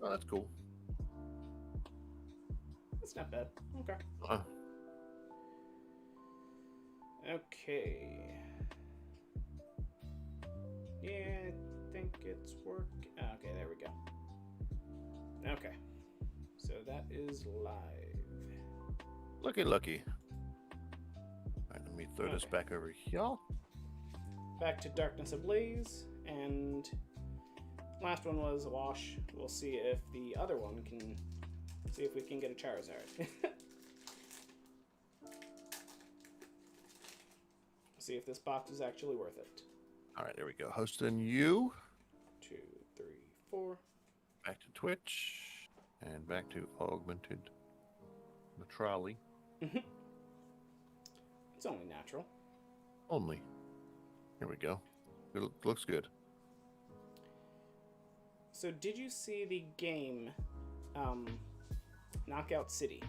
Oh, that's cool. That's not bad. Okay. Uh, Okay. Yeah, I think it's work. Okay, there we go. Okay. So that is live. Lucky. All right, let me throw this Okay. back over here. Back to Darkness Ablaze, and last one was a wash. We'll see if the other one can. See if we can get a Charizard. See if this box is actually worth it. All right, there we go. Hosting you. 2, 3, 4. Back to Twitch. And back to Augmented. The trolley. It's only natural. Only. Here we go. It looks good. So, did you see the game Knockout City?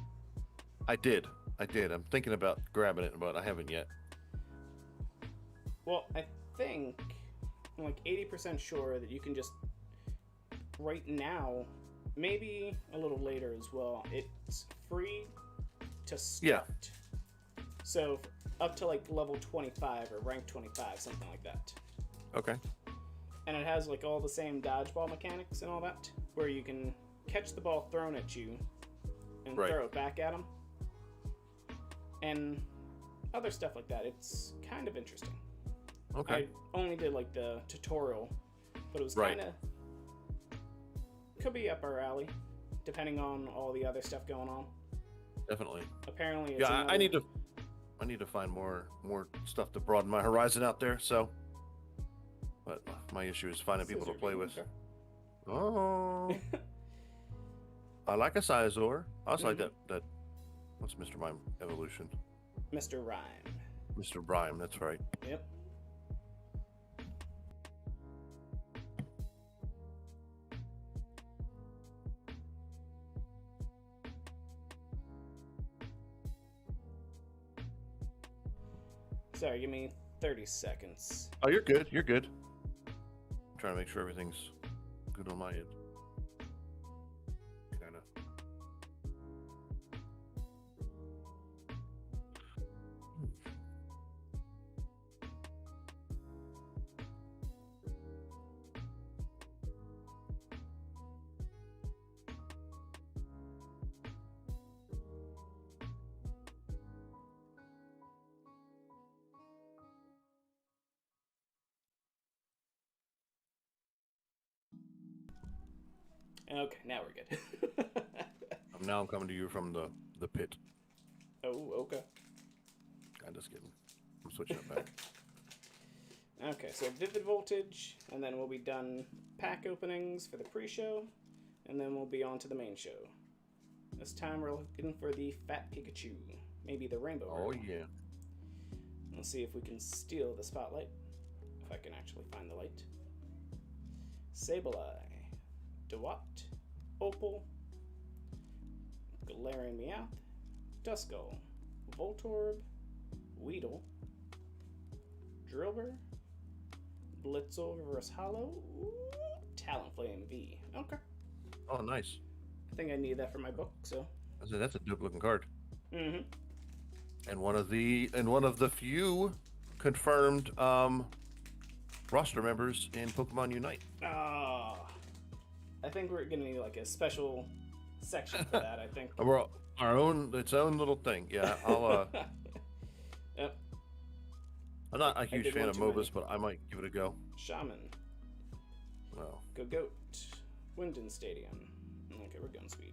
I did. I'm thinking about grabbing it, but I haven't yet. Well, I think I'm like 80% sure that you can just right now, maybe a little later as well. It's free to start. Yeah. So up to like level 25 or rank 25, something like that. Okay. And it has like all the same dodgeball mechanics and all that, where you can catch the ball thrown at you and throw it back at them, and other stuff like that. It's kind of interesting. Okay. I only did like the tutorial, but it was kind of could be up our alley, depending on all the other stuff going on. Definitely. Apparently, it's yeah. I need to find more stuff to broaden my horizon out there. So, but my issue is finding people to play with. Oh. I like a Sizor. I also like that. What's Mr. Mime evolution? Mr. Rhyme. Mr. Rhyme. That's right. Yep. Sorry, give me 30 seconds. Oh, you're good. You're good. I'm trying to make sure everything's good on my end. Kind of. Okay, now we're good. I'm coming to you from the pit. Oh, okay. I'm just kidding. I'm switching it back. Okay, so Vivid Voltage, and then we'll be done pack openings for the pre-show, and then we'll be on to the main show. This time we're looking for the Fat Pikachu, maybe the Rainbow. Oh, version. yeah. Let's see if we can steal the spotlight, if I can actually find the light. Sableye, Dewott, Opal, Galarian Meowth, Duskull, Voltorb, Weedle, Drillbur, Blitzel Reverse Hollow, Talonflame V. Okay. Oh, nice. I think I need that for my book, so. That's a dope looking card. Mm-hmm. And one of the few confirmed roster members in Pokemon Unite. Ah. I think we're gonna need like a special section for that, I think. We're its own little thing. Yeah, I'll Yep. I'm not a huge fan of too many. MOBAs, but I might give it a go. Shaman. Well, Goat. Winden Stadium. Okay, we're going speed.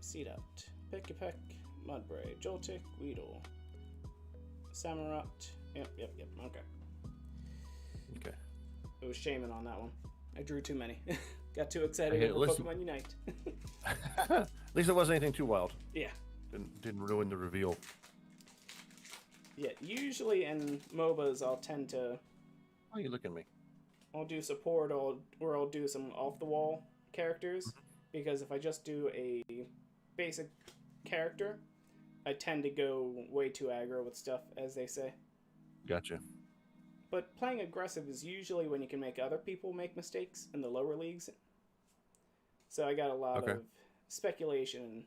Seedupt. Pikipek. Mudbray. Joltik. Weedle. Samurott. Yep. Okay. okay. It was Shaman on that one. I drew too many. Got too excited over Pokemon Unite. At least it wasn't anything too wild. Yeah. Didn't ruin the reveal. Yeah, usually in MOBAs I'll tend to... Oh, you look at me. I'll do support or I'll do some off-the-wall characters, because if I just do a basic character, I tend to go way too aggro with stuff, as they say. Gotcha. But playing aggressive is usually when you can make other people make mistakes in the lower leagues. So I got a lot Okay. of speculation.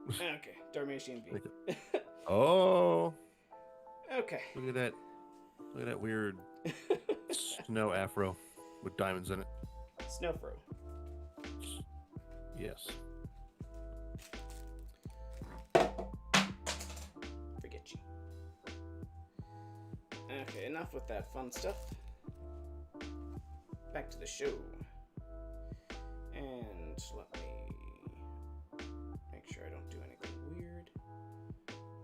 Okay, Darmatian V. Oh, Okay. look at that. Look at that weird snow afro with diamonds in it. Snowfro. Yes. Forget you. Okay, enough with that fun stuff. Back to the show. And let me make sure I don't do anything weird.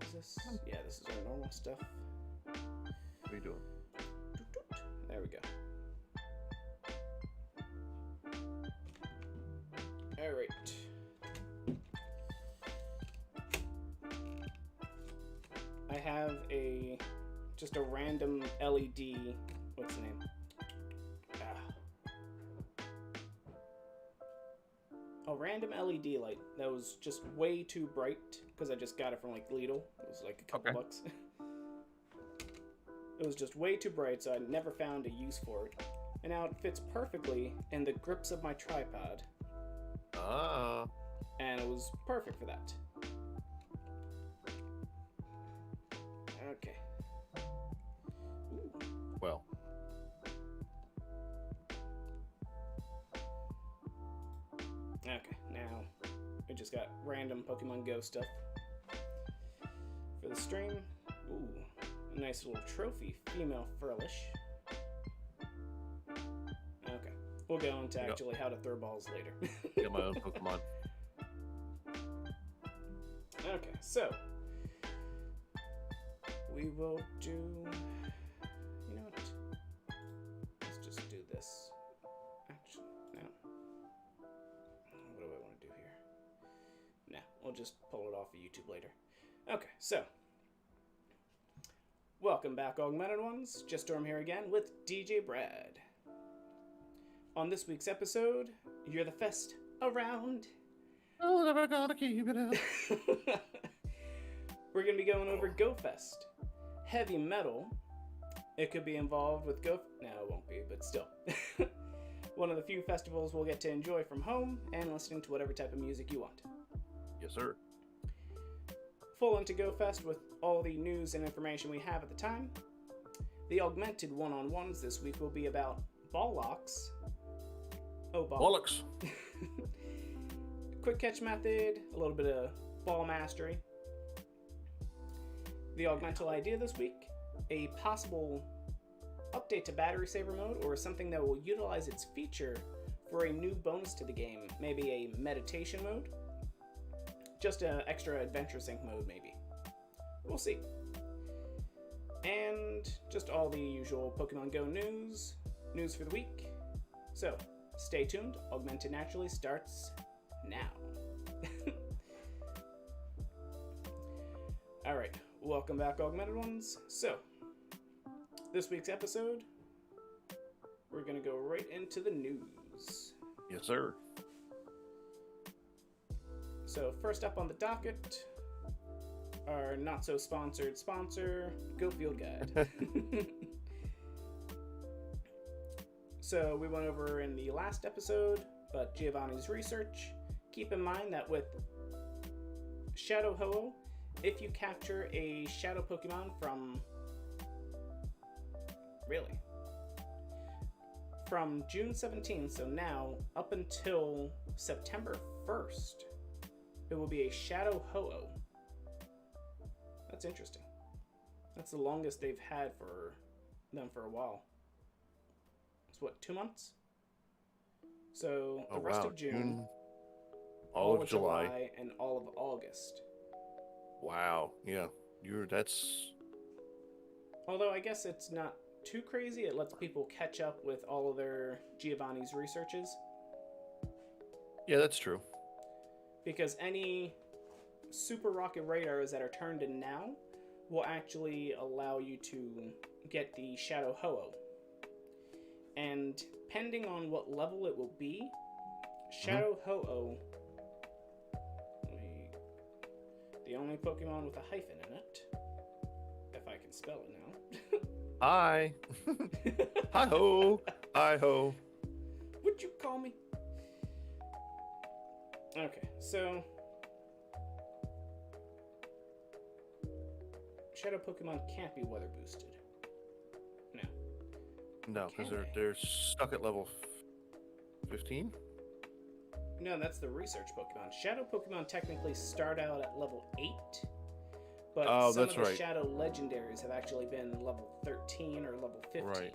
Is this? Yeah, this is our normal stuff. What are you doing? There we go. Alright. I have just a random LED. What's the name? A random LED light that was just way too bright because I just got it from like Lidl. It was like a couple bucks. It was just way too bright, so I never found a use for it. And now it fits perfectly in the grips of my tripod. Ah. And it was perfect for that. Okay. Ooh. Well. Okay, now we just got random Pokemon Go stuff for the stream. Ooh, a nice little trophy, female Furlish. Okay, we'll go into actually how to throw balls later. Get my own Pokemon. Okay, so we will do. You know what? Let's just do this. Actually, no. What do I want to do here? Nah, we'll just pull it off of YouTube later. Okay, so welcome back, Augmented Ones. Just Storm here again with DJ Brad. On this week's episode, you're the fest around. Oh, never gonna keep it up. We're going to be going over GoFest. Heavy metal. It could be involved with No, it won't be, but still. One of the few festivals we'll get to enjoy from home and listening to whatever type of music you want. Yes, sir. Full into GoFest with all the news and information we have at the time. The augmented one-on-ones this week will be about ball locks. Oh, Bollocks. Quick catch method, a little bit of ball mastery. The augmental idea this week, a possible update to battery saver mode or something that will utilize its feature for a new bonus to the game. Maybe a meditation mode. Just an extra adventure sync mode, maybe. We'll see. And just all the usual Pokemon Go news for the week. So, stay tuned. Augmented Naturally starts now. Alright, welcome back, Augmented Ones. So, this week's episode, we're going to go right into the news. Yes, sir. So, first up on the docket, our not-so-sponsored sponsor, Go Field Guide. So, we went over in the last episode, but Giovanni's research. Keep in mind that with Shadow Ho-Oh, if you capture a Shadow Pokemon from June 17th, so now, up until September 1st, it will be a Shadow Ho-Oh. That's interesting. That's the longest they've had for them for a while. It's what, 2 months? So the rest of June, all of July, and all of August. Wow. Yeah. That's. Although I guess it's not too crazy. It lets people catch up with all of their Giovanni's researches. Yeah, that's true. Because any Super Rocket Radars that are turned in now will actually allow you to get the Shadow Ho-Oh. And depending on what level it will be, Shadow Ho-Oh, the only Pokemon with a hyphen in it, if I can spell it now. Hi. Hi ho. Hi ho. Would you call me? Okay, so Shadow Pokemon can't be weather boosted. No. No, because Can they're stuck at level 15. No, that's the research Pokemon. Shadow Pokemon technically start out at level 8, but some That's of the right. Shadow Legendaries have actually been level 13 or level 15. Right.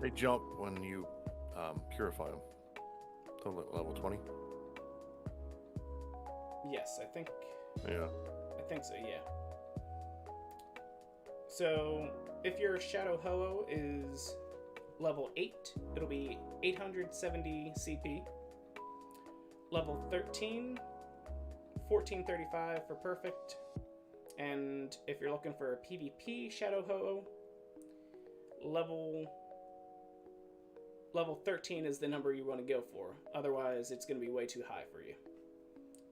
They jump when you purify them. To level 20. Yes, I think Yeah. so, yeah. So, if your Shadow Ho-Oh is level 8, it'll be 870 CP. Level 13, 1435 for perfect. And if you're looking for a PvP Shadow Ho-Oh, level 13 is the number you want to go for. Otherwise, it's going to be way too high for you.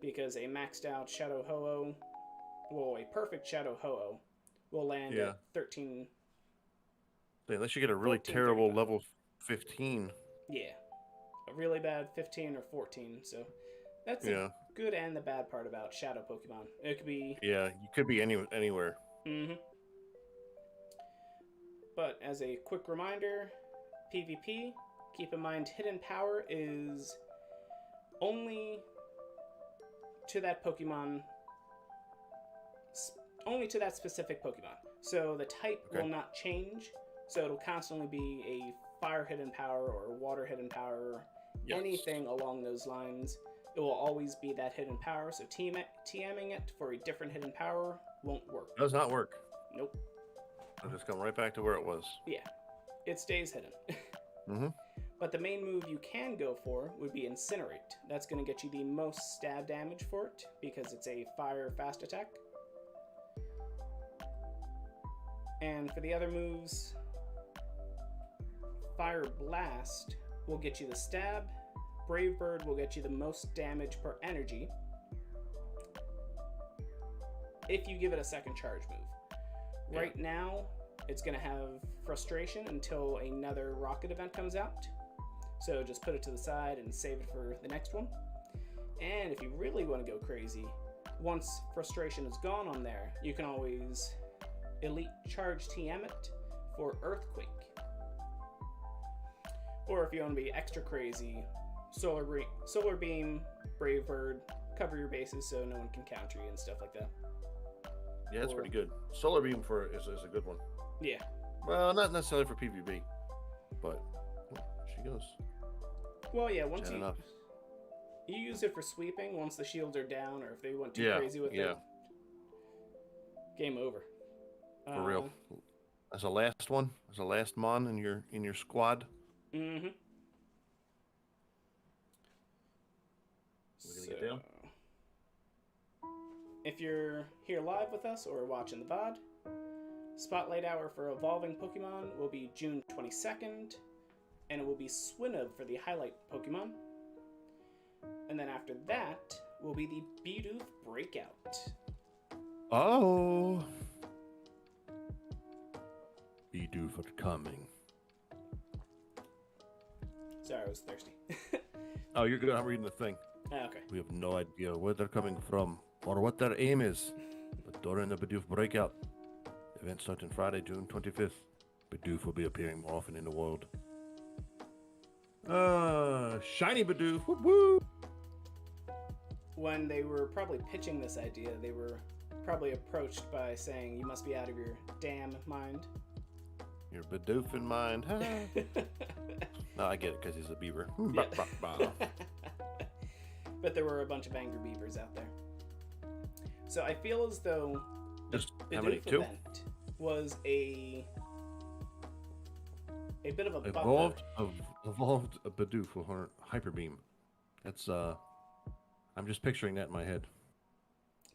Because a maxed out Shadow Ho-Oh, well, a perfect Shadow Ho-Oh will land at 13. Unless you get a really terrible level 15. Yeah. A really bad 15 or 14. So that's the good and the bad part about Shadow Pokemon. It could be... Yeah, you could be anywhere. Mm-hmm. But as a quick reminder, PvP, keep in mind Hidden Power is only to that Pokemon, only to that specific Pokemon. So the type will not change. So it'll constantly be a Fire Hidden Power or Water Hidden Power, or anything along those lines. It will always be that Hidden Power. So TMing it for a different Hidden Power won't work. Does not work. Nope. It'll just come right back to where it was. Yeah. It stays hidden. Mm-hmm. But the main move you can go for would be Incinerate. That's going to get you the most stab damage for it, because it's a fire fast attack. And for the other moves, Fire Blast will get you the stab. Brave Bird will get you the most damage per energy if you give it a second charge move. Right now, it's going to have Frustration until another Rocket event comes out. So just put it to the side and save it for the next one. And if you really want to go crazy, once Frustration is gone on there, you can always Elite Charge TM it for Earthquake. Or if you want to be extra crazy, Solar Beam, Brave Bird, cover your bases so no one can counter you and stuff like that. Yeah, that's pretty good. Solar Beam is a good one. Yeah. Well, not necessarily for PvP, but she goes. Well, yeah, once you use it for sweeping, once the shields are down, or if they went too crazy with it, game over. For real. As a last one, as a last mon in your squad. Mm-hmm. We're gonna get down. If you're here live with us or watching the VOD, Spotlight Hour for Evolving Pokemon will be June 22nd, and it will be Swinub for the highlight Pokemon. And then after that will be the Bidoof Breakout. Oh! Bidoof are coming. Sorry, I was thirsty. Oh, you're good. I'm reading the thing. Okay. We have no idea where they're coming from or what their aim is. But during the Bidoof Breakout, event starting Friday, June 25th, Bidoof will be appearing more often in the world. Shiny Bidoof. Whoop whoop. When they were probably pitching this idea, they were probably approached by saying, "You must be out of your damn mind." Your Bidoof in mind. No, I get it because he's a beaver. But there were a bunch of angry beavers out there. So I feel as though the Bidoof event was a bit of a bumper. Evolved a Bidoof with Hyper Beam. That's I'm just picturing that in my head.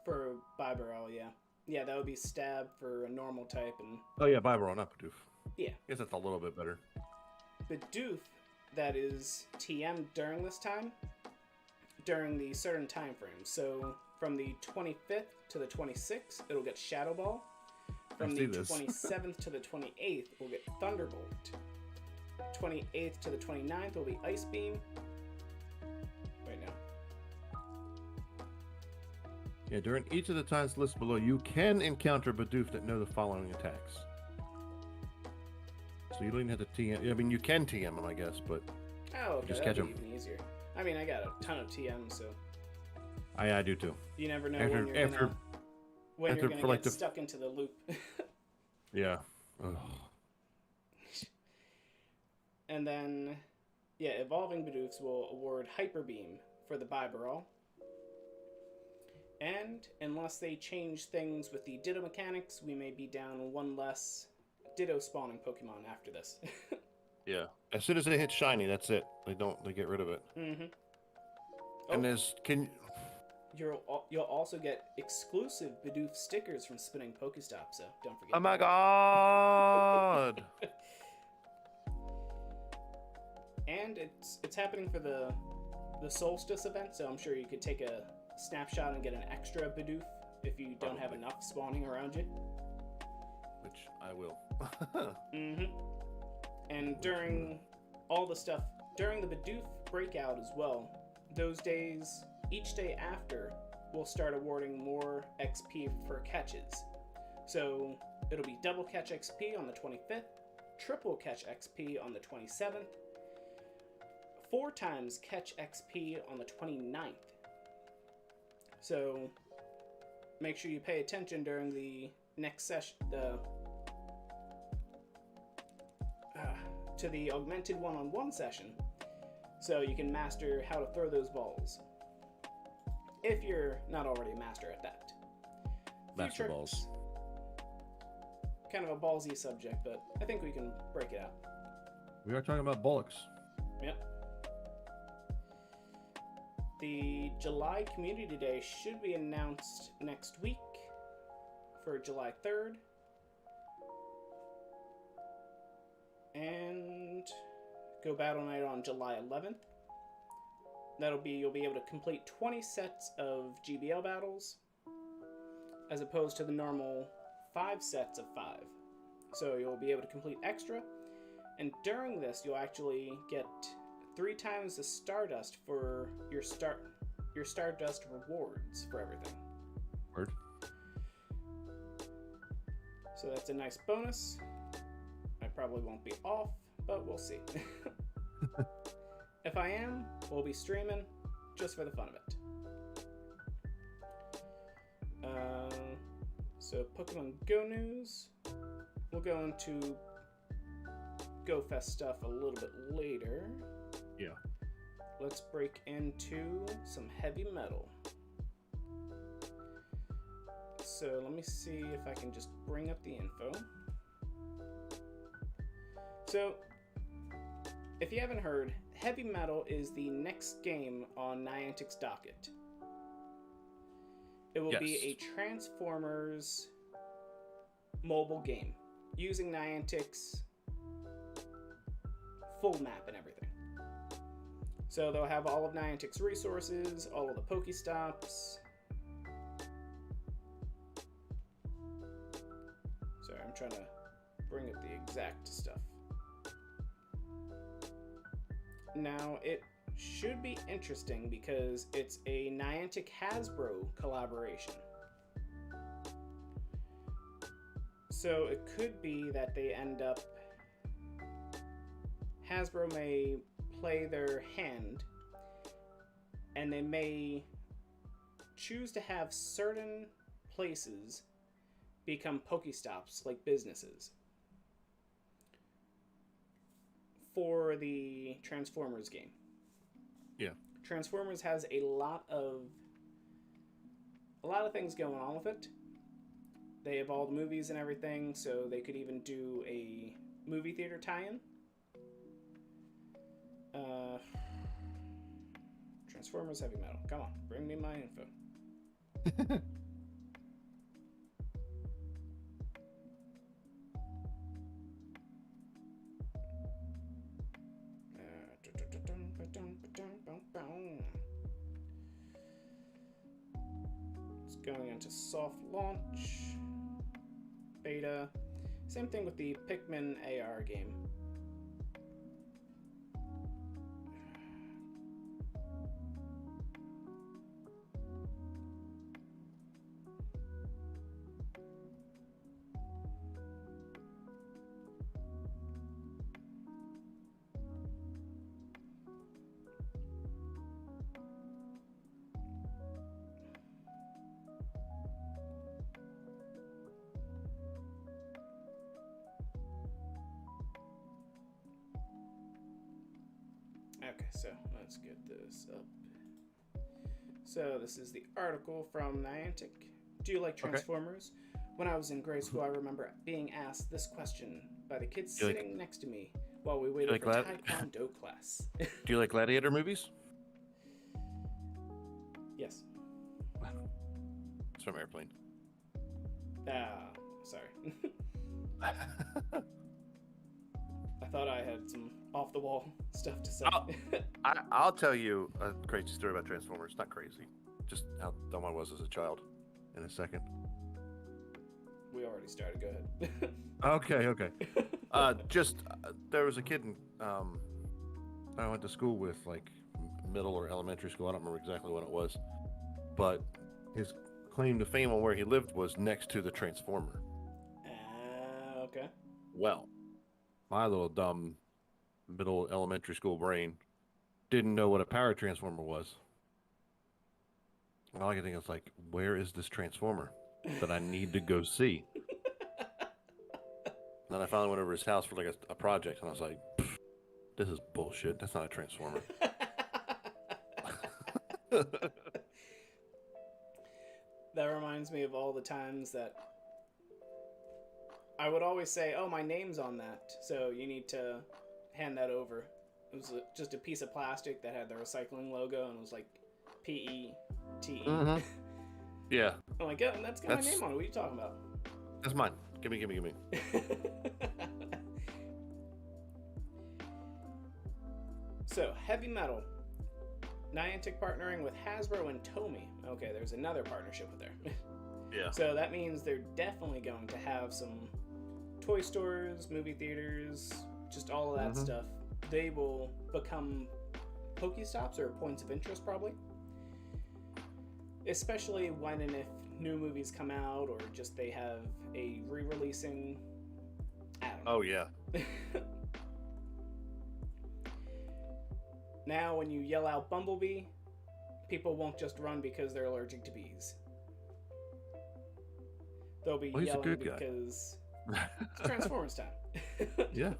For Bibarel, yeah. Yeah, that would be Stab for a normal type. And oh yeah, Bibarel, not Bidoof. Yeah. I guess that's a little bit better. Bidoof, that is TM during this time, during the certain time frame. So from the 25th to the 26th, it'll get Shadow Ball. From the 27th to the 28th, we'll get Thunderbolt. 28th to the 29th will be Ice Beam. Wait, no. Yeah, during each of the times listed below, you can encounter Bidoof that know the following attacks. So you don't even have to TM. I mean, you can TM them, I guess, but oh, okay, just that'd catch be them. even easier. I mean, I got a ton of TMs, so I do too. you never know when you're gonna get stuck into the loop. Yeah. Ugh. And then, yeah, Evolving Bidoofs will award Hyper Beam for the Bibarel. And unless they change things with the Ditto mechanics, we may be down one less Ditto spawning Pokemon after this. Yeah. As soon as they hit shiny, that's it. They get rid of it. Mm-hmm. And You'll also get exclusive Bidoof stickers from spinning Pokestop, so don't forget. Oh my god! And it's happening for the Solstice event, so I'm sure you could take a snapshot and get an extra Bidoof if you don't have enough spawning around you. Which I will. Mm-hmm. And during all the stuff, during the Bidoof breakout as well, those days, each day after, we'll start awarding more XP for catches. So it'll be double catch XP on the 25th, triple catch XP on the 27th, 4 times catch XP on the 29th. So make sure you pay attention during the next session, to the Augmented one-on-one session, so you can master how to throw those balls. If you're not already a master at that. Master balls. Kind of a ballsy subject, but I think we can break it out. We are talking about bullocks. Yep. The July Community Day should be announced next week for July 3rd. And Go Battle Night on July 11th. You'll be able to complete 20 sets of GBL battles, as opposed to the normal 5 sets of 5. So you'll be able to complete extra, and during this you'll actually get 3 times the Stardust for your Stardust rewards for everything. Word. So that's a nice bonus. I probably won't be off, but we'll see. If I am, we'll be streaming just for the fun of it. So Pokemon Go news. We'll go into Go Fest stuff a little bit later. Yeah. Let's break into some heavy metal. So let me see if I can just bring up the info. So, if you haven't heard, Heavy Metal is the next game on Niantic's docket. It will be a Transformers mobile game using Niantic's full map and everything. So they'll have all of Niantic's resources, all of the Pokestops. Sorry, I'm trying to bring up the exact stuff. Now, it should be interesting because it's a Niantic Hasbro collaboration. So it could be that they end up... Hasbro may play their hand, and they may choose to have certain places become Pokestops, like businesses, for the Transformers game. Yeah. Transformers has a lot of things going on with it. They have all the movies and everything, so they could even do a movie theater tie-in. Transformers Heavy Metal. Come on, bring me my info. It's going into soft launch. beta. Same thing with the Pikmin AR game. Okay, so let's get this up. So this is the article from Niantic. Do you like Transformers? Okay. When I was in grade school, I remember being asked this question by the kids sitting next to me while we waited for Taekwondo class. Do you like gladiator movies? Yes. It's from Airplane. Sorry. I thought I had some off-the-wall stuff to say. I'll tell you a crazy story about Transformers. Not crazy, just how dumb I was as a child. In a second. We already started. Go ahead. Okay. There was a kid I went to school with, like middle or elementary school. I don't remember exactly what it was, but his claim to fame on where he lived was next to the Transformer. Okay. Well, my little dumb middle elementary school brain didn't know what a power transformer was. All I could think is like, where is this transformer that I need to go see? Then I finally went over his house for like a project, and I was like, this is bullshit. That's not a transformer. That reminds me of all the times that I would always say, oh, my name's on that, so you need to hand that over. It was just a piece of plastic that had the recycling logo, and it was like PETE. Mm-hmm. Yeah. I'm like, oh, that's got my name on it. What are you talking about? That's mine. Give me. So, heavy metal. Niantic partnering with Hasbro and Tomy. Okay, there's another partnership with there. Yeah. So that means they're definitely going to have some toy stores, movie theaters, just all of that stuff. They will become Pokestops or points of interest, probably. Especially when and if new movies come out, or just they have a re-releasing. I don't know. Oh, yeah. Now, when you yell out Bumblebee, people won't just run because they're allergic to bees. They'll be yelling because it's Transformers time. Yeah.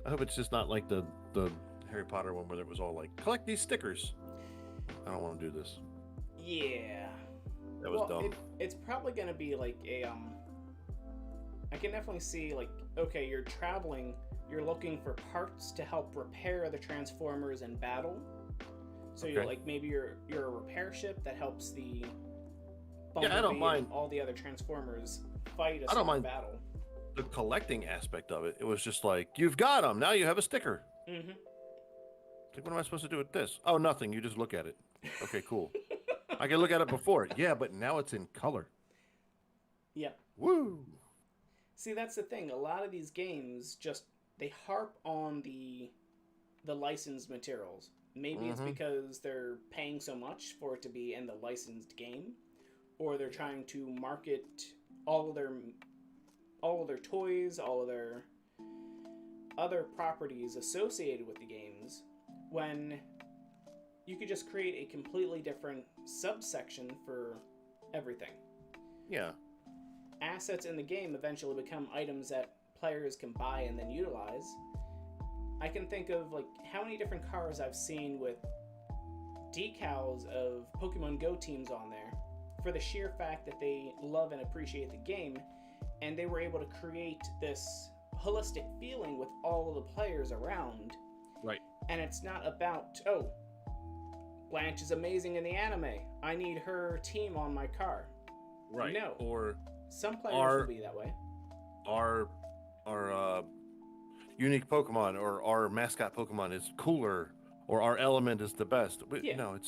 I hope it's just not like the Harry Potter one where it was all like, collect these stickers. I don't want to do this. Yeah. That was dumb. It's probably going to be like a, I can definitely see like, okay, you're traveling, you're looking for parts to help repair the Transformers in battle. So you're like, maybe you're a repair ship that helps the Bumblebee, I don't mind all the other Transformers fight a certain battle. The collecting aspect of it. It was just like, you've got them. Now you have a sticker. Mm-hmm. Like, what am I supposed to do with this? Oh, nothing. You just look at it. Okay, cool. I can look at it before. Yeah, but now it's in color. Yep. Woo! See, that's the thing. A lot of these games just, they harp on the licensed materials. Maybe it's because they're paying so much for it to be in the licensed game, or they're trying to market all of their toys, all of their other properties associated with the games, when you could just create a completely different subsection for everything. Yeah. Assets in the game eventually become items that players can buy and then utilize. I can think of like how many different cars I've seen with decals of Pokemon Go teams on there for the sheer fact that they love and appreciate the game, and they were able to create this holistic feeling with all of the players around. Right. And it's not about, oh, Blanche is amazing in the anime, I need her team on my car. Right. No. Or some players will be that way. Our unique Pokemon or our mascot Pokemon is cooler, or our element is the best. Yeah. No.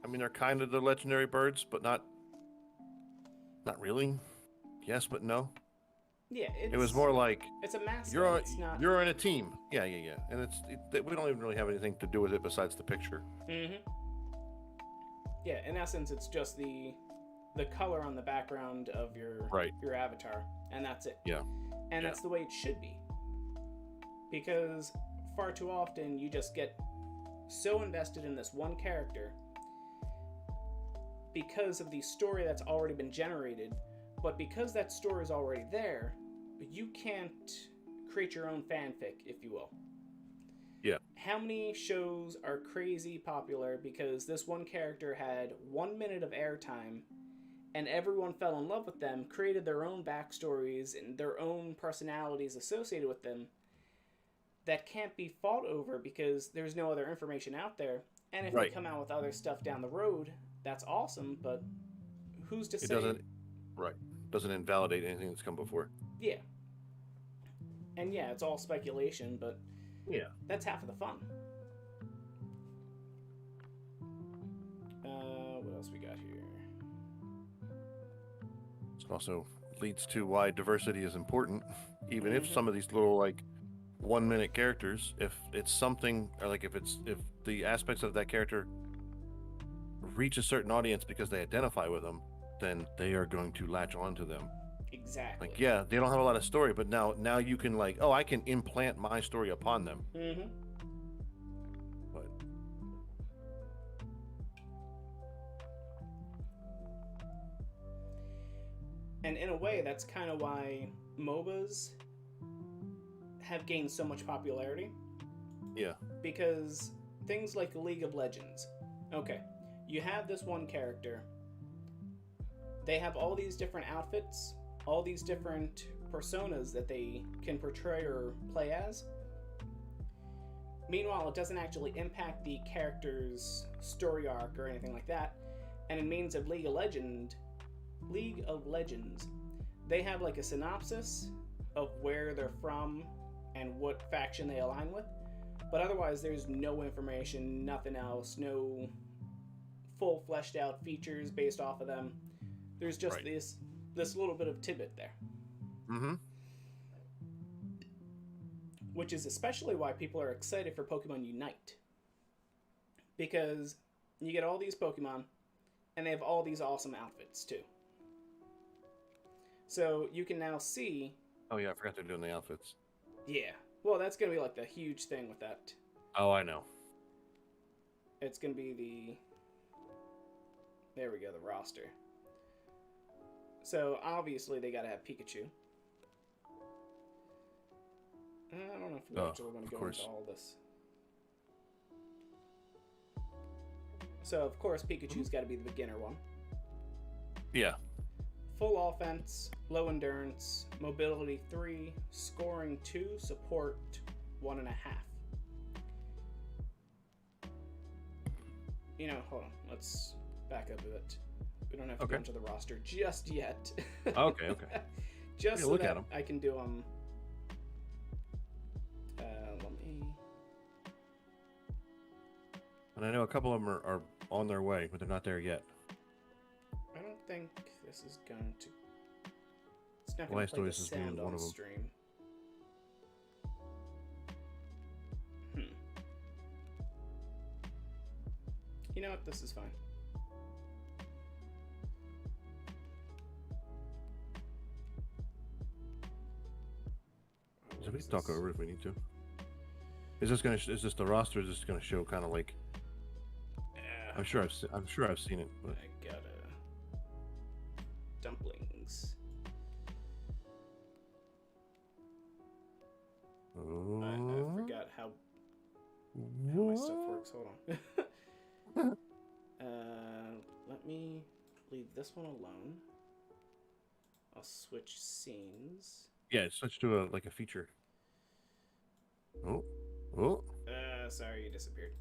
I mean, they're kind of the legendary birds, but not really. yes, but no. Yeah, It was more like it's a mascot. you're It's not. you're in a team. Yeah, yeah, yeah. And we don't even really have anything to do with it besides the picture. Mm-hmm. Yeah, in essence, it's just the color on the background of your avatar, and that's it. Yeah. And that's the way it should be. Because far too often you just get so invested in this one character because of the story that's already been generated, but because that story is already there, you can't create your own fanfic, if you will. Yeah. How many shows are crazy popular because this one character had 1 minute of airtime and everyone fell in love with them, created their own backstories and their own personalities associated with them that can't be fought over because there's no other information out there. And if they come out with other stuff down the road, that's awesome, but who's to say? Doesn't invalidate anything that's come before. Yeah. And yeah, it's all speculation, but yeah, that's half of the fun. What else we got here? It also leads to why diversity is important, even if some of these little 1 minute characters, if it's something, or if the aspects of that character reach a certain audience because they identify with them, then they are going to latch onto them. Exactly. They don't have a lot of story, but now you can I can implant my story upon them. Mm-hmm. But and in a way, that's kind of why MOBAs have gained so much popularity. Yeah. Because things like League of Legends, okay, you have this one character. They have all these different outfits, all these different personas that they can portray or play as. Meanwhile, it doesn't actually impact the character's story arc or anything like that. And in means of League of Legends, they have a synopsis of where they're from and what faction they align with. But otherwise, there's no information, nothing else, no full fleshed out features based off of them. There's just this little bit of tidbit there. Mm-hmm. Which is especially why people are excited for Pokemon Unite. Because you get all these Pokemon, and they have all these awesome outfits, too. So you can now see... Oh, yeah, I forgot they're doing the outfits. Yeah. Well, that's going to be the huge thing with that. Oh, I know. It's going to be the... There we go, the roster. So, obviously, they got to have Pikachu. I don't know if we actually want to go into all this. So, of course, Pikachu's got to be the beginner one. Yeah. Full offense, low endurance, mobility 3, scoring 2, support 1.5. Hold on. Let's back up a bit. We don't have to go into the roster just yet. Okay. Just so that I can do let me... And I know a couple of them are on their way, but they're not there yet. I don't think this is going to... It's not going to play the sound on stream. You know what? This is fine. So we can talk over it if we need to. Is this the roster? Is this gonna show kind of like? I'm sure I've seen it. But... I got dumplings. I forgot how my stuff works. Hold on. Let me leave this one alone. I'll switch scenes. Yeah, switch to a feature. Oh. Sorry, you disappeared.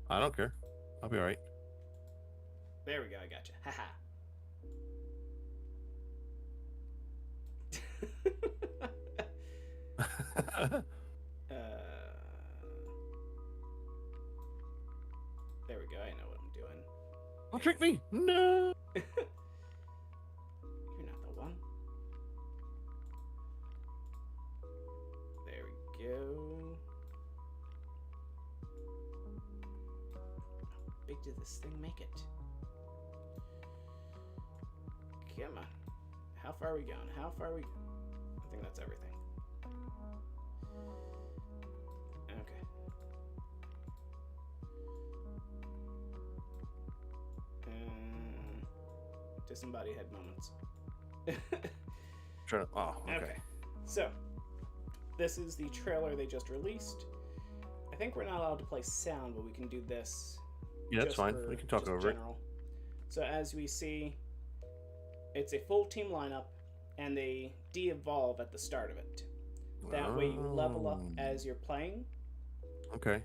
I don't care. I'll be alright. There we go, I gotcha. Haha. There we go, I know what I'm doing. Don't trick me! No! You're not the one. this thing make it? Come on. How far are we going? How far are we... I think that's everything. Okay. Disembodied head moments. Oh, okay. So, this is the trailer they just released. I think we're not allowed to play sound, but we can do this. Yeah, that's fine. We can talk over it. So as we see, it's a full team lineup, and they de-evolve at the start of it. That way you level up as you're playing. Okay.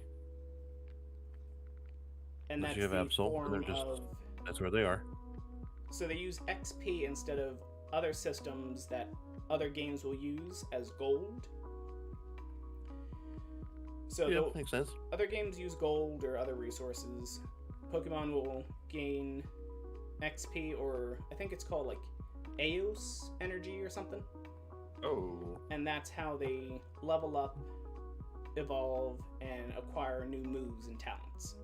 And that's you have the Absol, form and of... That's where they are. So they use XP instead of other systems that other games will use as gold. So yeah, makes sense. Other games use gold or other resources. Pokemon will gain XP, or I think it's called like Eos energy or something. Oh. And that's how they level up, evolve, and acquire new moves and talents.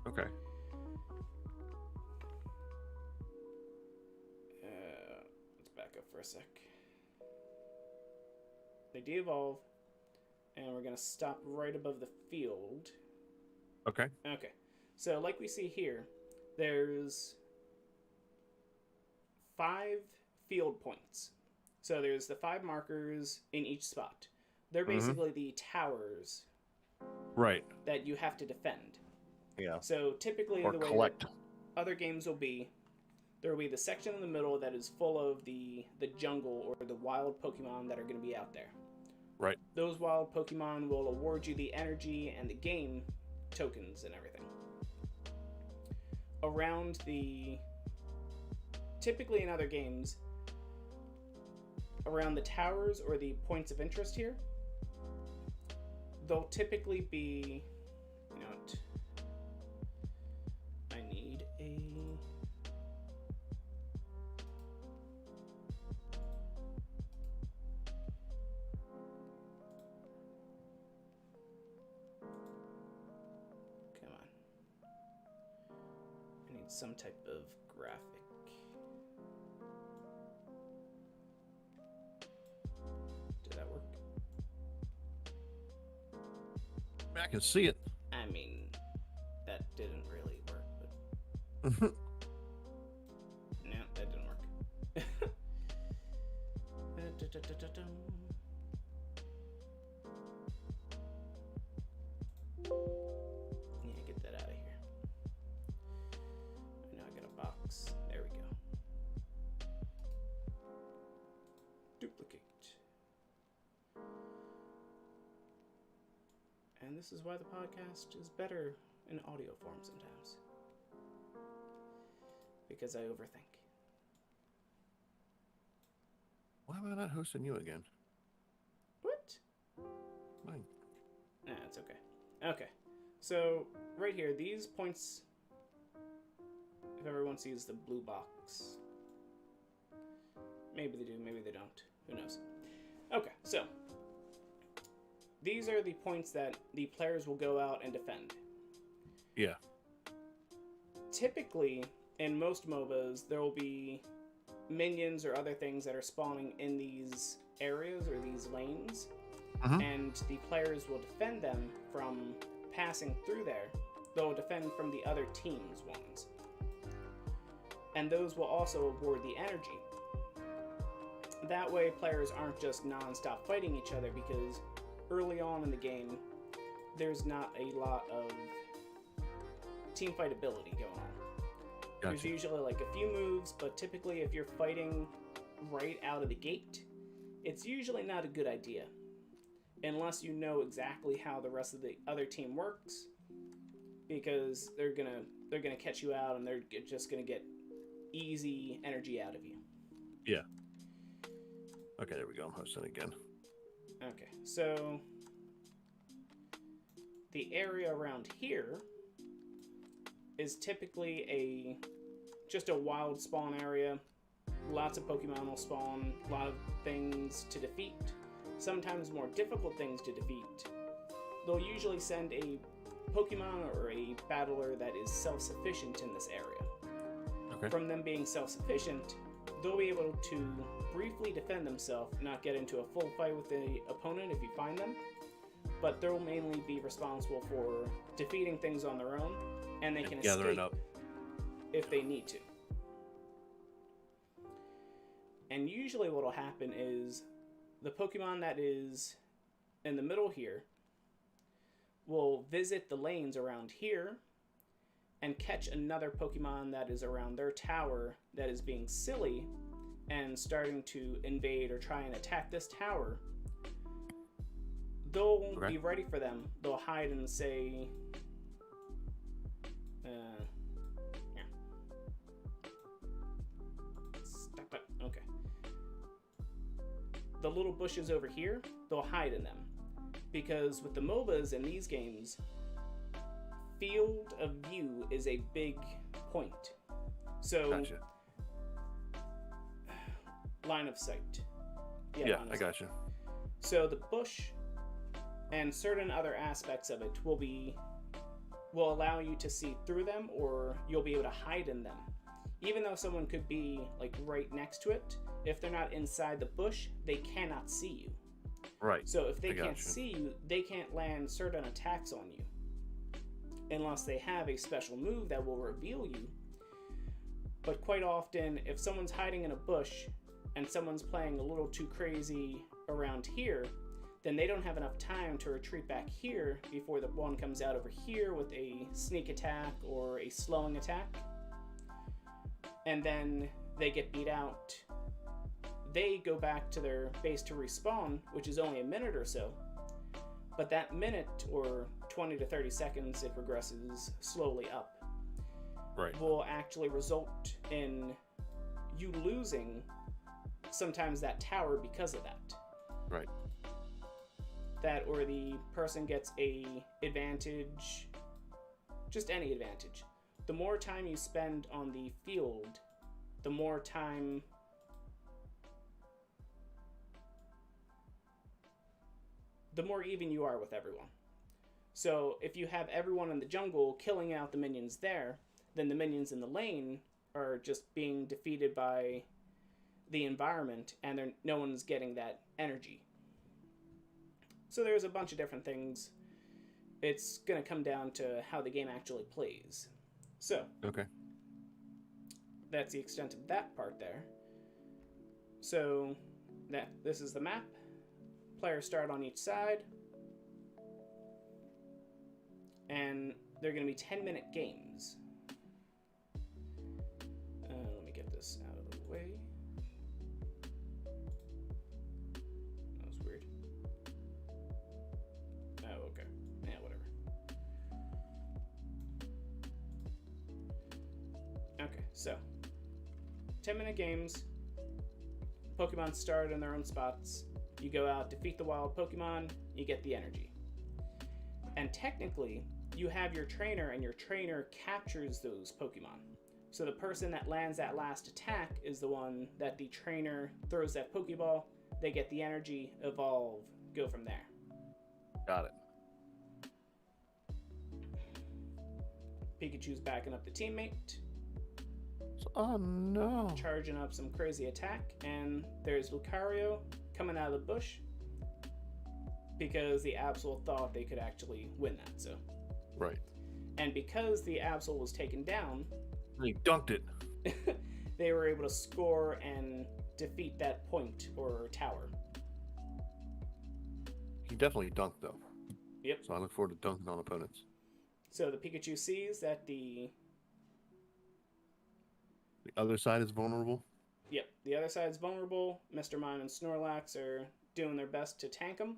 Okay. Let's back up for a sec. They de-evolve, and we're going to stop right above the field. Okay. Okay. So like we see here, there's 5 field points. So there's the 5 markers in each spot. They're basically the towers, right, that you have to defend. Yeah. So typically, or the way collect. Other games will be, there will be the section in the middle that is full of the jungle or the wild Pokemon that are going to be out there. Right. Those wild Pokemon will award you the energy and the game tokens and everything. Around the... Typically in other games, around the towers or the points of interest here, they'll typically be... You know what? I need a... Come on. I need some type of graphic. Did that work? I can see it. I mean, that didn't really work, but... No, that didn't work. Yeah, get that out of here. Now I got a box. There we go. Duplicate. And this is why the podcast is better in audio form sometimes. Because I overthink. Why am I not hosting you again? What? Mine. Nah, it's okay. Okay. So, right here, these points... If everyone sees the blue box... Maybe they do, maybe they don't. Who knows? Okay, so... These are the points that the players will go out and defend. Yeah. Typically, in most MOBAs, there will be minions or other things that are spawning in these areas or these lanes, and the players will defend them from passing through there. They'll defend from the other team's ones. And those will also award the energy. That way, players aren't just non-stop fighting each other, because early on in the game, there's not a lot of teamfight ability going on. Gotcha. There's usually like a few moves, but typically if you're fighting right out of the gate, it's usually not a good idea. Unless you know exactly how the rest of the other team works, because they're gonna catch you out and they're just gonna get easy energy out of you. Yeah. Okay, there we go. I'm hosting again. Okay, so the area around here is typically just a wild spawn area. Lots of Pokemon will spawn, a lot of things to defeat, sometimes more difficult things to defeat. They'll usually send a Pokemon or a battler that is self-sufficient in this area. Okay. From them being self-sufficient, they'll be able to briefly defend themselves, not get into a full fight with the opponent if you find them, but they'll mainly be responsible for defeating things on their own, and they can escape if they need to. And usually what will happen is the Pokemon that is in the middle here will visit the lanes around here and catch another Pokemon that is around their tower that is being silly and starting to invade or try and attack this tower. They'll be ready for them. They'll hide and say, yeah. Stop that. Okay. The little bushes over here, they'll hide in them. Because with the MOBAs in these games, field of view is a big point. So, gotcha. Line of sight. Yeah, I gotcha. So the bush and certain other aspects of it will allow you to see through them, or you'll be able to hide in them. Even though someone could be like right next to it, if they're not inside the bush, they cannot see you. Right. So if they can't see you, they can't land certain attacks on you unless they have a special move that will reveal you. But quite often, if someone's hiding in a bush and someone's playing a little too crazy around here, then they don't have enough time to retreat back here before the one comes out over here with a sneak attack or a slowing attack. And then they get beat out. They go back to their base to respawn, which is only a minute or so. But that minute, or 20 to 30 seconds, it progresses slowly up. Right. Will actually result in you losing sometimes that tower because of that. Right. That, or the person gets a advantage, just any advantage. The more time you spend on the field, the more time the more even you are with everyone. So if you have everyone in the jungle killing out the minions there, then the minions in the lane are just being defeated by the environment, and no one's getting that energy. So there's a bunch of different things. It's going to come down to how the game actually plays. So, okay, that's the extent of that part there. So this is the map. Players start on each side, and they're going to be 10-minute games. Let me get this out of the way. That was weird. Oh, okay. Yeah, whatever. Okay, so 10-minute games. Pokemon start in their own spots. You go out, defeat the wild Pokemon, you get the energy. And technically, you have your trainer, and your trainer captures those Pokemon. So the person that lands that last attack is the one that the trainer throws that Pokeball, they get the energy, evolve, go from there. Got it. Pikachu's backing up the teammate. Oh no. Charging up some crazy attack, and there's Lucario coming out of the bush because the Absol thought they could actually win that. So right. And because the Absol was taken down, he dunked it. they were able to score and defeat that point or tower. He definitely dunked though. Yep. So I look forward to dunking on opponents. So the Pikachu sees that the other side is vulnerable. Yep, the other side's vulnerable. Mr. Mime and Snorlax are doing their best to tank them,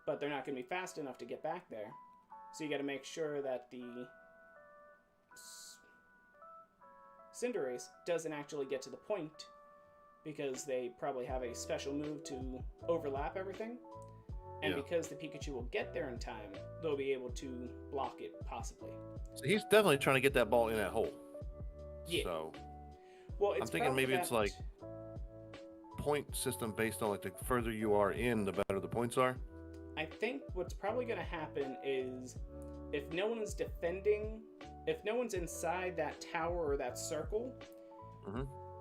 but they're not going to be fast enough to get back there. So you got to make sure that the Cinderace doesn't actually get to the point, because they probably have a special move to overlap everything. And because the Pikachu will get there in time, they'll be able to block it, possibly. So he's definitely trying to get that ball in that hole. Yeah. So well, it's I'm thinking maybe it's like point system based on like the further you are in, the better the points are. I think what's probably going to happen is if no one is defending, if no one's inside that tower or that circle,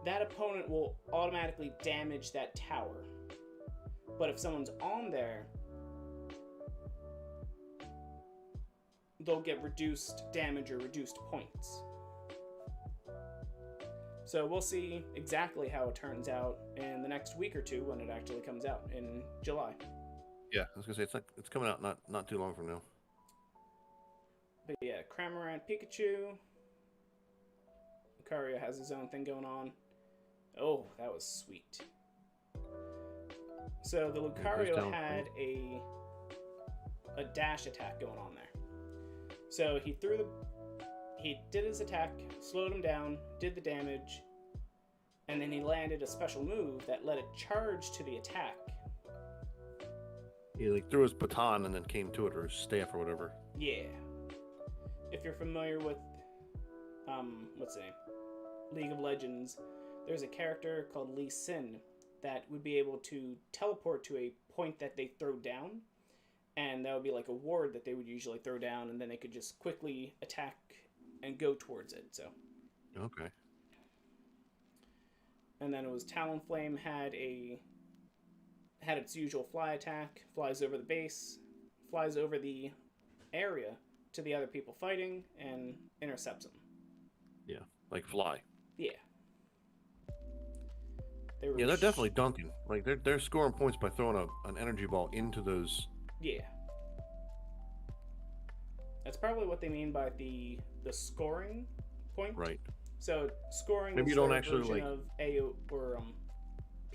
that opponent will automatically damage that tower. But if someone's on there, they'll get reduced damage or reduced points. So we'll see exactly how it turns out in the next week or two when it actually comes out in July. Yeah, I was gonna say it's coming out not too long from now. But yeah, Cramorant Pikachu. Lucario has his own thing going on. Oh, that was sweet. So the Lucario had a dash attack going on there. So he did his attack, slowed him down, did the damage, and then he landed a special move that let it charge to the attack. He like threw his baton and then came to it, or his staff or whatever. Yeah. If you're familiar with what's the name? League of Legends, there's a character called Lee Sin that would be able to teleport to a point that they throw down, and that would be like a ward that they would usually throw down, and then they could just quickly attack and go towards it. So okay. And then it was Talonflame had its usual fly attack, flies over the base, flies over the area to the other people fighting, and intercepts them. Yeah, like fly. Yeah. They're definitely dunking. Like they're scoring points by throwing an energy ball into those. Yeah. That's probably what they mean by the scoring point. Right. So scoring maybe is you don't their actually version like of AO or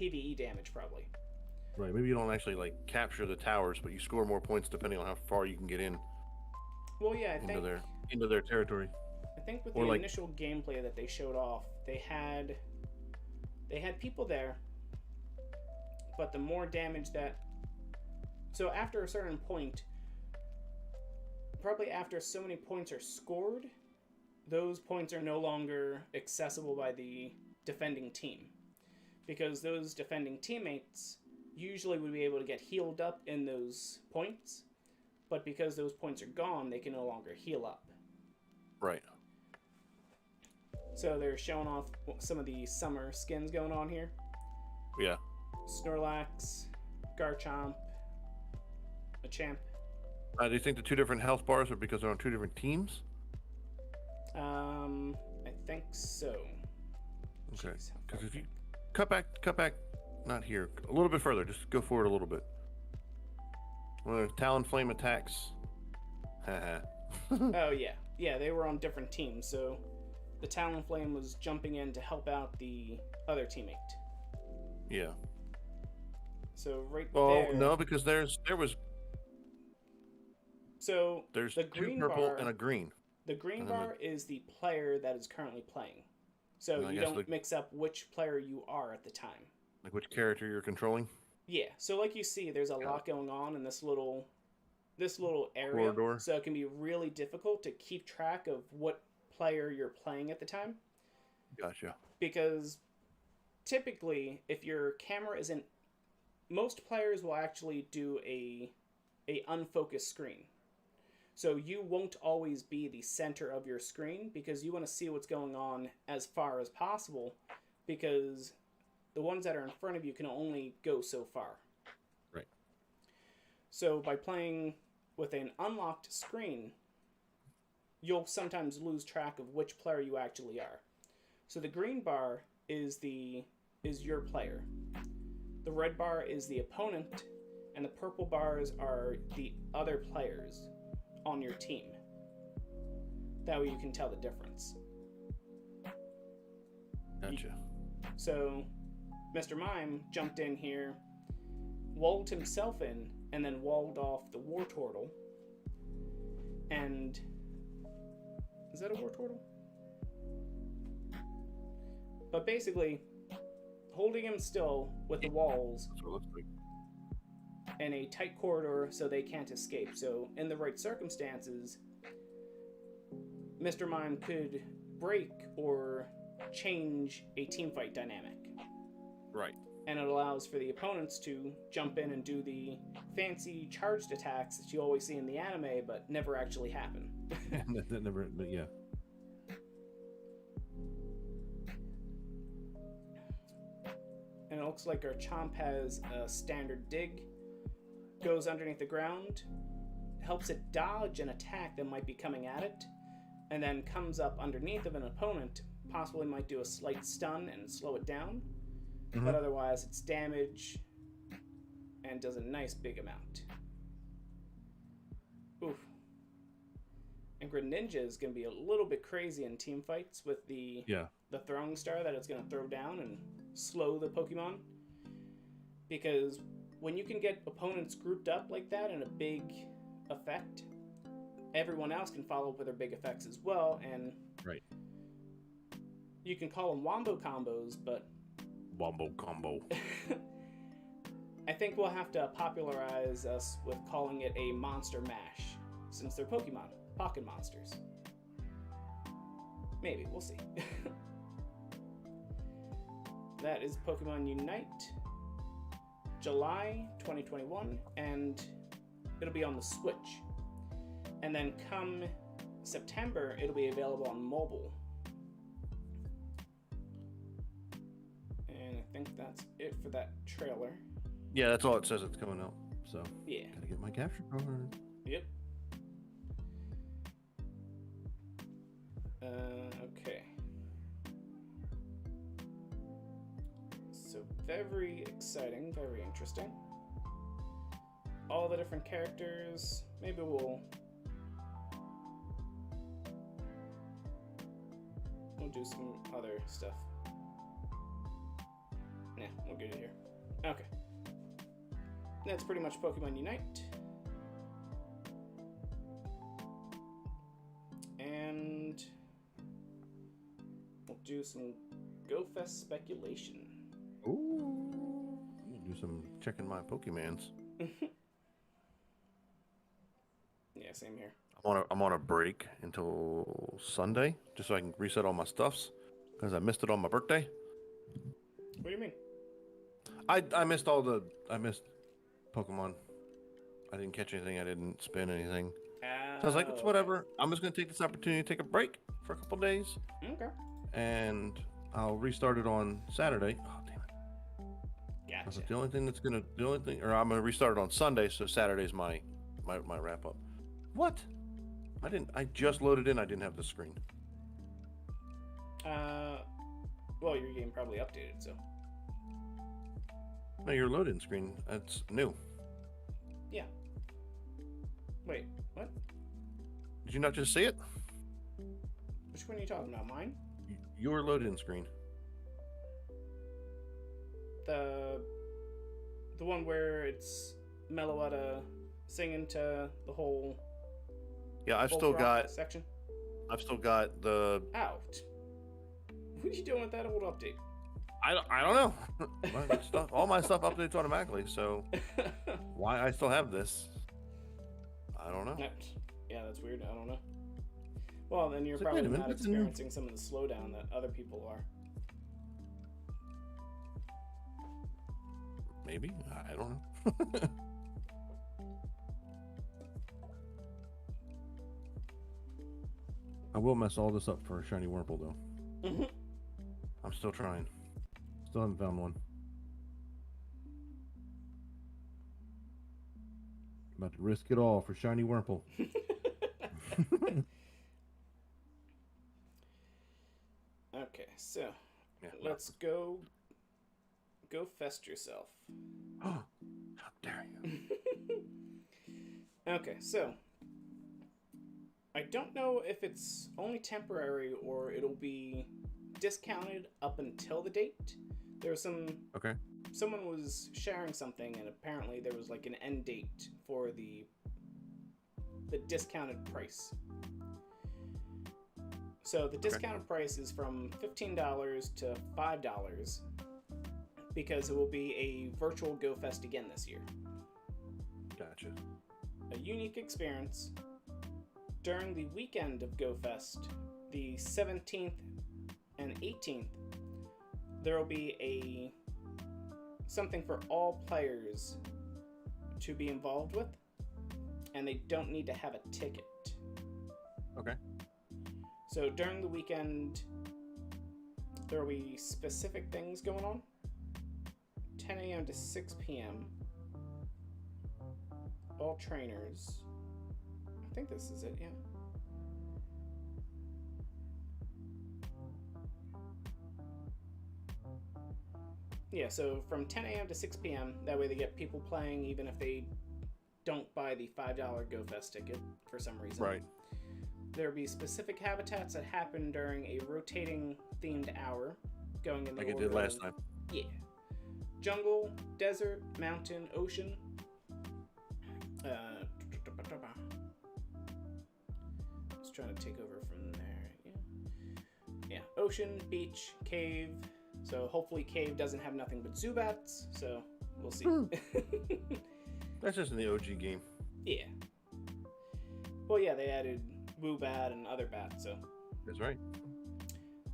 PvE damage probably. Right. Maybe you don't actually like capture the towers, but you score more points depending on how far you can get in. Well, yeah, I think into their territory. I think with the initial gameplay that they showed off, they had people there, but the more damage that... So after a certain point, probably after so many points are scored, those points are no longer accessible by the defending team. Because those defending teammates usually would be able to get healed up in those points, but because those points are gone, they can no longer heal up. Right. So they're showing off some of the summer skins going on here. Yeah. Snorlax, Garchomp, Machamp. Do you think the two different health bars are because they're on two different teams? I think so. Okay. Because if you cut back, not here, a little bit further. Just go forward a little bit. When Talonflame attacks. Oh yeah, they were on different teams. So the Talonflame was jumping in to help out the other teammate. Yeah. So there. Oh no, because there was. So there's the two green purple bar, and a green. The green bar is the player that is currently playing. So you don't mix up which player you are at the time. Like which character you're controlling? Yeah. So like you see, there's a lot going on in this little area. Corridor. So it can be really difficult to keep track of what player you're playing at the time. Gotcha. Because typically, if your camera isn't... Most players will actually do a unfocused screen. So you won't always be the center of your screen because you want to see what's going on as far as possible, because the ones that are in front of you can only go so far. Right. So by playing with an unlocked screen, you'll sometimes lose track of which player you actually are. So the green bar is your player. The red bar is the opponent, and the purple bars are the other players on your team. That way you can tell the difference. Gotcha. So Mr. Mime jumped in here, walled himself in, and then walled off the Wartortle. And... Is that a Wartortle? But basically, holding him still with the walls in a tight corridor so they can't escape. So in the right circumstances, Mr. Mime could break or change a teamfight dynamic. Right. and it allows for the opponents to jump in and do the fancy charged attacks that you always see in the anime, but never actually happen. that never, but yeah. And it looks like our Chomp has a standard dig, goes underneath the ground, helps it dodge an attack that might be coming at it, and then comes up underneath of an opponent, possibly might do a slight stun and slow it down, but otherwise it's damage and does a nice big amount. Oof. And Greninja is going to be a little bit crazy in team fights with the throwing star that it's going to throw down and slow the Pokemon. Because when you can get opponents grouped up like that in a big effect, everyone else can follow up with their big effects as well, and you can call them wombo combos, but wombo combo. I think we'll have to popularize us with calling it a monster mash, since they're Pokemon, pocket monsters. Maybe, we'll see. That is Pokemon Unite, July 2021, and it'll be on the Switch. And then come September, it'll be available on mobile. And I think that's it for that trailer. Yeah, that's all it says. It's coming out. So yeah, gotta get my capture card. Yep. Okay. So very exciting, very interesting. All the different characters. Maybe we'll do some other stuff. Nah, we'll get it here. Okay. That's pretty much Pokemon Unite. And we'll do some GoFest speculation. Ooh. Do some checking my Pokemans. Yeah, same here. I'm on a break until Sunday, just so I can reset all my stuffs, because I missed it on my birthday. What do you mean? I missed Pokemon. I didn't catch anything. I didn't spin anything. So I was like, it's whatever. I'm just going to take this opportunity to take a break for a couple days. Okay. And I'll restart it on Saturday. Oh, damn it. Gotcha. That's the only thing or I'm going to restart it on Sunday, so Saturday's my wrap up. What? I just loaded in. I didn't have the screen. Well, your game probably updated, so. No, your load-in screen. That's new. Yeah. Wait, what? Did you not just see it? Which one are you talking about? Mine? Your load-in screen. The one where it's Meloetta singing to the whole. Yeah, I've still got section. I've still got the. Out. What are you doing with that old update? I don't know. All my stuff updates automatically, so why I still have this? I don't know. Yeah, that's weird. I don't know. Well, then you're It's probably like, not experiencing some of the slowdown that other people are. Maybe. I don't know. I will mess all this up for a shiny Wurmple, though. Mm-hmm. I'm still trying. Still haven't found one. About to risk it all for shiny Wurmple. Okay, so let's go fest yourself. Oh, how dare you! Okay, so I don't know if it's only temporary or it'll be discounted up until the date. There was someone was sharing something, and apparently there was like an end date for the discounted price. So the discounted price is from $15 to $5 because it will be a virtual GoFest again this year. Gotcha. A unique experience. During the weekend of GoFest, the 17th and 18th, there will be a something for all players to be involved with, and they don't need to have a ticket. Okay. So during the weekend, there will be specific things going on. 10 a.m. to 6 p.m. All trainers. I think this is it, yeah. Yeah, so from 10 a.m. to 6 p.m., that way they get people playing even if they don't buy the $5 GoFest ticket for some reason. Right. There'll be specific habitats that happen during a rotating themed hour, going in the Like it order did last of, time. Yeah. Jungle, desert, mountain, ocean. Just trying to take over from there. Yeah. Ocean, beach, cave. So hopefully cave doesn't have nothing but Zubats. So we'll see. That's just in the OG game. Yeah. Well, yeah, they added Woobat and other bats. So. That's right.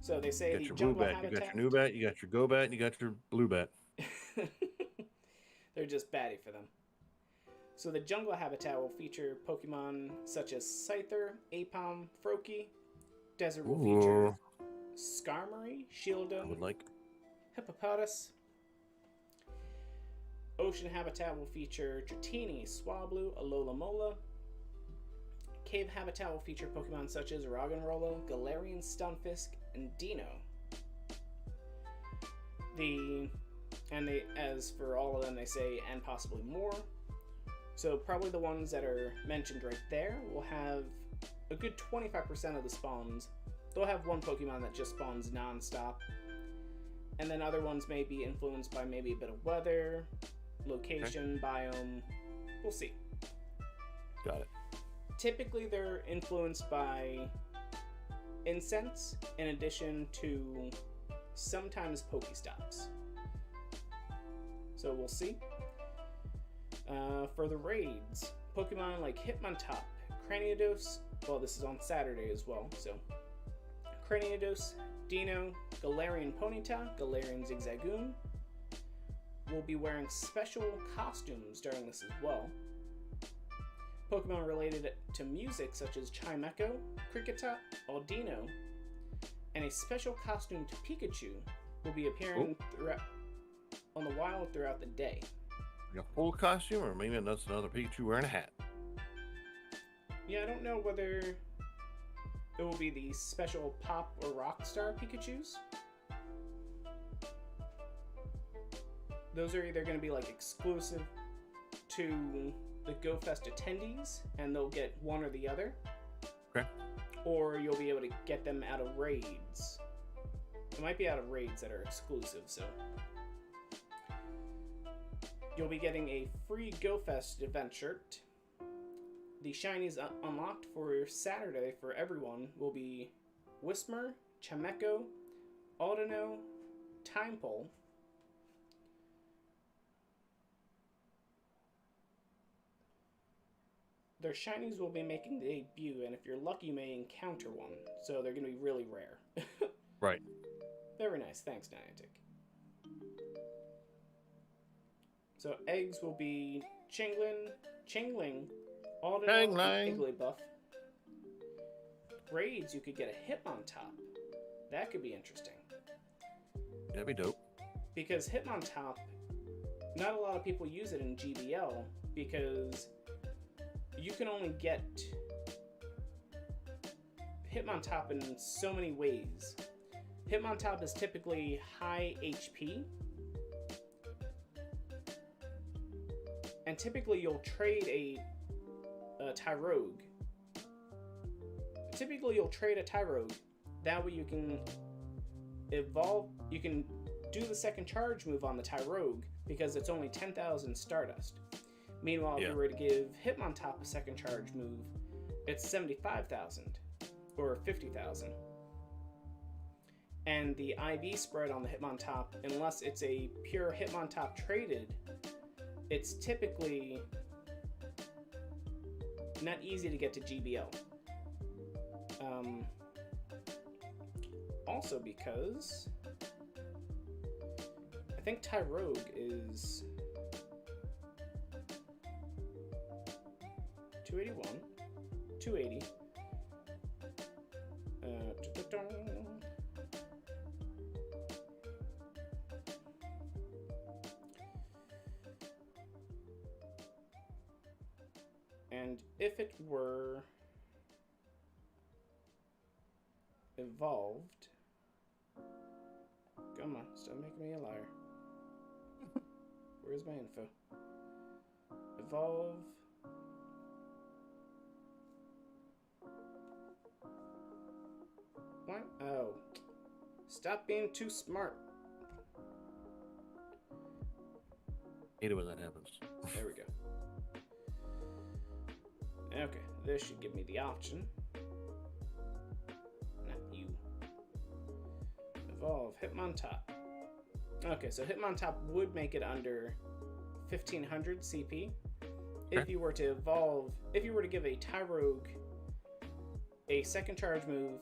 So they say You the got your jungle Woobat, habitat. you got your new bat, you got your Go Bat, and you got your Blue Bat. They're just batty for them. So the jungle habitat will feature Pokemon such as Scyther, Apom, Froakie. Desert will feature Skarmory, I Shieldon, would like. Hippopotas. Ocean habitat will feature Dratini, Swablu, Alola Mola. Cave habitat will feature Pokemon such as Roggenrola, Galarian Stunfisk, and Dino. As for all of them, they say, and possibly more. So probably the ones that are mentioned right there will have a good 25% of the spawns. They'll have one Pokemon that just spawns non-stop. And then other ones may be influenced by maybe a bit of weather, location, biome. We'll see. Got it. Typically, they're influenced by incense in addition to sometimes Pokestops. So we'll see. For the raids, Pokemon like Hitmontop, Cranidos, well, this is on Saturday as well, so Cranidos, Dino, Galarian Ponyta, Galarian Zigzagoon will be wearing special costumes during this as well. Pokemon related to music such as Chimecho, Kricketot, Aldino, and a special costume to Pikachu will be appearing on the wild throughout the day. Like a full costume, or maybe that's another Pikachu wearing a hat. Yeah, I don't know whether it will be the special Pop or Rockstar Pikachus. Those are either going to be like exclusive to the GoFest attendees, and they'll get one or the other. Okay. Or you'll be able to get them out of raids. It might be out of raids that are exclusive, so. You'll be getting a free GoFest event shirt. The shinies unlocked for Saturday for everyone will be Whismur, Chimecho, Aldino, Timepole, their shinies will be making their debut, and if you're lucky, you may encounter one. So they're going to be really rare. Right. Very nice. Thanks, Niantic. So eggs will be Chingling, Aldino, and Igglybuff. Raids, you could get a Hitmontop. That could be interesting. That'd be dope. Because Hitmontop, not a lot of people use it in GBL because you can only get Hitmontop in so many ways. Hitmontop is typically high HP, and typically you'll trade a Tyrogue. Typically you'll trade a Tyrogue. That way you can evolve, you can do the second charge move on the Tyrogue because it's only 10,000 Stardust. Meanwhile, if you were to give Hitmontop a second charge move, it's 75,000 or 50,000. And the IV spread on the Hitmontop, unless it's a pure Hitmontop traded, it's typically not easy to get to GBL. Also because I think Tyrogue is 281, 280. And if it were evolved, come on, stop making me a liar. Where's my info? Evolve. What? Oh. Stop being too smart. Hate it when that happens. There we go. Okay, this should give me the option. Not you. Evolve Hitmontop. Okay, so Hitmontop would make it under 1500 CP. If you were to evolve, if you were to give a Tyrogue a second charge move,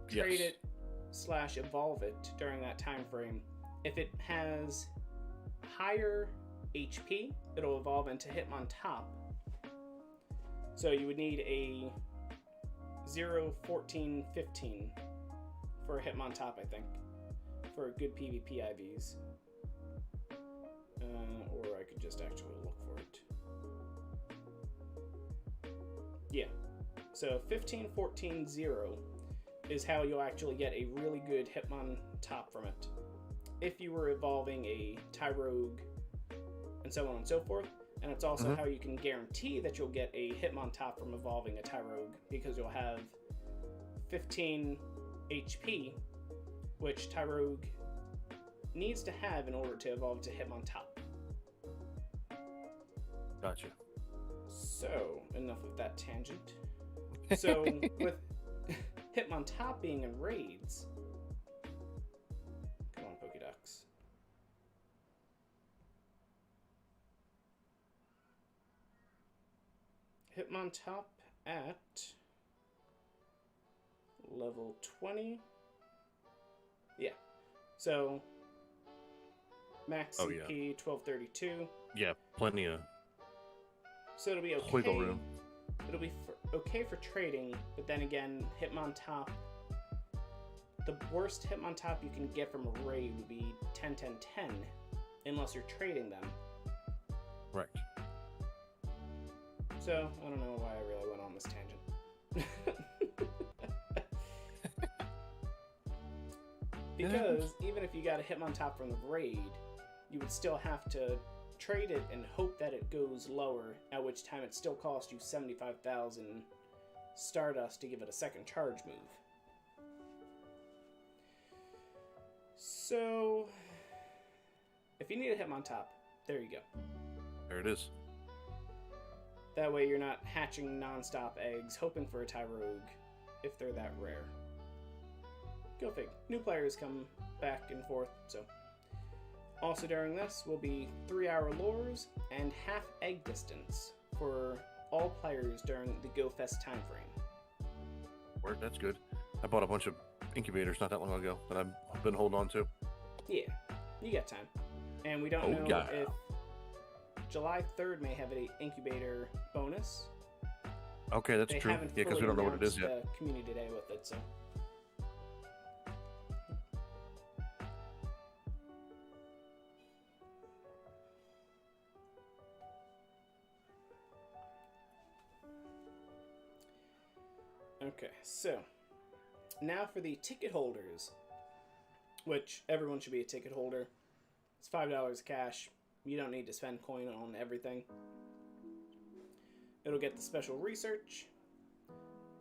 trade it / evolve it during that time frame, if it has higher HP, it'll evolve into Hitmontop. So you would need a 0, 14, 15 for a Hitmontop, I think, for good PvP IVs. Or I could just actually look for it. Yeah. So 15, 14, 0 is how you'll actually get a really good Hitmontop from it. If you were evolving a Tyrogue and so on and so forth. And it's also how you can guarantee that you'll get a Hitmontop from evolving a Tyrogue, because you'll have 15 HP, which Tyrogue needs to have in order to evolve to Hitmontop. Gotcha. So, enough of that tangent. So, with Hitmontop being in raids... Come on, Pokédex. Hitmontop at level 20. Yeah. So max CP 1232. Yeah, plenty of. So it'll be okay. Wiggle room. It'll be okay for trading, but then again, Hitmontop. The worst Hitmontop you can get from a raid would be 10, 10, 10, unless you're trading them. Right. So, I don't know why I really went on this tangent. Because even if you got a Hitmontop from the raid, you would still have to trade it and hope that it goes lower, at which time it still costs you 75,000 Stardust to give it a second charge move. So, if you need a Hitmontop, there you go. There it is. That way you're not hatching non-stop eggs, hoping for a Tyrogue, if they're that rare. Go fig. New players come back and forth, so. Also during this will be 3-hour lures and half egg distance for all players during the Go Fest time frame. Word, that's good. I bought a bunch of incubators not that long ago that I've been holding on to. Yeah, you got time. And we don't know if July 3rd may have an incubator bonus. Okay, that's true. Yeah, because we don't know what it is yet. Community day with it, so. Okay, so now for the ticket holders, which everyone should be a ticket holder. It's $5 cash. You don't need to spend coin on everything. It'll get the special research,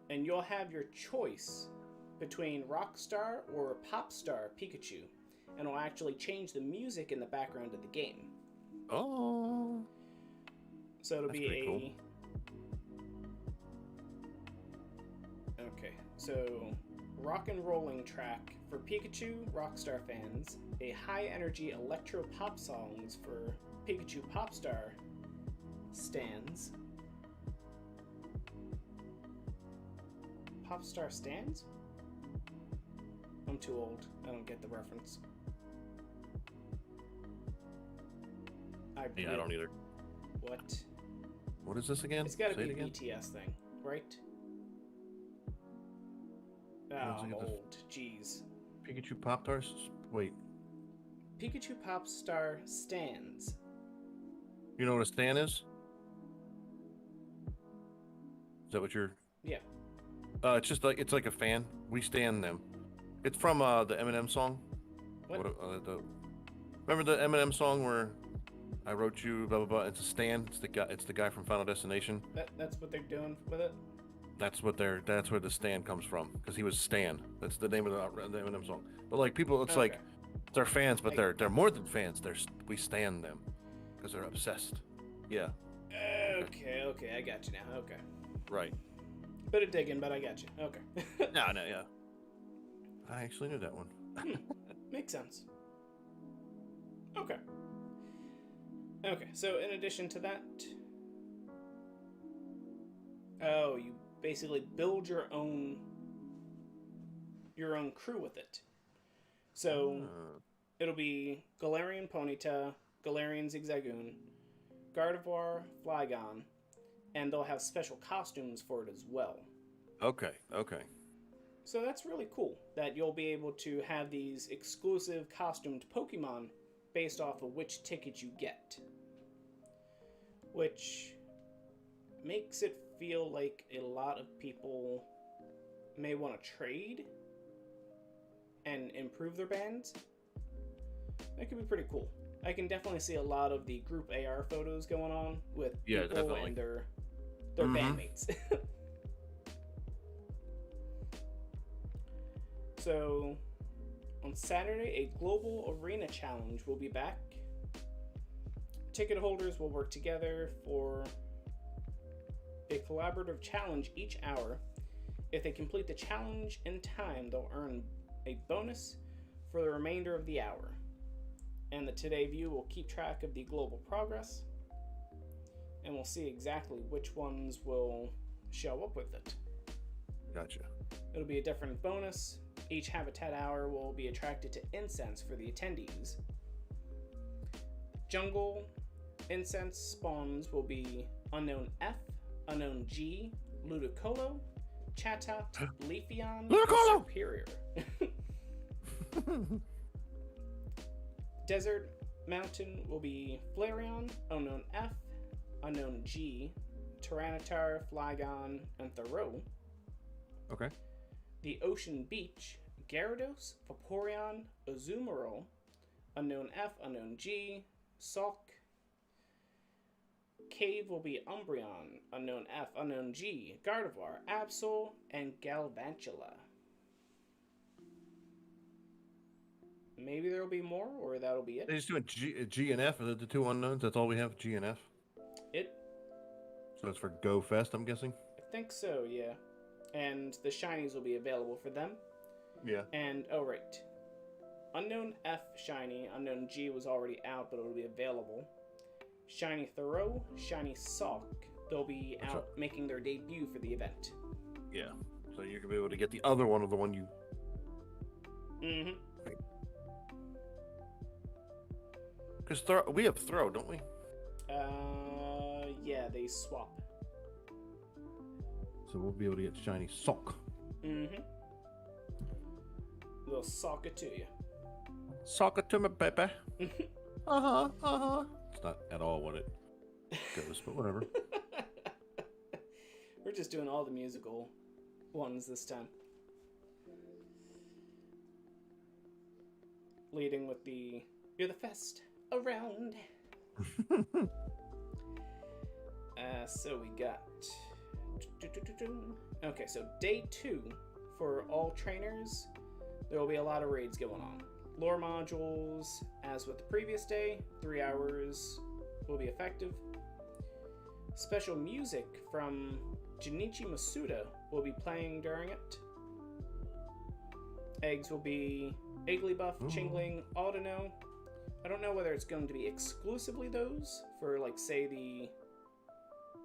and you'll have your choice between Rockstar or Popstar Pikachu, and it'll actually change the music in the background of the game. Oh. So it'll be cool. Okay, so rock and rolling track for Pikachu Rockstar fans, a high energy electro pop songs for Pikachu Popstar stands. Popstar stands? I'm too old. I don't get the reference. hybrid. Yeah, I don't either. What? What is this again? It's got to Say be it a again. BTS thing, right? Oh, I'm old. Jeez. Pikachu Pop-Tarts? Wait. Pikachu Pop Star stands. You know what a stan is? Is that what you're... Yeah. It's just like, it's like a fan. We stan them. It's from the Eminem song. What? Remember the Eminem song where I wrote you blah blah blah? It's a stan. It's the guy from Final Destination. That's what they're doing with it. That's where the stan comes from, because he was Stan. That's the name of the Eminem song. But like people, it's like they're fans, but they're more than fans. We stan them because they're obsessed. Yeah. Okay, I got you now. Okay. Right. Bit of digging, but I got you. Okay. No, yeah. I actually knew that one. Makes sense. Okay. Okay, so in addition to that, you basically build your own crew with it. So it'll be Galarian Ponyta, Galarian Zigzagoon, Gardevoir, Flygon, and they'll have special costumes for it as well. Okay. So that's really cool that you'll be able to have these exclusive costumed Pokemon based off of which ticket you get. Which makes it feel like a lot of people may want to trade and improve their bands. That could be pretty cool. I can definitely see a lot of the group AR photos going on with people definitely. and their bandmates. So, on Saturday, a global arena challenge will be back. Ticket holders will work together for a collaborative challenge each hour. If they complete the challenge in time, they'll earn a bonus for the remainder of the hour. And the Today View will keep track of the global progress, and we'll see exactly which ones will show up with it. Gotcha. It'll be a different bonus. Each habitat hour will be attracted to incense for the attendees. Jungle incense spawns will be Unknown F, Unknown G, Ludicolo, Chatot, Leafeon, and Superior. Desert Mountain will be Flareon, Unknown F, Unknown G, Tyranitar, Flygon, and Thoreau. Okay. The Ocean Beach, Gyarados, Vaporeon, Azumarill, Unknown F, Unknown G, Sulk. Cave will be Umbreon, Unknown F, Unknown G, Gardevoir, Absol, and Galvantula. Maybe there'll be more, or that'll be it. They're just doing G and F. Are the two unknowns? That's all we have. G and F. So it's for Go Fest, I'm guessing. I think so, yeah. And the shinies will be available for them. Yeah. And right, Unknown F shiny, Unknown G was already out, but it'll be available. Shiny Thoreau, Shiny Sulk, they'll be out making their debut for the event. Yeah. So you're gonna be able to get the other one of the one you. Mm-hmm. Because we have Throw, don't we? Yeah, they swap. So we'll be able to get Shiny Sock. Mm-hmm. They'll sock it to you. Sock it to me, baby. It's not at all what it goes, but whatever. We're just doing all the musical ones this time. Leading with the "You're the Fest Around." So we got... Okay, so day 2 for all trainers. There will be a lot of raids going on. Lore modules, as with the previous day, 3 hours will be effective. Special music from Junichi Masuda will be playing during it. Eggs will be Igglybuff, Chingling, Audino. I don't know whether it's going to be exclusively those for, like, say the...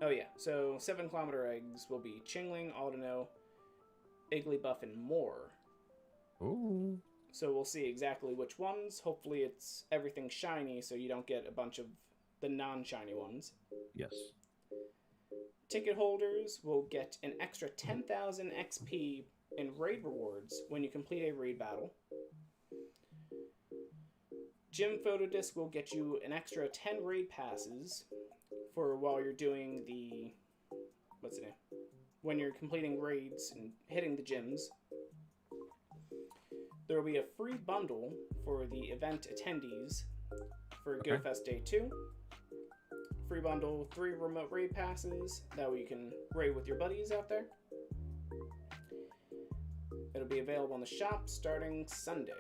Oh yeah, so 7-kilometer eggs will be Chingling, Audino, Igglybuff, and more. Ooh. So we'll see exactly which ones. Hopefully it's everything shiny, so you don't get a bunch of the non-shiny ones. Yes. Ticket holders will get an extra 10,000 XP in raid rewards when you complete a raid battle. Gym photo disc will get you an extra 10 raid passes for while you're doing the... what's the name? When you're completing raids and hitting the gyms. There will be a free bundle for the event attendees for GoFest Day 2. Free bundle, 3 remote raid passes. That way you can raid with your buddies out there. It'll be available in the shop starting Sunday.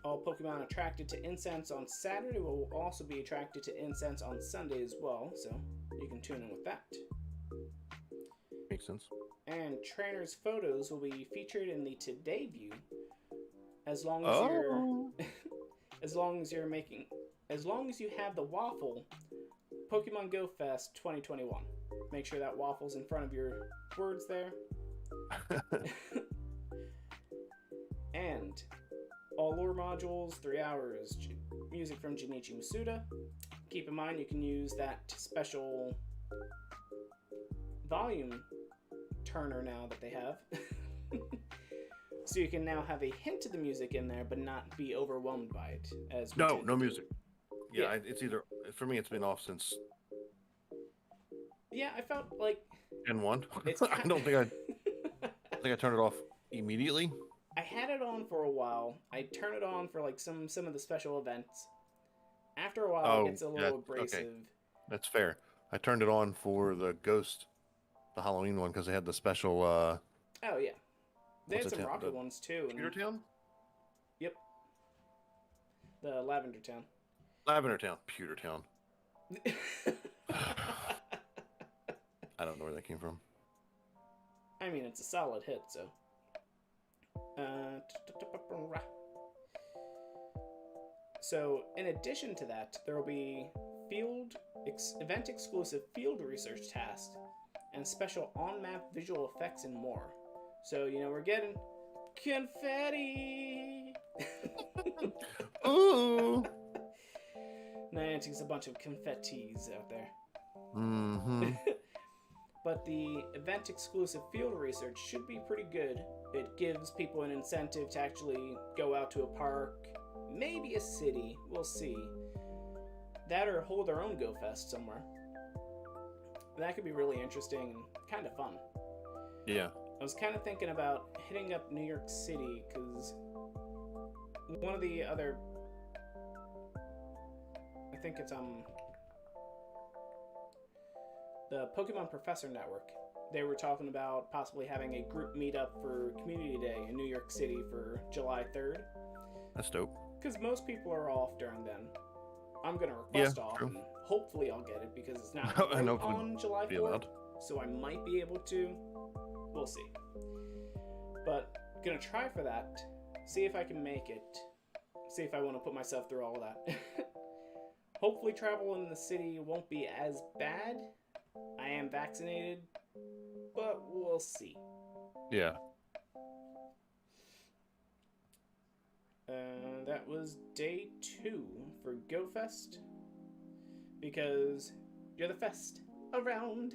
All Pokemon attracted to incense on Saturday will also be attracted to incense on Sunday as well, so you can tune in with that. Makes sense. And trainers' photos will be featured in the Today view as long as you're as long as you have the waffle Pokemon Go Fest 2021. Make sure that waffle's in front of your words there. And all lore modules, 3 hours, music from Junichi Masuda. Keep in mind you can use that special volume turner now that they have. So you can now have a hint of the music in there, but not be overwhelmed by it. As no music. Yeah. It's either, for me, it's been off since... Yeah, I felt like... Gen 1? I don't think I turned it off immediately. I had it on for a while. I turned it on for like some of the special events. After a while, it gets a little abrasive. Okay. That's fair. I turned it on for the Ghost, the Halloween one, because they had the special... oh, yeah. They had some rocket ones, too. Pewter Town? Yep. The Lavender Town. Lavender Town. Pewter Town. I don't know where that came from. I mean, it's a solid hit, so... So, in addition to that, there will be event-exclusive field research tasks and special on-map visual effects and more. So, we're getting confetti! Ooh! Niantic's a bunch of confettis out there. Mm-hmm. But the event-exclusive field research should be pretty good. It gives people an incentive to actually go out to a park, maybe a city, we'll see. That or hold their own Go Fest somewhere. That could be really interesting and kind of fun. Yeah. I was kind of thinking about hitting up New York City, because one of the other... I think it's, the Pokemon Professor Network. They were talking about possibly having a group meetup for Community Day in New York City for July 3rd. That's dope. Because most people are off during then. I'm going to request off, true. And hopefully I'll get it, because it's not I know on July 4th, so I might be able to. We'll see. But going to try for that, see if I can make it, see if I want to put myself through all of that. Hopefully travel in the city won't be as bad. I am vaccinated, but we'll see. Yeah. That was day 2 for GoFest, because you're the fest around.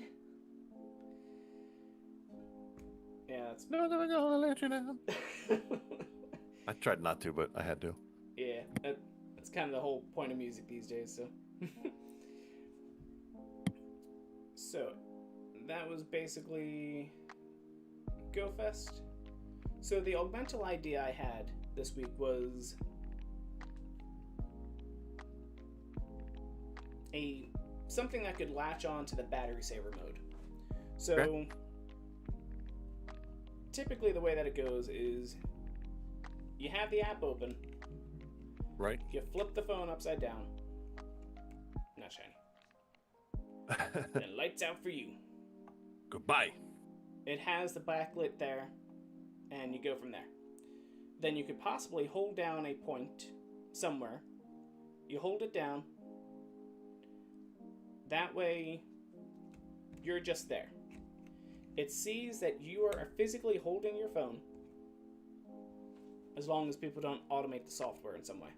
Yeah, that's... No, I'm gonna let you down. I tried not to, but I had to. Yeah, that's kind of the whole point of music these days, so... So, that was basically GoFest. So the augmented idea I had this week was something that could latch on to the battery saver mode. So, okay. Typically the way that it goes is you have the app open. Right. You flip the phone upside down. Not shiny. And lights out for you. Goodbye. It has the backlit there, and you go from there. Then you could possibly hold down a point somewhere. You hold it down. That way, you're just there. It sees that you are physically holding your phone, as long as people don't automate the software in some way.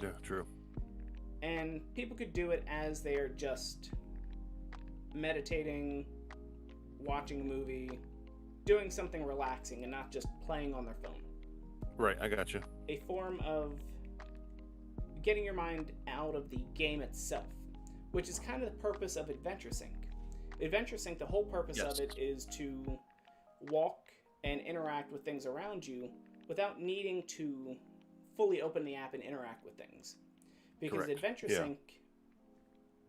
Yeah, true. And people could do it as they are just meditating, watching a movie, doing something relaxing and not just playing on their phone. Right, I got you. A form of getting your mind out of the game itself, which is kind of the purpose of Adventure Sync. Adventure Sync, the whole purpose of it is to walk and interact with things around you without needing to fully open the app and interact with things. Because Correct. Adventure Sync,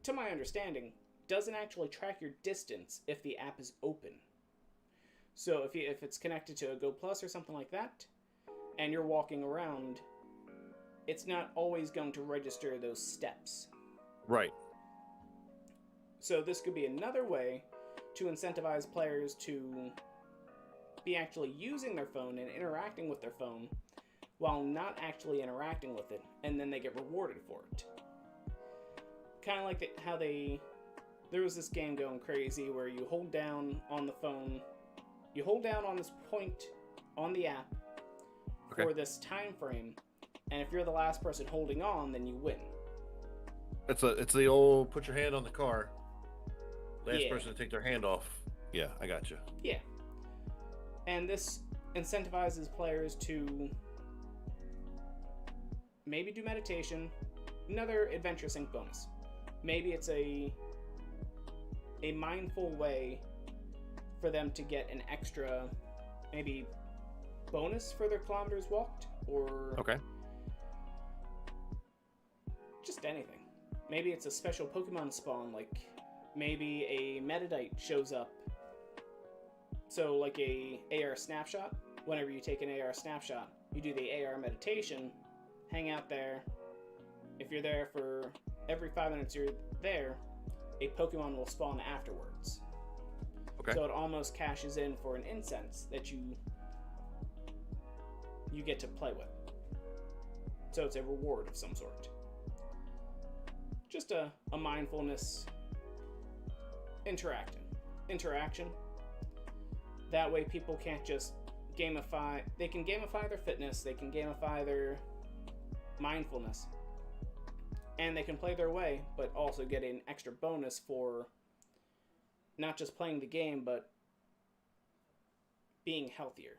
to my understanding, doesn't actually track your distance if the app is open. So if it's connected to a Go Plus or something like that, and you're walking around, it's not always going to register those steps. Right. So this could be another way to incentivize players to be actually using their phone and interacting with their phone while not actually interacting with it, and then they get rewarded for it. Kind of like how there was this game going crazy where you hold down on the phone, you hold down on this point on the app for this time frame, and if you're the last person holding on, then you win. It's the old put your hand on the car. Last Yeah. person to take their hand off. Yeah, I got you. Yeah. And this incentivizes players to maybe do meditation, another Adventure Sync bonus. Maybe it's a mindful way for them to get an extra, maybe bonus for their kilometers walked, or just anything. Maybe it's a special Pokemon spawn, like maybe a Metadite shows up. So like a AR snapshot, whenever you take an AR snapshot, you do the AR meditation, hang out there. If you're there for every 5 minutes you're there, a Pokemon will spawn afterwards. So it almost cashes in for an incense that you get to play with. So it's a reward of some sort. Just a mindfulness interaction. That way people can't just gamify. They can gamify their fitness, they can gamify their mindfulness, and they can play their way, but also get an extra bonus for not just playing the game, but being healthier.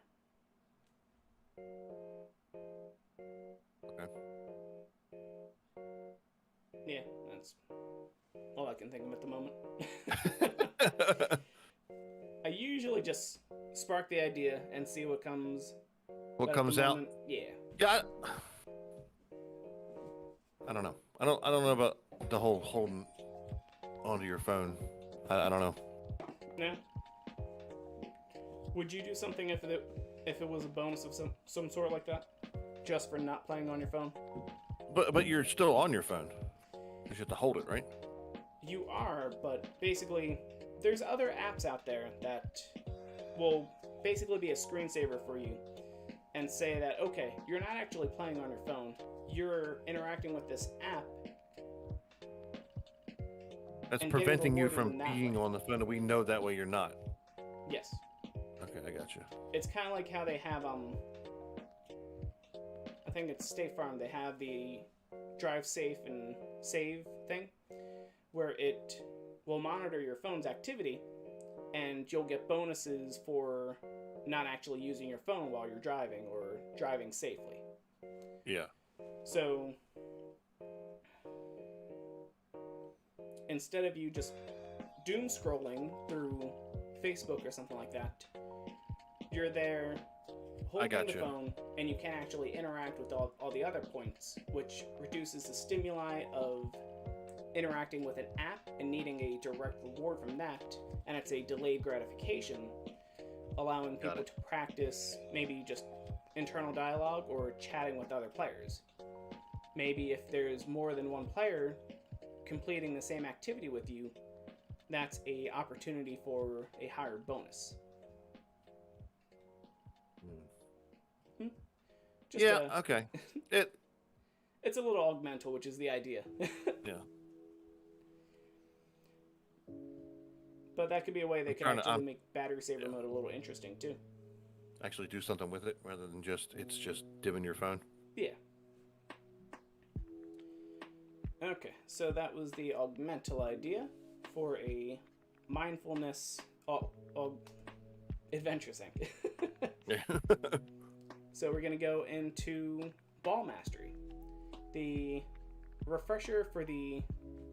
Yeah, that's all I can think of at the moment. I usually just spark the idea and see what comes. What comes out? Yeah. Yeah. I don't know. I don't know about the whole holding onto your phone. I don't know. No. Would you do something if it was a bonus of some sort like that, just for not playing on your phone? But you're still on your phone. You just have to hold it, right? You are, but basically, there's other apps out there that will basically be a screensaver for you and say that, okay, you're not actually playing on your phone. You're interacting with this app. That's preventing you from being on the phone, and we know that way you're not. Yes. Okay, I got you. It's kind of like how they have, I think it's State Farm, they have the drive safe and save thing, where it will monitor your phone's activity, and you'll get bonuses for not actually using your phone while you're driving or driving safely. Yeah. So instead of you just doom scrolling through Facebook or something like that, you're there holding the phone, and you can actually interact with all the other points, which reduces the stimuli of interacting with an app and needing a direct reward from that, and it's a delayed gratification, allowing people to practice maybe just internal dialogue or chatting with other players. Maybe if there's more than one player completing the same activity with you, that's a opportunity for a higher bonus. Just okay. It's a little augmental, which is the idea. Yeah. But that could be a way they could actually make battery saver mode a little interesting too. Actually do something with it rather than it's just dimming your phone. Yeah. Okay, so that was the augmental idea for a mindfulness adventure sync. So we're going to go into ball mastery. The refresher for the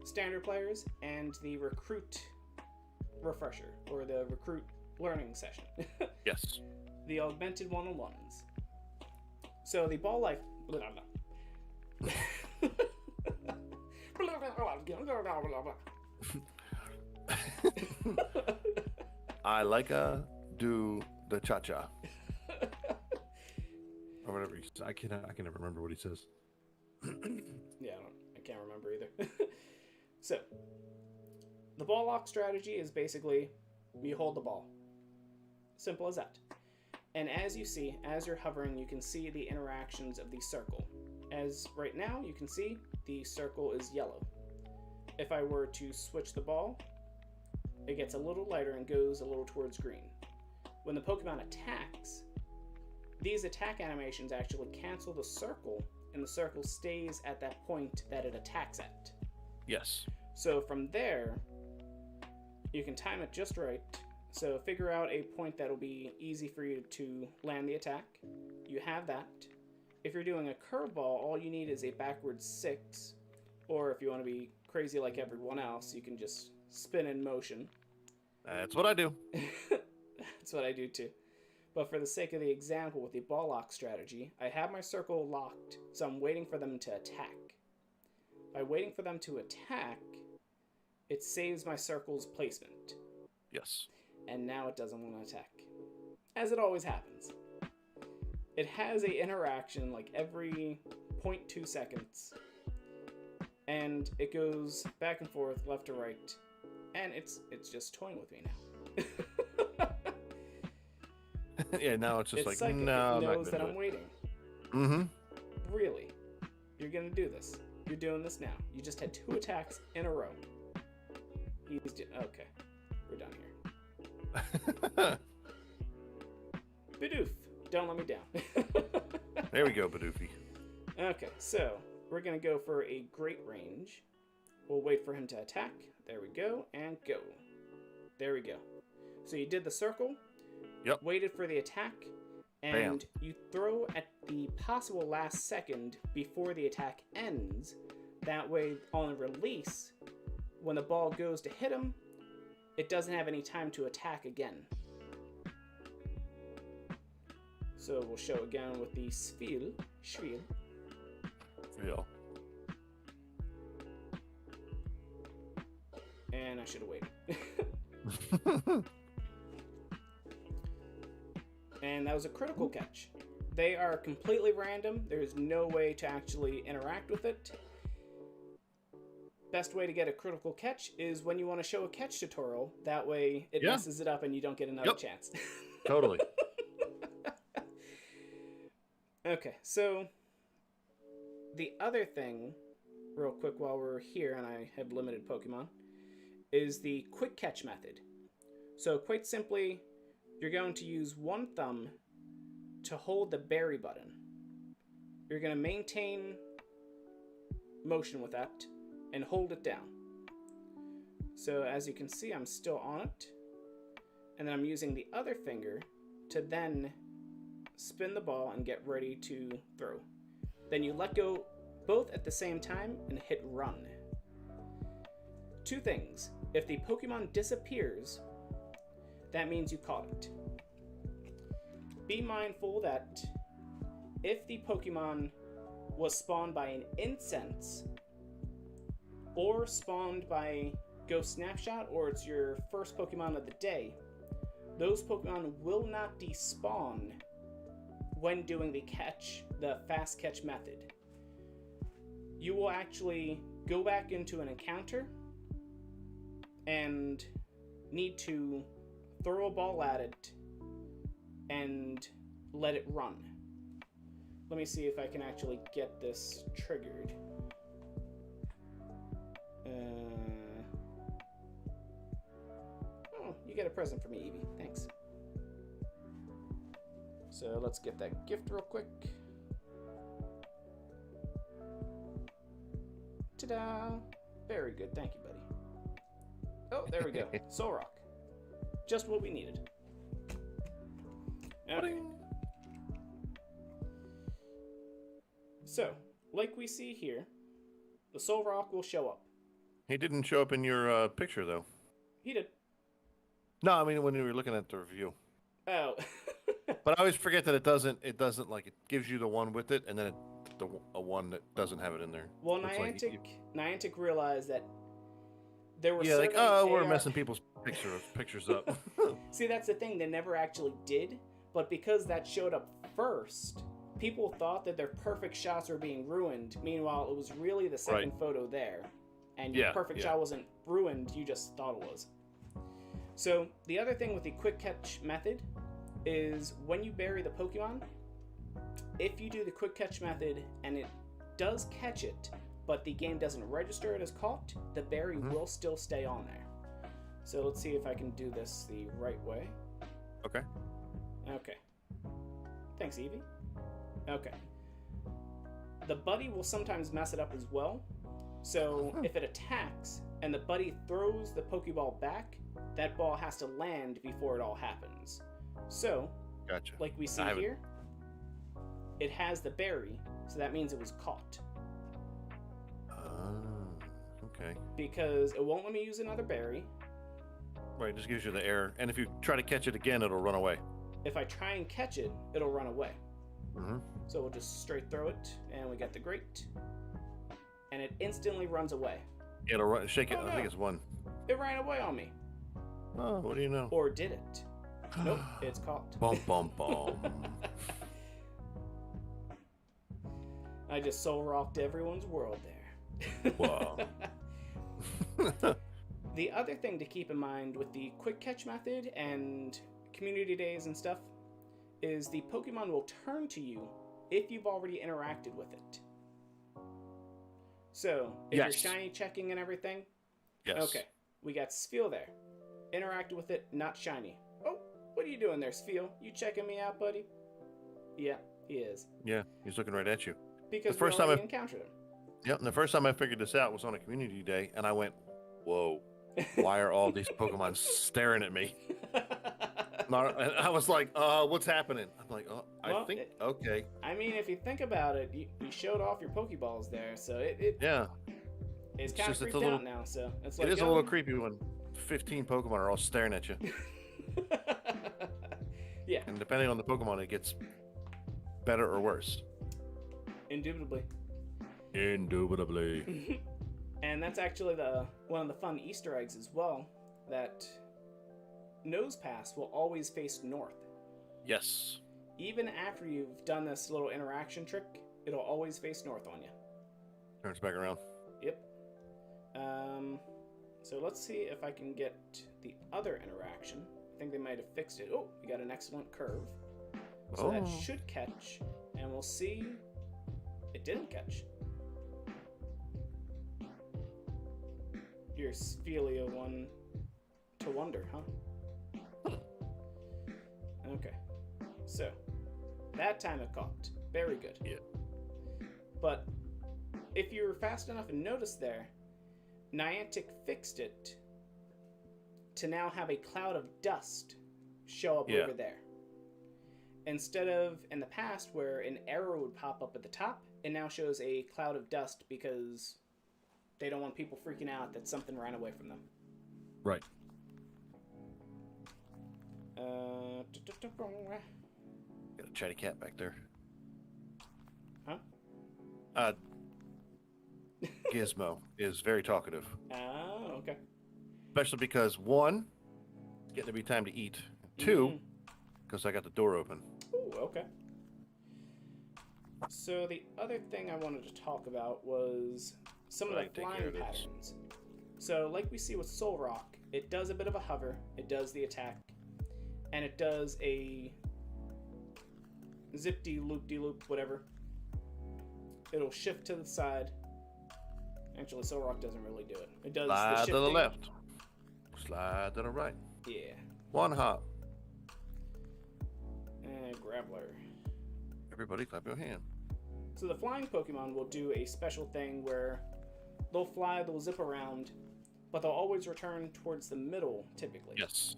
standard players and the recruit refresher, or the recruit learning session. Yes. The augmented 101s. So the ball life... Blah, blah, blah. I like do the cha-cha. Or whatever he says. I can never remember what he says. Yeah, I can't remember either. So, the ball lock strategy is basically you hold the ball. Simple as that. And as you see, as you're hovering, you can see the interactions of the circle. As right now, you can see the circle is yellow. If I were to switch the ball, it gets a little lighter and goes a little towards green. When the Pokemon attacks, these attack animations actually cancel the circle, and the circle stays at that point that it attacks at. Yes. So from there, you can time it just right. So figure out a point that'll be easy for you to land the attack. You have that. If you're doing a curveball, all you need is a backwards 6. Or if you want to be crazy like everyone else, you can just spin in motion. That's what I do. That's what I do too. But for the sake of the example with the ball lock strategy, I have my circle locked, so I'm waiting for them to attack. By waiting for them to attack, it saves my circle's placement. Yes. And now it doesn't want to attack. As it always happens. It has an interaction like every 0.2 seconds. And it goes back and forth, left to right. And it's just toying with me now. Yeah, now it's just it's like, psychic. no, It knows that I'm waiting. Mm-hmm. Really? You're gonna do this. You're doing this now. You just had 2 attacks in a row. Okay. We're done here. Bidoof. Don't let me down. There we go, Badoofy. Okay, so we're gonna go for a great range. We'll wait for him to attack. There we go, and go. There we go. So you did the circle. Yep. Waited for the attack, and Bam. you throw at the possible last second before the attack ends. That way, on release, when the ball goes to hit him, it doesn't have any time to attack again. So we'll show again with the Spiel. Yeah. And I should have waited. And that was a critical catch. They are completely random. There's no way to actually interact with it. Best way to get a critical catch is when you want to show a catch tutorial. That way it messes it up and you don't get another chance. Totally. Okay, so the other thing, real quick while we're here and I have limited Pokemon, is the quick catch method. So quite simply, you're going to use one thumb to hold the berry button. You're going to maintain motion with that and hold it down. So as you can see, I'm still on it. And then I'm using the other finger to then spin the ball and get ready to throw. Then you let go both at the same time and hit run. 2 things. If the Pokemon disappears, that means you caught it. Be mindful that if the Pokemon was spawned by an incense or spawned by Ghost Snapshot, or it's your first Pokemon of the day, those Pokemon will not despawn when doing the catch, the fast catch method. You will actually go back into an encounter and need to throw a ball at it and let it run. Let me see if I can actually get this triggered. Oh, you get a present for me, Evie. Thanks. So let's get that gift real quick. Ta-da! Very good. Thank you, buddy. Oh, there we go. Soul Rock. Just what we needed. Okay. So, like we see here, the Soul Rock will show up. He didn't show up in your picture, though. He did. No, I mean when you were looking at the review. Oh. But I always forget that it doesn't like it gives you the one with it, and then a one that doesn't have it in there. Well, Niantic realized that there were we're messing people's pictures up. See, that's the thing. They never actually did, but because that showed up first, people thought that their perfect shots were being ruined. Meanwhile, it was really the second photo there, and your perfect shot wasn't ruined. You just thought it was. So the other thing with the quick catch method is when you bury the Pokemon, if you do the quick catch method and it does catch it, but the game doesn't register it as caught, the berry will still stay on there. So let's see if I can do this the right way. Okay. Okay. Thanks, Eevee. Okay. The buddy will sometimes mess it up as well. So if it attacks and the buddy throws the Pokeball back, that ball has to land before it all happens. So, gotcha. Like we see here, it has the berry, so that means it was caught. Okay. Because it won't let me use another berry. Right, it just gives you the error. And if you try to catch it again, it'll run away. If I try and catch it, it'll run away. Mm-hmm. So we'll just straight throw it, and we got the grate. And it instantly runs away. It'll run, shake it. Oh, no. I think it's one. It ran away on me. Oh, what do you know? Or did it? Nope, it's caught. Bum, bum, bum. I just soul rocked everyone's world there. Wow. The other thing to keep in mind with the quick catch method and community days and stuff is the Pokemon will turn to you if you've already interacted with it. So, if you're shiny checking and everything, okay, we got Spheal there. Interacted with it, not shiny. Oh, what are you doing there, Spheal? You checking me out, buddy? Yeah, he is. Yeah, he's looking right at you. Because the first time I encountered him. Yep, and the first time I figured this out was on a community day, and I went, whoa, why are all these Pokemon staring at me? And I was like, what's happening? I'm like, okay. I mean, if you think about it, you showed off your Pokeballs there, so it's kind of creeped out now. So it's like, it is a little creepy when 15 Pokemon are all staring at you. Yeah. And depending on the Pokemon, it gets better or worse. Indubitably. And that's actually one of the fun Easter eggs as well, that Nosepass will always face north. Yes. Even after you've done this little interaction trick, it'll always face north on you. Turns back around. Yep. So let's see if I can get the other interaction. I think they might have fixed it. Oh, we got an excellent curve. So that should catch, and we'll see. It didn't catch. Your Sphelia one to wonder, huh? Okay. So, that time it caught. Very good. Yeah. But if you were fast enough and noticed there, Niantic fixed it to now have a cloud of dust show up over there. Instead of in the past where an arrow would pop up at the top, it now shows a cloud of dust because they don't want people freaking out that something ran away from them. Right. Got a chatty cat back there. Huh? Gizmo is very talkative. Oh, okay. Especially because, one, it's getting to be time to eat. Two, because I got the door open. Ooh, okay. So the other thing I wanted to talk about was some of the flying patterns. So like we see with Soul Rock, it does a bit of a hover, it does the attack, and it does a zip-de-loop-de-loop, whatever. It'll shift to the side. Actually, Soul Rock doesn't really do it. It does the shifting. Slide to the left. Slide to the right. Yeah. One hop. And Graveler. Everybody clap your hand. So the flying Pokemon will do a special thing where they'll fly, they'll zip around, but they'll always return towards the middle typically. Yes.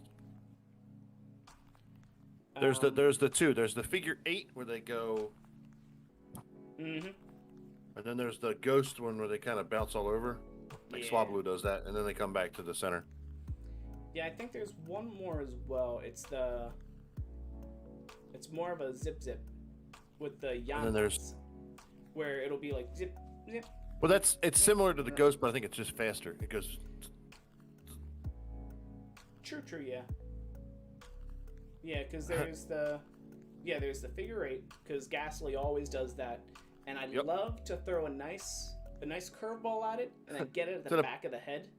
There's the two. There's the figure 8 where they go. Mm-hmm. And then there's the ghost one where they kind of bounce all over. Like Swablu does that, and then they come back to the center. Yeah, I think there's one more as well. It's more of a zip with the Yanmas. And then there's where it'll be like zip zip. Well, it's similar to the ghost, but I think it's just faster. It goes. True, yeah. Yeah, because there's the figure 8, because Ghastly always does that, and I'd love to throw a nice curveball at it and then get it at the back of the head.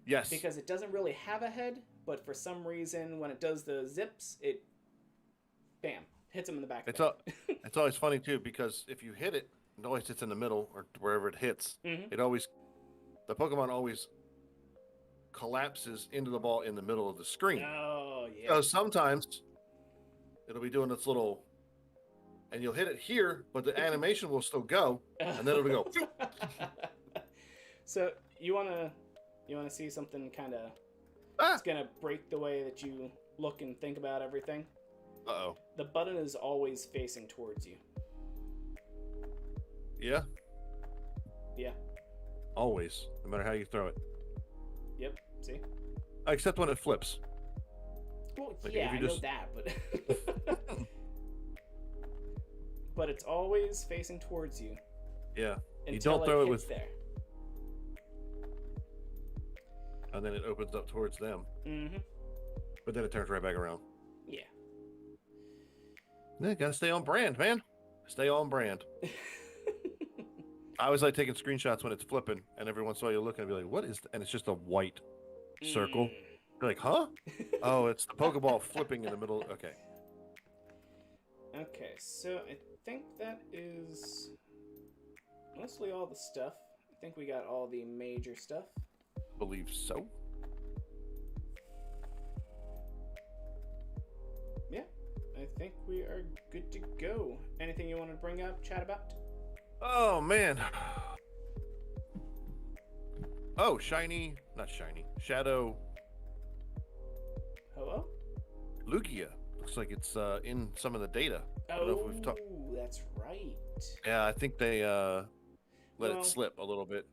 Yes. Because it doesn't really have a head, but for some reason when it does the zips, it bam hits him in the back. It's always funny too, because if you hit it, it always hits in the middle or wherever it hits. Mm-hmm. The Pokemon always collapses into the ball in the middle of the screen. Oh yeah. So sometimes it'll be doing its little, and you'll hit it here, but the animation will still go, and then it'll go. So you wanna see something kind of? It's gonna break the way that you look and think about everything. Uh-oh. The button is always facing towards you. Yeah. Yeah. Always, no matter how you throw it. Yep. See. Except when it flips. Well, like yeah, I know that, but but it's always facing towards you. Yeah. You don't throw it with there. And then it opens up towards them. Mm-hmm. But then it turns right back around. Yeah. Yeah, gotta stay on brand, man. Stay on brand. I always like taking screenshots when it's flipping, and every once in a while you look and be like, "What is?" And it's just a white circle. You're like, "Huh?" Oh, it's the Pokeball flipping in the middle. Okay. Okay, so I think that is mostly all the stuff. I think we got all the major stuff. Believe so. Yeah, I think we are good to go. Anything you want to bring up, chat about? Oh, man. Oh, not shiny. Shadow. Hello? Lugia. Looks like it's in some of the data. Oh, that's right. Yeah, I think they let it slip a little bit.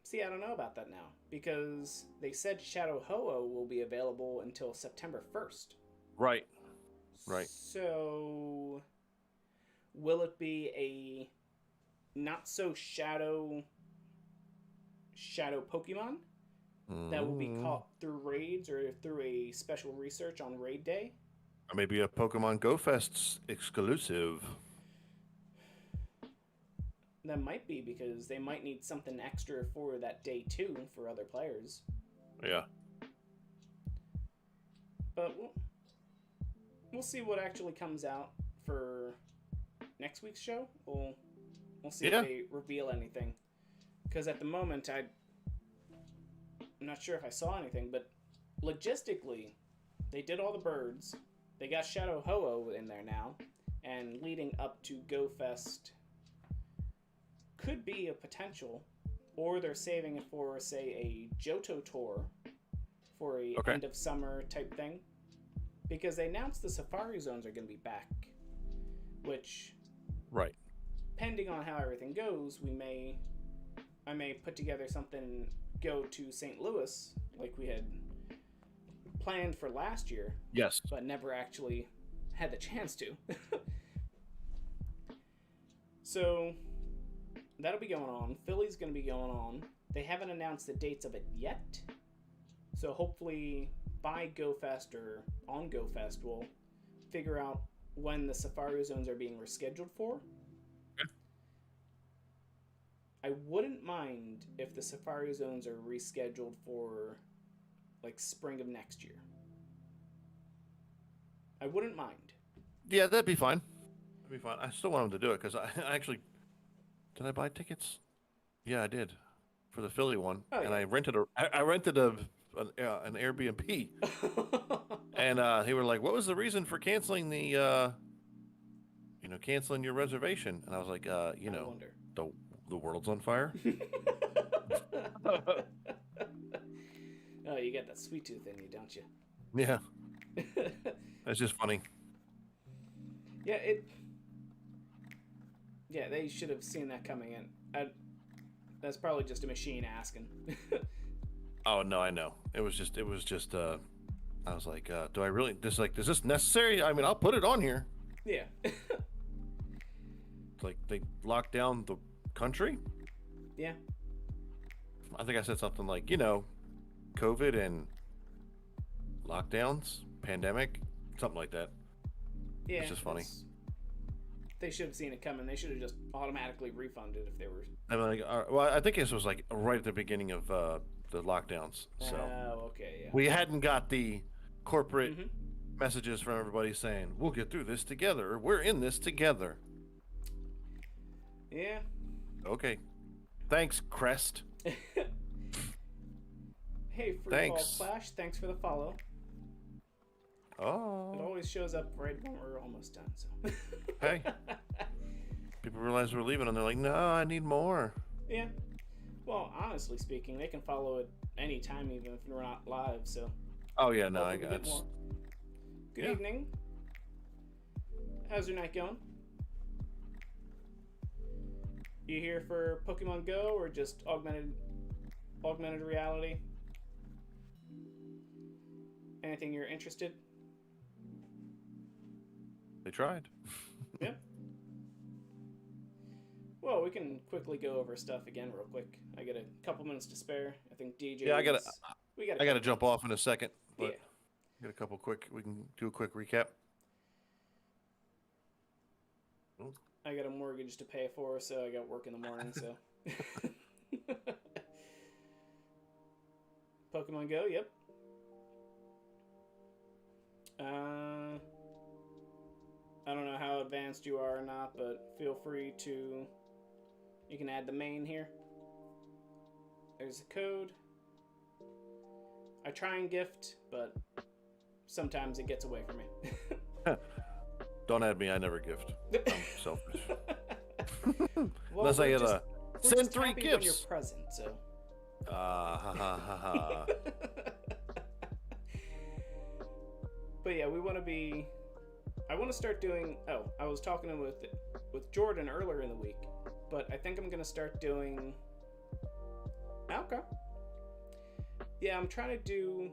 See, I don't know about that now, because they said Shadow Ho-Oh will be available until September 1st. Right. So, will it be a not so shadow Pokemon that will be caught through raids or through a special research on raid day? Or maybe a Pokemon Go Fest exclusive. That might be, because they might need something extra for that day too for other players. Yeah. But we'll see what actually comes out for next week's show. We'll see if they reveal anything. Because at the moment, I'm not sure if I saw anything, but logistically, they did all the birds. They got Shadow Ho-Oh in there now, and leading up to Go Fest could be a potential, or they're saving it for, say, a Johto tour for a end of summer type thing, because they announced the Safari Zones are going to be back, which, depending on how everything goes, I may put together something, go to St. Louis like we had planned for last year. Yes, but never actually had the chance to. So that'll be going on. Philly's going to be going on. They haven't announced the dates of it yet. So hopefully by GoFest or on GoFest, we'll figure out when the Safari Zones are being rescheduled for. Okay. I wouldn't mind if the Safari Zones are rescheduled for like spring of next year. I wouldn't mind. Yeah, that'd be fine. That'd be fine. I still want them to do it, because I actually... Did I buy tickets? Yeah, I did, for the Philly one, and I rented an Airbnb, and they were like, "What was the reason for canceling canceling your reservation?" And I was like, the the world's on fire. Oh, you got that sweet tooth in you, don't you? Yeah, that's just funny. Yeah, Yeah, they should have seen that coming in. That's probably just a machine asking. Oh no, I know. It was just. I was like, do I really? Is this necessary? I mean, I'll put it on here. Yeah. It's like they locked down the country. Yeah. I think I said something like, COVID and lockdowns, pandemic, something like that. Yeah. It's just funny. They should have seen it coming. They should have just automatically refunded if they were. I mean, well, I think this was like right at the beginning of the lockdowns. So okay, yeah. we hadn't got the corporate messages from everybody saying we'll get through this together. We're in this together. Yeah. Okay. Thanks, Crest. Hey, Freefall Flash, thanks for the follow. Oh. It always shows up right when we're almost done, so. Hey. People realize we're leaving and they're like, no, I need more. Yeah. Well, honestly speaking, they can follow it any time, even if we're not live, so. Oh, yeah, no, I got it. Good evening. How's your night going? You here for Pokemon Go or just augmented reality? Anything you're interested? They tried. Yep. Well, we can quickly go over stuff again real quick. I got a couple minutes to spare. I think DJ. Yeah, I gotta jump off in a second. But yeah. Get a couple quick. We can do a quick recap. I got a mortgage to pay for, so I got work in the morning. So. Pokemon Go. Yep. I don't know how advanced you are or not, but feel free to. You can add the main here. There's a code. I try and gift, but sometimes it gets away from me. Don't add me. I never gift. I'm selfish. Well, unless I get send 3 gifts. When you're present, so. Ha ha ha ha. But yeah, we want to be. I want to start doing. Oh, I was talking with Jordan earlier in the week, but I think I'm gonna start doing. Okay. Yeah, I'm trying to do.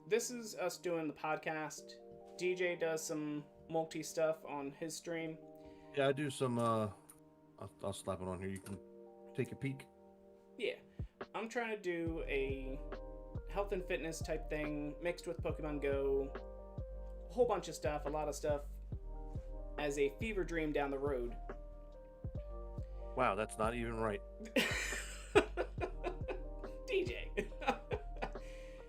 This is us doing the podcast. DJ does some multi stuff on his stream. Yeah, I do some. I'll slap it on here. You can take a peek. Yeah, I'm trying to do a health and fitness type thing mixed with Pokemon Go. A whole bunch of stuff, a lot of stuff, as a fever dream down the road. Wow, that's not even right. DJ.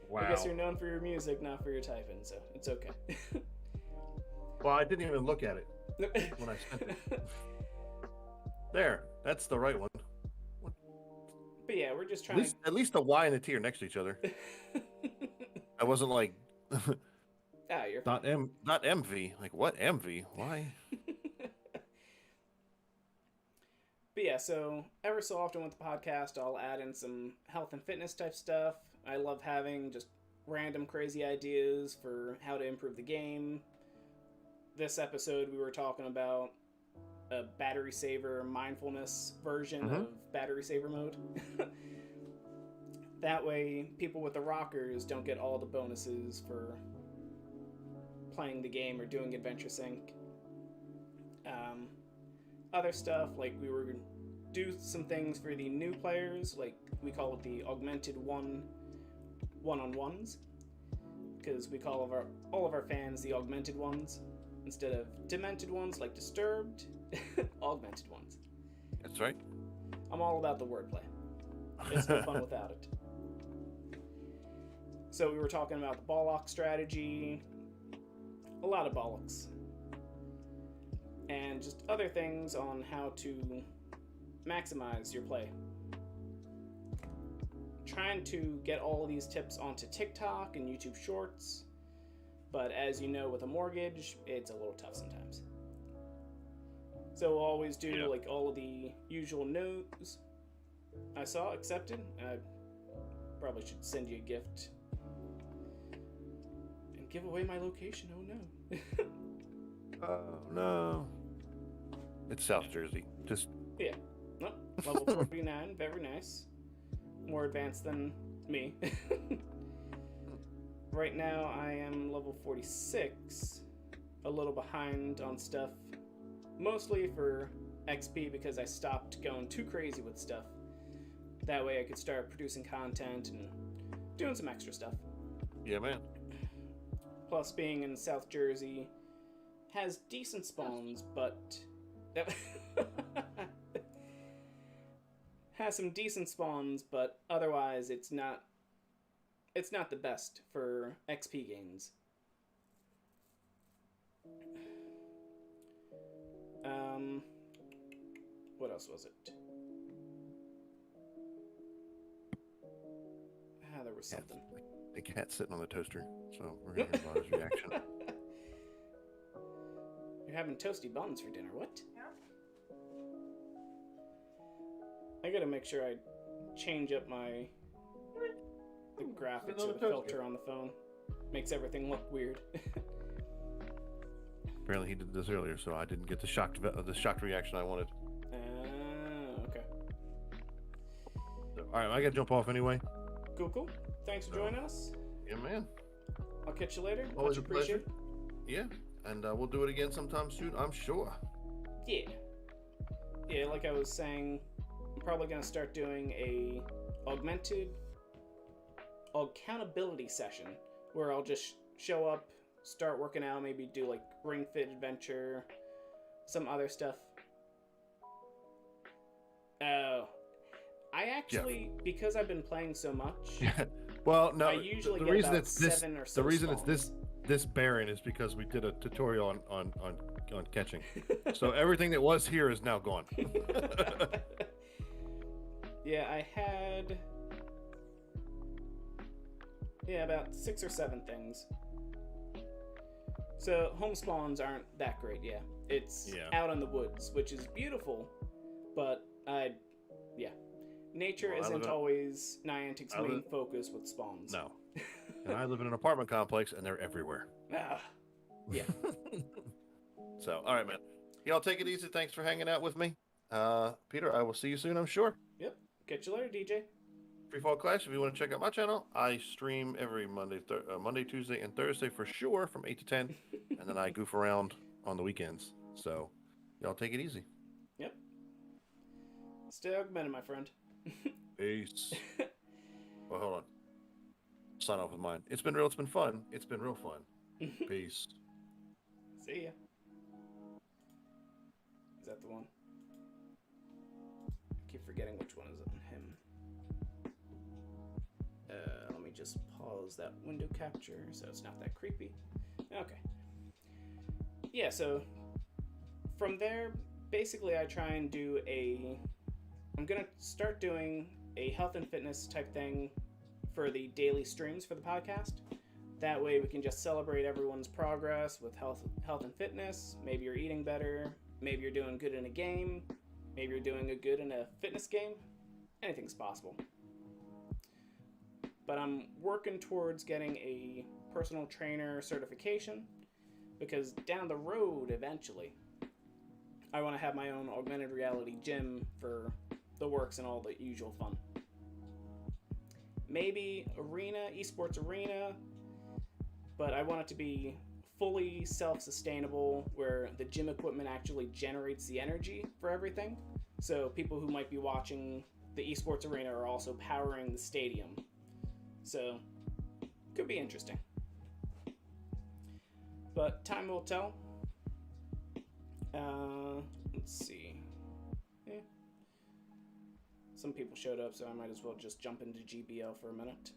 Wow. I guess you're known for your music, not for your typing, so it's okay. Well, I didn't even look at it when I sent it. There, that's the right one. But yeah, we're just trying at least the Y and the T are next to each other. I wasn't like you're not MV. Like what MV? Why? But yeah, so ever so often with the podcast, I'll add in some health and fitness type stuff. I love having just random crazy ideas for how to improve the game. This episode we were talking about a battery saver mindfulness version of battery saver mode. That way people with the rockers don't get all the bonuses for playing the game or doing Adventure Sync. Other stuff, like we were going to do some things for the new players, like we call it the Augmented one-on-ones, because we call all of our fans the Augmented ones instead of demented ones like Disturbed. Augmented ones. That's right. I'm all about the wordplay. It's no fun without it. So we were talking about the Bollock strategy, a lot of bollocks, and just other things on how to maximize your play. Trying to get all of these tips onto TikTok and YouTube Shorts, but as you know, with a mortgage, it's a little tough sometimes. So we'll always do Yeah. like all of the usual no's. I saw accepted. I probably should send you a gift and give away my location. Oh no. Oh no. It's South Jersey. Just Yeah. No, level 49. Very nice. More advanced than me. Right now I am level 46. A little behind on stuff. Mostly for XP because I stopped going too crazy with stuff. That way I could start producing content and doing some extra stuff. yeah, man. Plus, being in South Jersey has decent spawns, but has some decent spawns, but otherwise it's not the best for XP gains. What else was it? There was something. The cat's sitting on the toaster, so we're gonna hear about his reaction. You're having toasty buns for dinner. What? Yeah. I gotta make sure I change up the graphics or the filter on the phone. Makes everything look weird. Apparently, he did this earlier, so I didn't get the shocked reaction I wanted. Okay. So, all right, I gotta jump off anyway. Cool. Thanks for joining us. Yeah, man. I'll catch you later. Always Much a pleasure. appreciated. Yeah, and we'll do it again sometime soon, I'm sure. Yeah. Yeah, like I was saying, I'm probably gonna start doing a augmented accountability session where I'll just show up, start working out, maybe do like Ring Fit Adventure, some other stuff. Oh. I actually, because I've been playing so much, Yeah. Well, no. I usually the get reason about it's this, 7 or so the reason spawns. it's this barren is because we did a tutorial on catching. So everything that was here is now gone. Yeah, I had about 6 or 7 things. So home spawns aren't that great. Yeah, it's out in the woods, which is beautiful, but nature isn't always Niantic's main focus with spawns. No. And I live in an apartment complex, and they're everywhere. Yeah. So, all right, man. Y'all take it easy. Thanks for hanging out with me. Peter, I will see you soon, I'm sure. Yep. Catch you later, DJ. Free Fall Clash, if you want to check out my channel, I stream every Monday, Tuesday, and Thursday for sure from 8 to 10. And then I goof around on the weekends. So, y'all take it easy. Yep. Stay augmented, my friend. Peace. Well, hold on. Sign off with mine. It's been real. It's been fun. It's been real fun. Peace. See ya. Is that the one? I keep forgetting which one is him. Let me just pause that window capture so it's not that creepy. Okay. Yeah, so from there, basically I try and do I'm gonna start doing a health and fitness type thing for the daily streams for the podcast. That way we can just celebrate everyone's progress with health and fitness. Maybe you're eating better. Maybe you're doing good in a game. Maybe you're doing good in a fitness game. Anything's possible. But I'm working towards getting a personal trainer certification because down the road, eventually, I want to have my own augmented reality gym for the works and all the usual fun. Maybe esports arena, but I want it to be fully self-sustainable where the gym equipment actually generates the energy for everything. So people who might be watching the esports arena are also powering the stadium. So, could be interesting. But time will tell. Let's see. Yeah. Some people showed up, so I might as well just jump into GBL for a minute.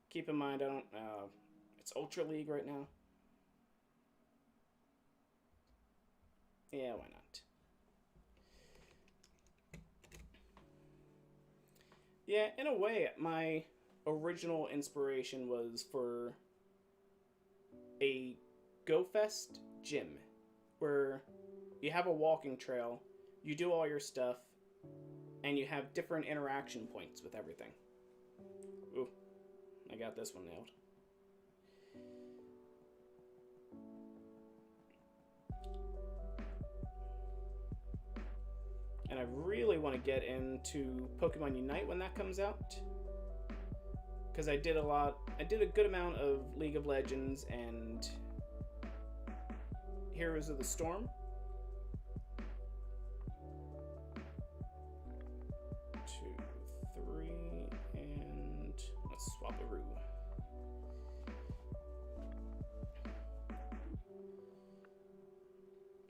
Keep in mind, it's Ultra League right now. Yeah, why not? Yeah, in a way, my original inspiration was for a GoFest gym. where you have a walking trail, you do all your stuff, and you have different interaction points with everything. Ooh, I got this one nailed. And I really want to get into Pokemon Unite when that comes out. Because I did a good amount of League of Legends and Heroes of the Storm. 2, 3, and let's swap a Roo.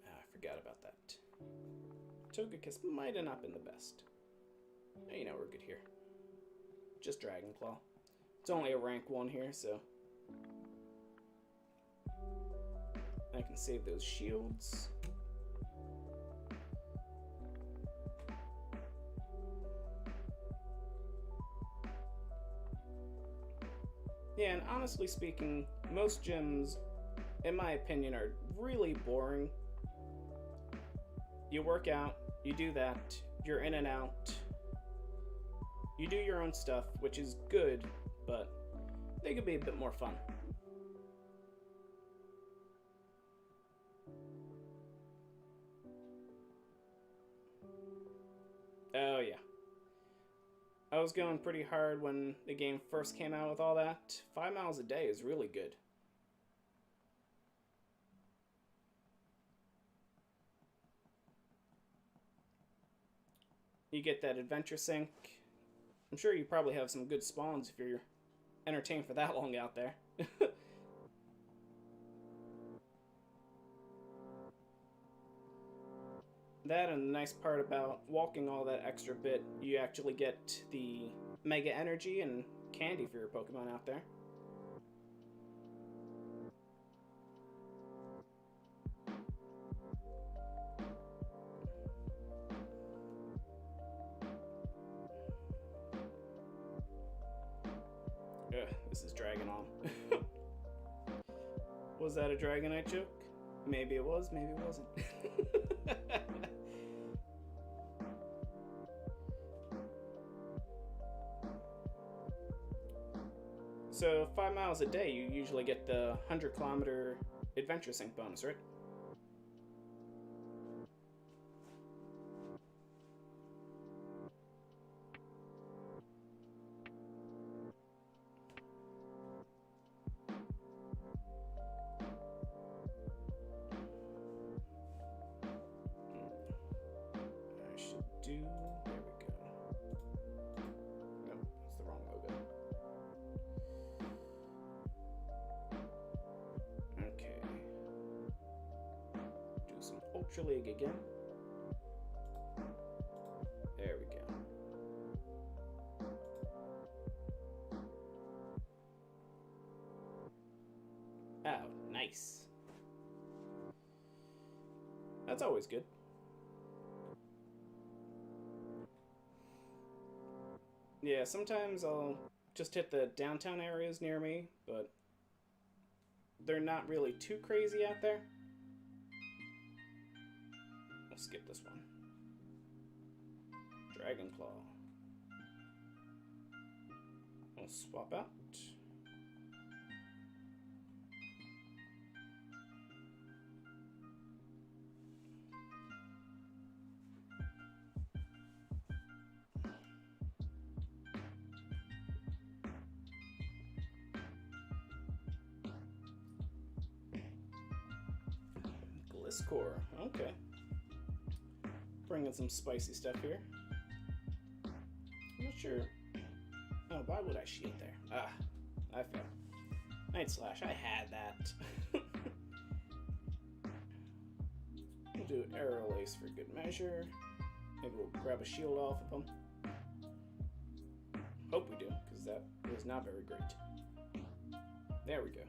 I forgot about that. Togekiss might have not been the best. You know, we're good here. Just Dragon Claw. It's only a rank 1 here, so I can save those shields. Yeah, and honestly speaking, most gyms, in my opinion, are really boring. You work out, you do that, you're in and out. You do your own stuff, which is good, but they could be a bit more fun. Oh yeah. I was going pretty hard when the game first came out with all that. 5 miles a day is really good. You get that adventure sync. I'm sure you probably have some good spawns if you're entertained for that long out there. That, and the nice part about walking all that extra bit, you actually get the Mega Energy and candy for your Pokemon out there. Ugh, this is Dragon On. Was that a Dragonite joke? Maybe it was, maybe it wasn't. So 5 miles a day, you usually get the 100-kilometer adventure sync bonus, right? I should do... There we go. Nope, that's the wrong logo. Okay. Do some Ultra League again. There we go. Oh, nice. That's always good. Yeah, sometimes I'll just hit the downtown areas near me, but they're not really too crazy out there. We'll skip this one. Dragon Claw. We'll swap out. Gliscor, okay. Bringing some spicy stuff here. I'm not sure. Oh, why would I shield there? Ah, I failed. Night Slash, I had that. We'll do Arrow Lace for good measure. Maybe we'll grab a shield off of them. Hope we do, because that was not very great. There we go.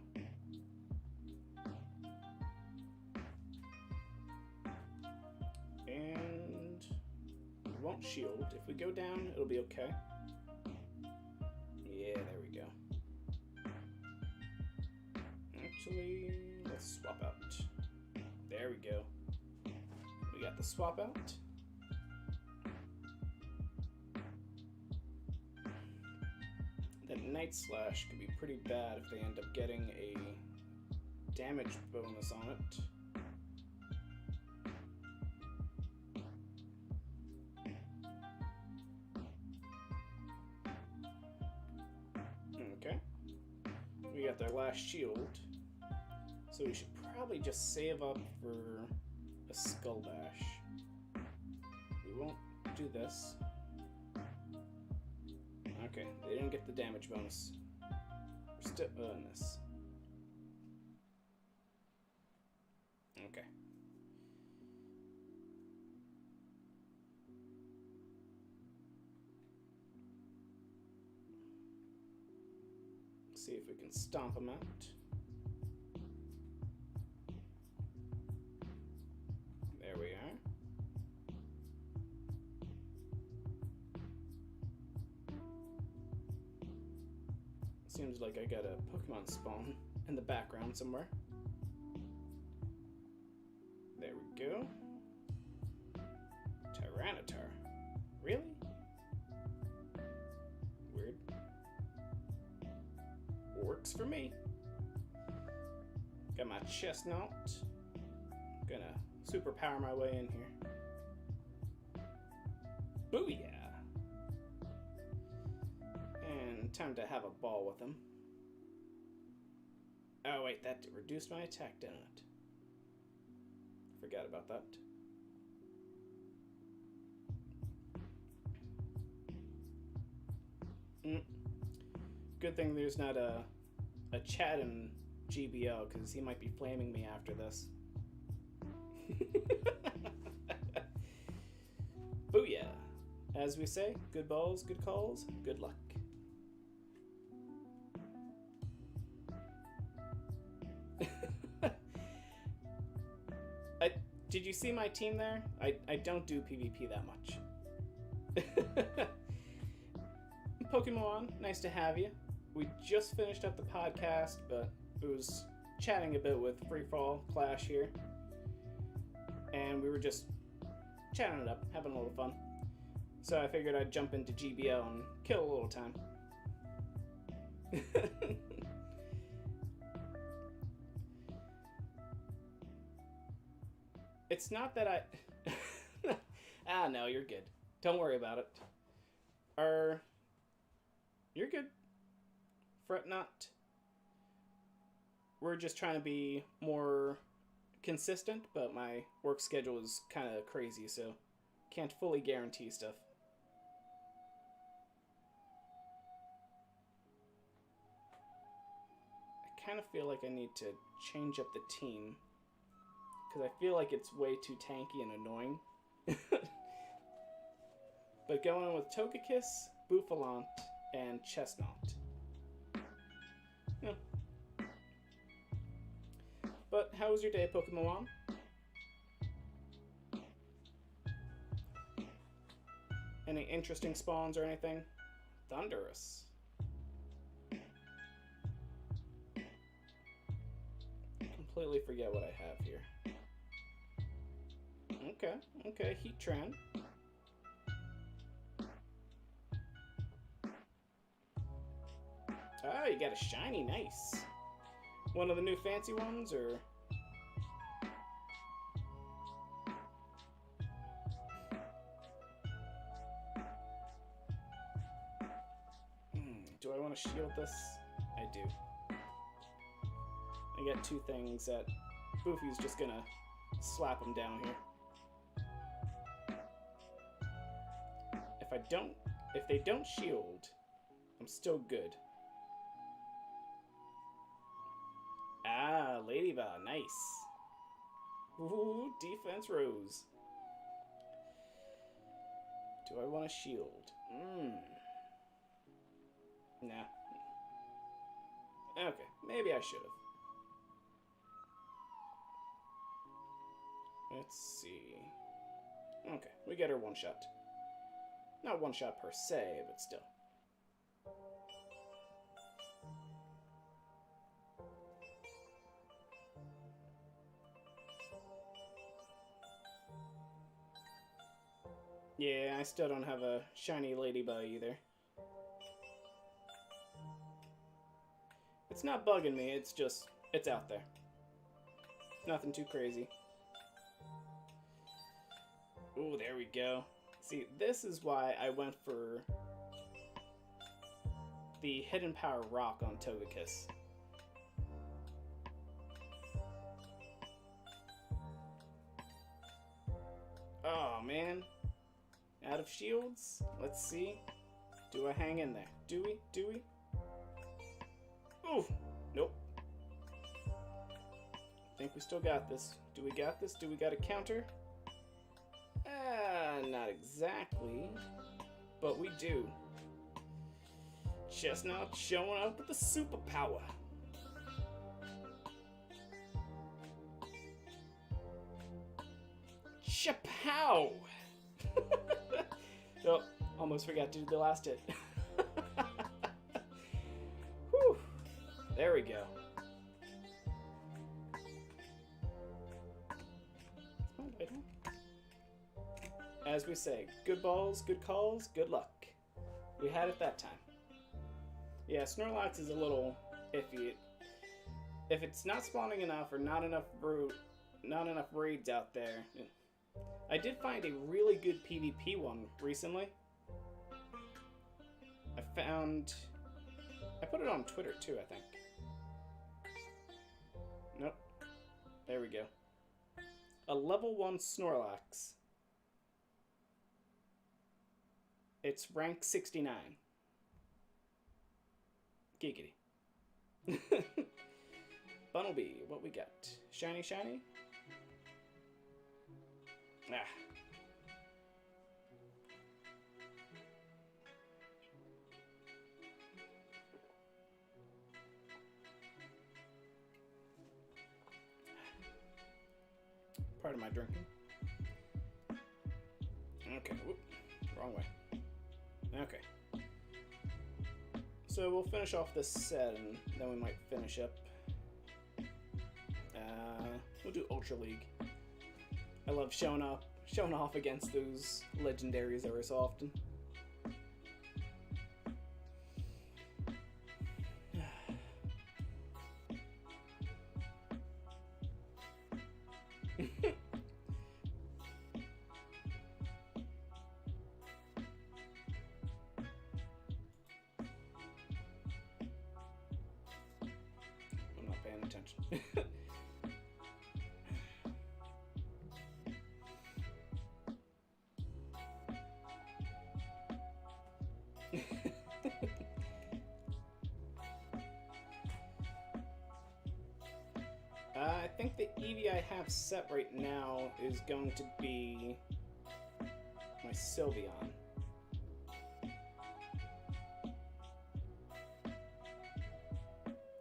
And we won't shield. If we go down, it'll be okay. Yeah, there we go. Actually, let's swap out. There we go. We got the swap out. That Night Slash could be pretty bad if they end up getting a damage bonus on it. Okay. We got their last shield. So we should probably just save up for a Skull Bash. We won't do this. Okay, they didn't get the damage bonus. We're still in this. Okay. See if we can stomp them out. There we are. Seems like I got a Pokemon spawn in the background somewhere. There we go. Tyranitar. Really? Weird. Works for me. Got my Chestnut. Gonna superpower my way in here. Booyah! And time to have a ball with him. Oh wait, that reduced my attack, didn't it? Forgot about that. Good thing there's not a chat in GBL, because he might be flaming me after this. Booyah! As we say, good balls, good calls, good luck. Did you see my team there? I don't do PvP that much. Pokemon, nice to have you. We just finished up the podcast, but it was chatting a bit with Freefall Clash here. And we were just chatting it up, having a little fun. So I figured I'd jump into GBL and kill a little time. It's not that I... Ah, no, you're good. Don't worry about it. You're good. Fret not. We're just trying to be more consistent, but my work schedule is kind of crazy, so can't fully guarantee stuff. I kind of feel like I need to change up the team, because I feel like it's way too tanky and annoying. But going with Togekiss, Bouffalante, and Chestnut. Yeah. But how was your day, Pokemon? Any interesting spawns or anything? Thunderous. Completely forget what I have here. Okay, Heatran. Oh, you got a shiny, nice. One of the new fancy ones, or? Do I want to shield this? I do. I get two things that Boofy's just gonna slap him down here. If they don't shield, I'm still good. Ah, Ladybug, nice. Ooh, defense rose. Do I want to shield? Nah. Okay, maybe I should have. Let's see. Okay, we get her one shot. Not one shot per se, but still. Yeah, I still don't have a shiny ladybug either. It's not bugging me, it's just, it's out there. Nothing too crazy. Ooh, there we go. See, this is why I went for the Hidden Power Rock on Togekiss. Oh, man. Out of shields? Let's see. Do I hang in there? Do we? Do we? Ooh! Nope. Think we still got this. Do we got this? Do we got a counter? Not exactly. But we do. Chestnut showing up with the superpower. Chapow! Oh, almost forgot to do the last hit. Whew. There we go. As we say, good balls, good calls, good luck. We had it that time. Yeah, Snorlax is a little iffy. If it's not spawning enough or not enough raids out there. I did find a really good PvP one recently. I put it on Twitter too, I think. Nope. There we go. A level 1 Snorlax. It's rank 69. Giggity. Bunnelby, what we got? Shiny, shiny? Ah. Part of my drinking. Okay, whoop, wrong way. Okay. So we'll finish off this set and then we might finish up. We'll do Ultra League. I love showing off against those legendaries every so often. I'm not paying attention. I think the Eevee I have set right now is going to be my Sylveon.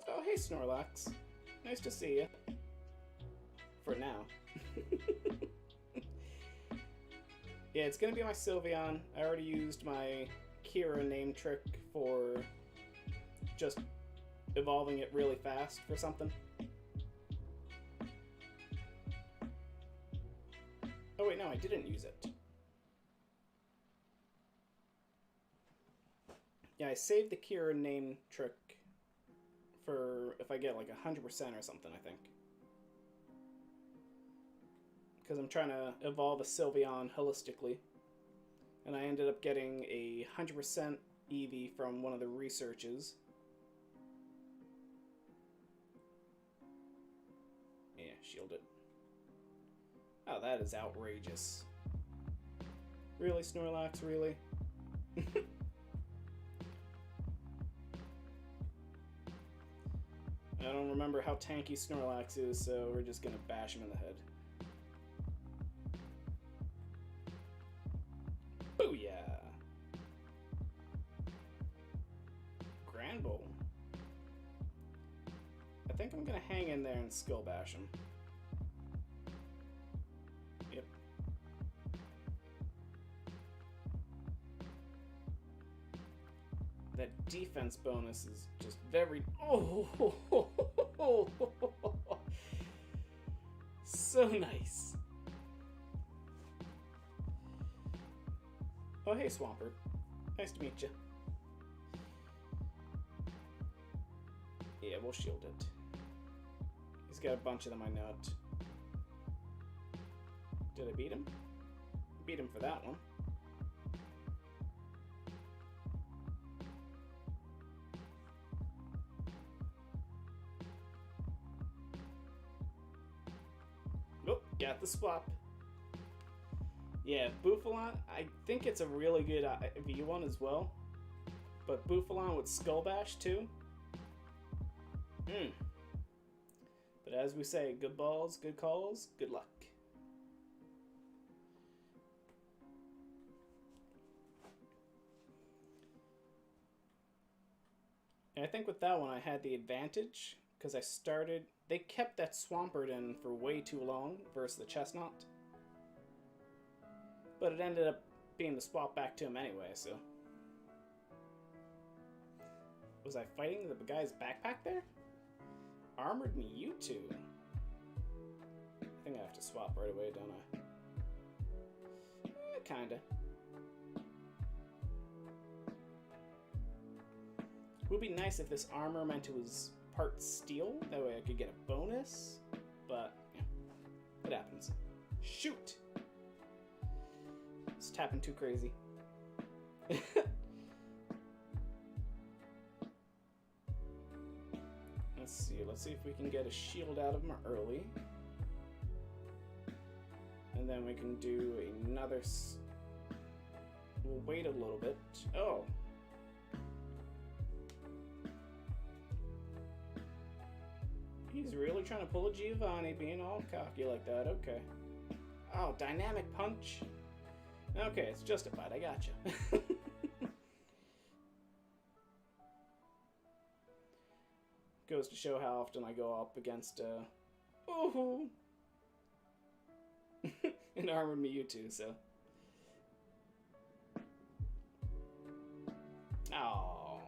Oh, hey Snorlax. Nice to see you. For now. Yeah, it's gonna be my Sylveon. I already used my Kira name trick for just evolving it really fast for something. Oh wait, no, I didn't use it. Yeah, I saved the Kira name trick for if I get like 100% or something, I think. Because I'm trying to evolve a Sylveon holistically. And I ended up getting a 100% Eevee from one of the researches. Yeah, shield it. Oh, that is outrageous. Really, Snorlax, really? I don't remember how tanky Snorlax is, so we're just gonna bash him in the head. Booyah! Granbull. I think I'm gonna hang in there and skill bash him. Yep. That defense bonus is just very... Oh! So nice. Oh, hey, Swampert. Nice to meet you. Yeah, we'll shield it. He's got a bunch of them, I know it. Did I beat him? Beat him for that one. Oh, got the swap. Yeah, Bouffalon, I think it's a really good V1 as well. But Bouffalon with Skull Bash too. But as we say, good balls, good calls, good luck. And I think with that one I had the advantage because they kept that Swampert in for way too long versus the Chestnut. But it ended up being the swap back to him anyway, so. Was I fighting the guy's backpack there? Armored Mewtwo. I think I have to swap right away, don't I? Kinda. It would be nice if this armor meant it was part steel. That way I could get a bonus. But, yeah. It happens. Shoot! It's tapping too crazy. Let's see if we can get a shield out of him early. And then we can do another... We'll wait a little bit. Oh! He's really trying to pull a Giovanni, being all cocky like that. Okay. Oh, dynamic punch. Okay, it's justified. I gotcha. Goes to show how often I go up against, ooh, an armored Mewtwo, so. Oh.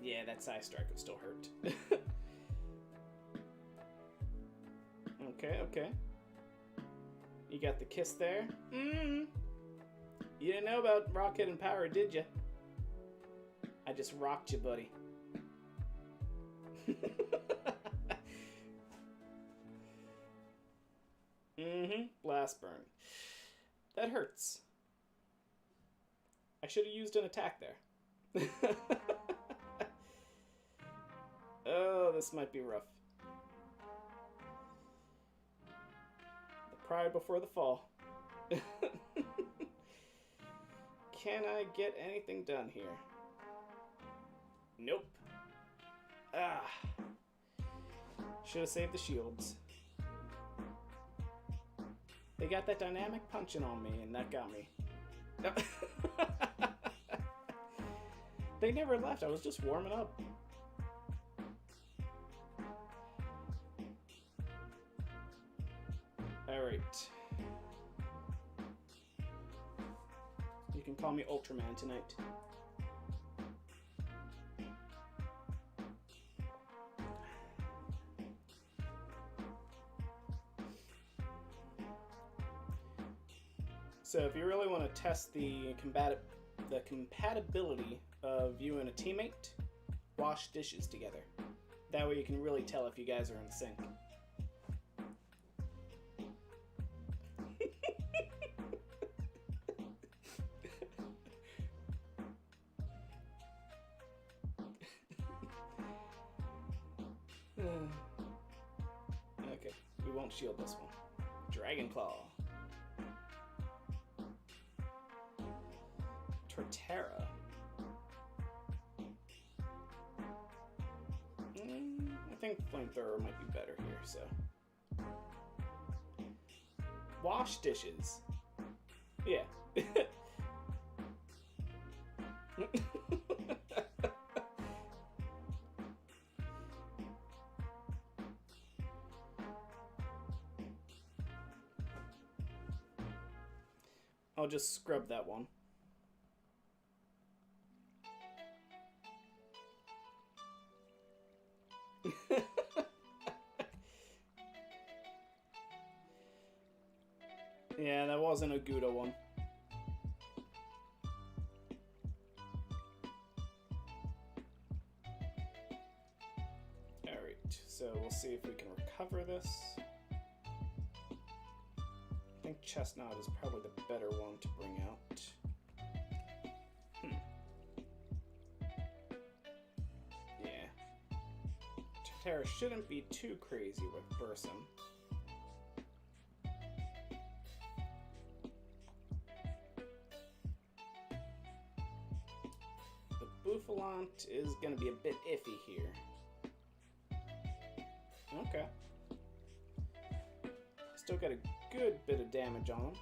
Yeah, that side strike would still hurt. Okay. You got the kiss there? You didn't know about Rocket and Power, did you? I just rocked you, buddy. Blast burn. That hurts. I should have used an attack there. Oh, this might be rough. The pride before the fall. Can I get anything done here? Nope. Ah. Should have saved the shields. They got that dynamic punching on me, and that got me. They never left. I was just warming up. Alright. You can call me Ultraman tonight. So if you really want to test the compatibility of you and a teammate, wash dishes together. That way you can really tell if you guys are in sync. Okay, we won't shield this one. Dragon Claw. Torterra. I think Flamethrower might be better here, so. Wash dishes. Yeah. I'll just scrub that one. Yeah, that wasn't a Gouda one. Alright, so we'll see if we can recover this. I think Chestnut is probably the better one to bring out. Yeah. Terra shouldn't be too crazy with Bursum. The Bouffalant is going to be a bit iffy here. Okay. Still got a good bit of damage on him.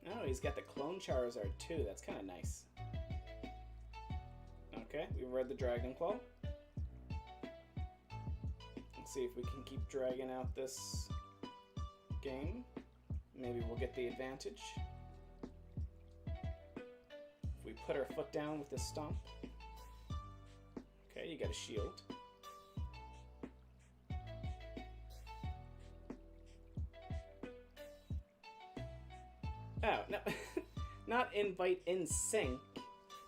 Oh, he's got the Clone Charizard too. That's kind of nice. Okay, we read the Dragon Claw. Let's see if we can keep dragging out this game. Maybe we'll get the advantage. If we put our foot down with this stomp. Okay, you got a shield. Oh, no, not invite in sync.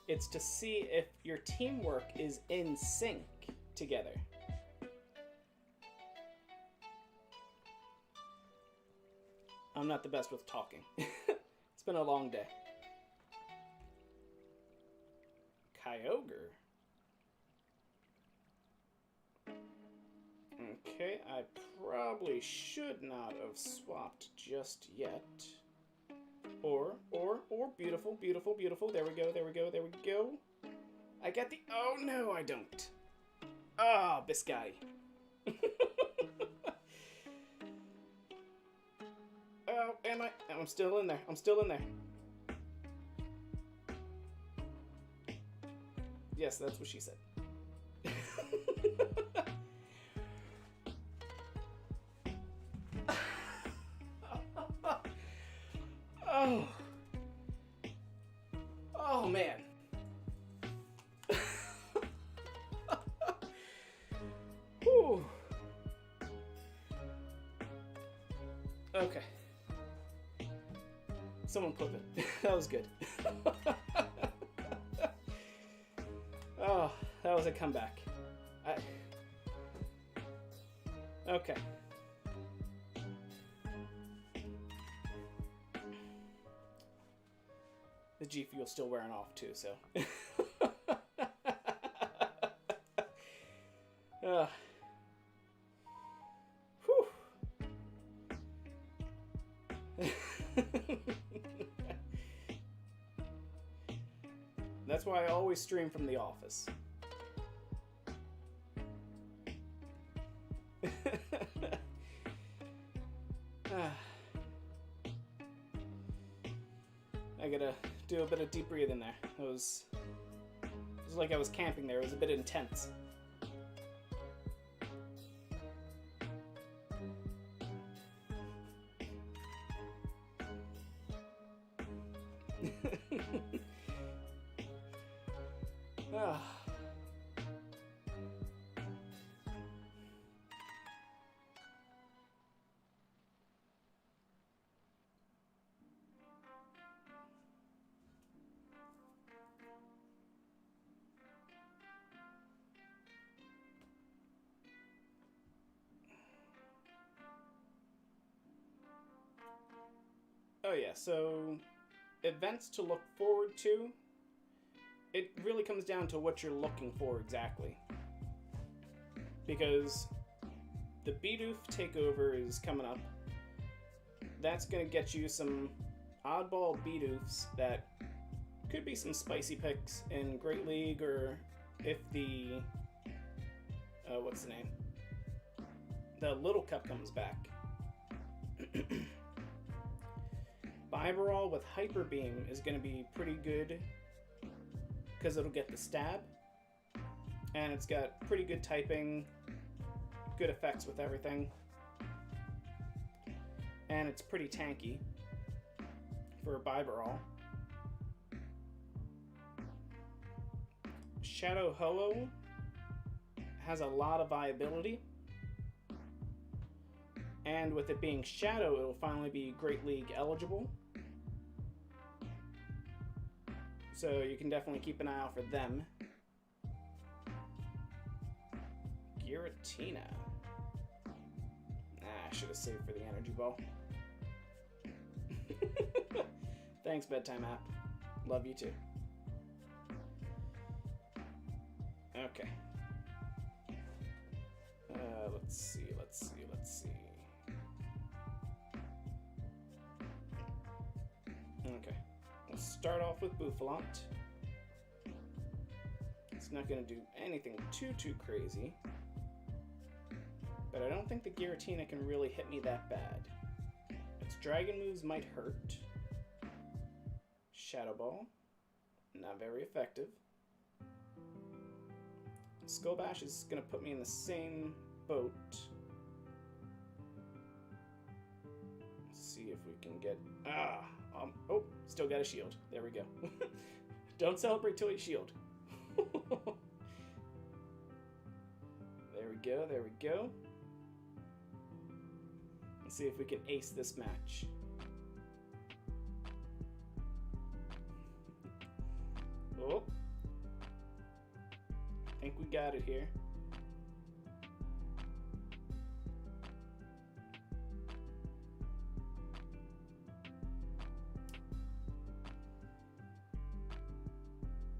It's to see if your teamwork is in sync together. I'm not the best with talking. It's been a long day. Kyogre. Okay, I probably should not have swapped just yet. Or, beautiful, beautiful, beautiful. There we go, there we go, there we go. I got the, oh no, I don't. Ah, oh, Biscotti. Oh, am I? I'm still in there, I'm still in there. Yes, that's what she said. Oh. Oh, man. Whew. Okay. Someone clip it. That was good. Oh, that was a comeback. Okay. The G Fuel's still wearing off too, so. Whew. That's why I always stream from the office. I gotta do a bit of deep breathing there. It was like I was camping there. It was a bit intense. Ah. Oh yeah, so events to look forward to. It really comes down to what you're looking for exactly. Because the Bidoof takeover is coming up. That's going to get you some oddball Bidoofs that could be some spicy picks in Great League, or if the... what's the name? The Little Cup comes back. Bibarel with Hyper Beam is going to be pretty good because it'll get the stab, and it's got pretty good typing, good effects with everything, and it's pretty tanky for Bibarel. Shadow Ho-Oh has a lot of viability, And with it being Shadow, it'll finally be Great League eligible. So you can definitely keep an eye out for them. Giratina. I should have saved for the energy ball. Thanks, bedtime app. Love you too. Okay. Let's see. Okay. We'll start off with Bouffalante. It's not going to do anything too crazy. But I don't think the Giratina can really hit me that bad. Its dragon moves might hurt. Shadow Ball. Not very effective. Skull Bash is going to put me in the same boat. Let's see if we can get... oh, still got a shield. There we go. Don't celebrate till you shield. There we go. Let's see if we can ace this match. Oh. I think we got it here.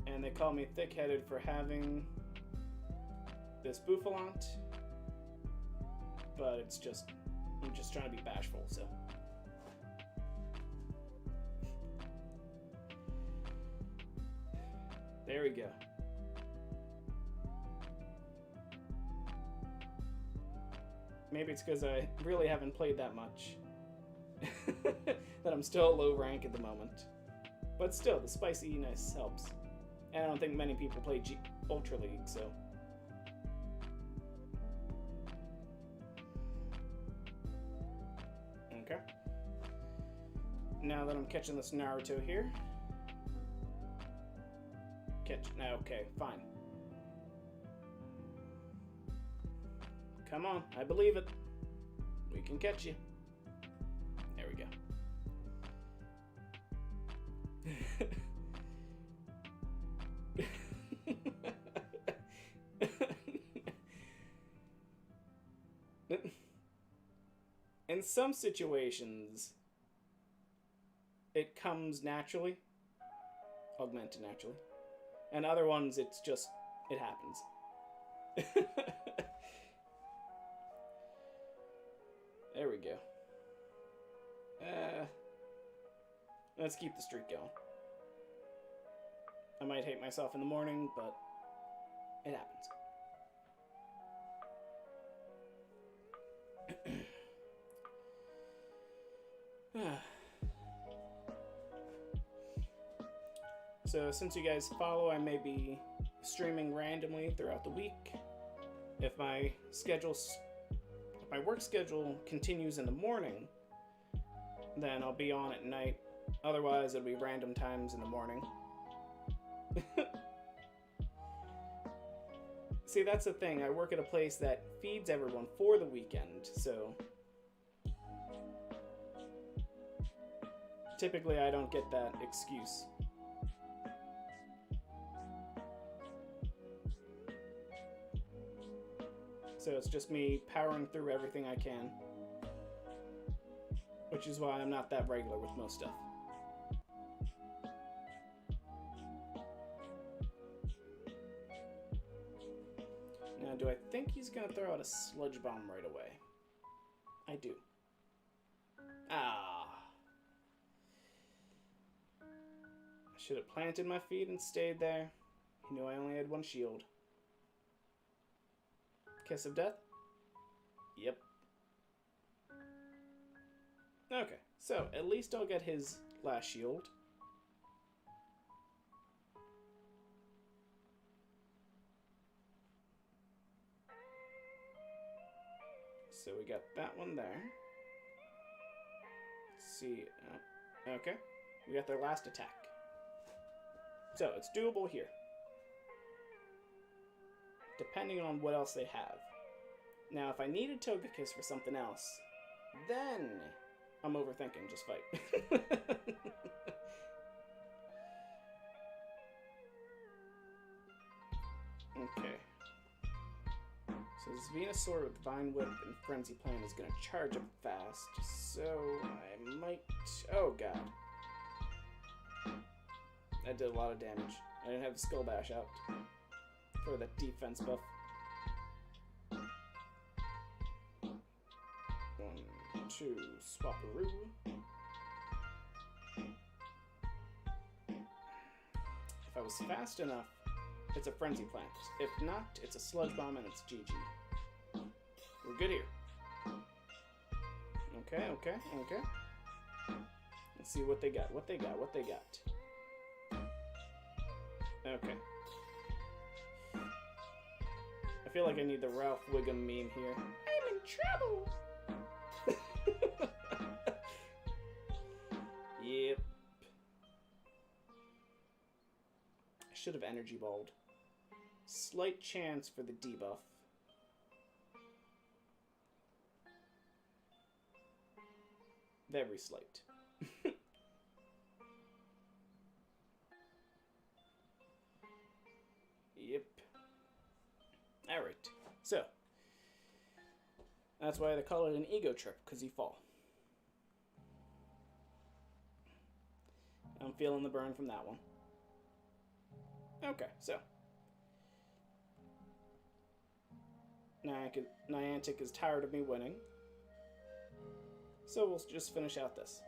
And they call me thick-headed for having this Bouffalante, but it's just, I'm just trying to be bashful, so. There we go. Maybe it's because I really haven't played that much. That I'm still low rank at the moment. But still, the spiciness helps. And I don't think many people play Ultra League, so... Okay. Now that I'm catching this Naruto here... Okay, fine. Come on, I believe it. We can catch you. There we go. In some situations, it comes naturally. Augmented naturally. And other ones, it's just, it happens. There we go. Let's keep the streak going. I might hate myself in the morning, but it happens. So since you guys follow, I may be streaming randomly throughout the week. If my work schedule continues in the morning, then I'll be on at night. Otherwise, it'll be random times in the morning. See, that's the thing. I work at a place that feeds everyone for the weekend, so typically I don't get that excuse. So it's just me powering through everything I can. Which is why I'm not that regular with most stuff. Now, do I think he's going to throw out a Sludge Bomb right away? I do. Ah. I should have planted my feet and stayed there. He knew I only had one shield. Kiss of Death? Yep. Okay, so at least I'll get his last shield. So we got that one there. Let's see. Okay, we got their last attack. So it's doable here. Depending on what else they have. Now, if I needed Togekiss for something else, Then I'm overthinking. Just fight. Okay. So this Venusaur with Vine Whip and Frenzy Plant is going to charge up fast. So I might... Oh, God. That did a lot of damage. I didn't have Skull Bash out for that defense buff. 1, 2, Swapperoo. If I was fast enough, it's a Frenzy Plant. If not, it's a Sludge Bomb and it's GG. We're good here. Okay. Let's see what they got. Okay. I feel like I need the Ralph Wiggum meme here. I'm in trouble! Yep. I should have Energy Balled. Slight chance for the debuff. Very slight. Yep. Alright. So. That's why they call it an ego trip, because you fall. I'm feeling the burn from that one. Okay, so. Niantic is tired of me winning. So we'll just finish out this.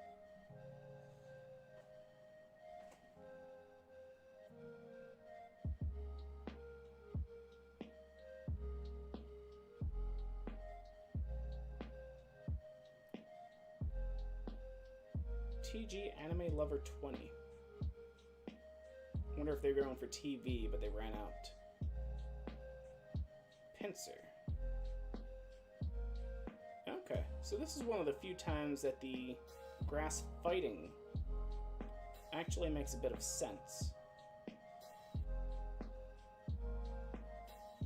TG Anime Lover 20. I wonder if they're going for TV, but they ran out. Pinsir. Okay, so this is one of the few times that the grass fighting actually makes a bit of sense.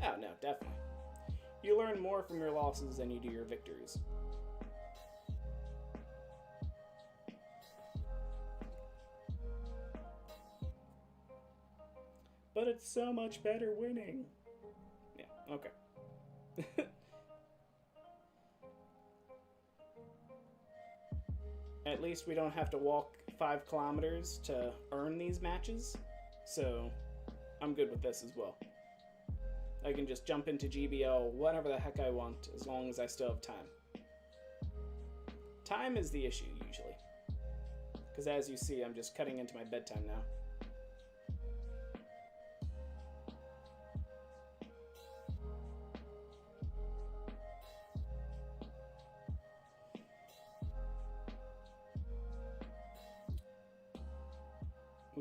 Oh, no, definitely. You learn more from your losses than you do your victories. But it's so much better winning. Yeah, okay. At least we don't have to walk 5 kilometers to earn these matches, so I'm good with this as well. I can just jump into GBL whenever the heck I want, as long as I still have time. Time is the issue, usually. Because as you see, I'm just cutting into my bedtime now.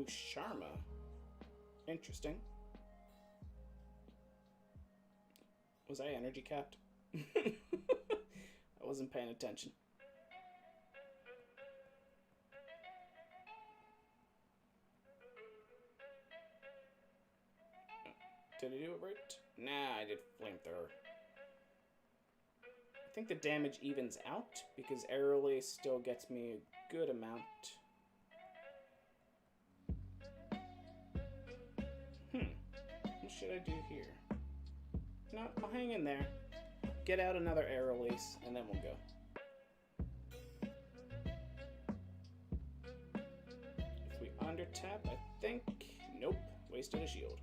Sharma. Interesting. Was I energy capped? I wasn't paying attention. Did I do it right? Nah, I did flamethrower. I think the damage evens out because Aerolase still gets me a good amount. What should I do here? No, I'll hang in there. Get out another Aerolase, and then we'll go. If we under tap, I think... Nope. Wasted a shield.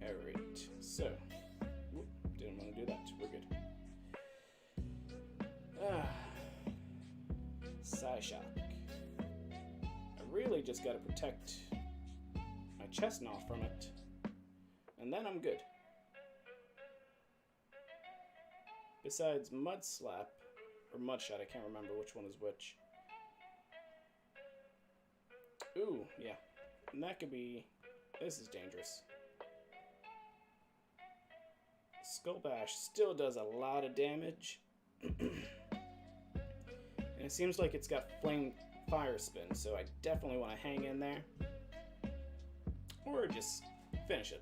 Alright, so... Whoop, didn't want to do that. We're good. Psyshock. I really just gotta protect my Chestnut from it. And then I'm good. Besides Mud Slap, or Mud Shot, I can't remember which one is which. Ooh, yeah. And that could be... This is dangerous. Skull Bash still does a lot of damage. And it seems like it's got Flame Fire Spin, so I definitely want to hang in there. Or just Finish it.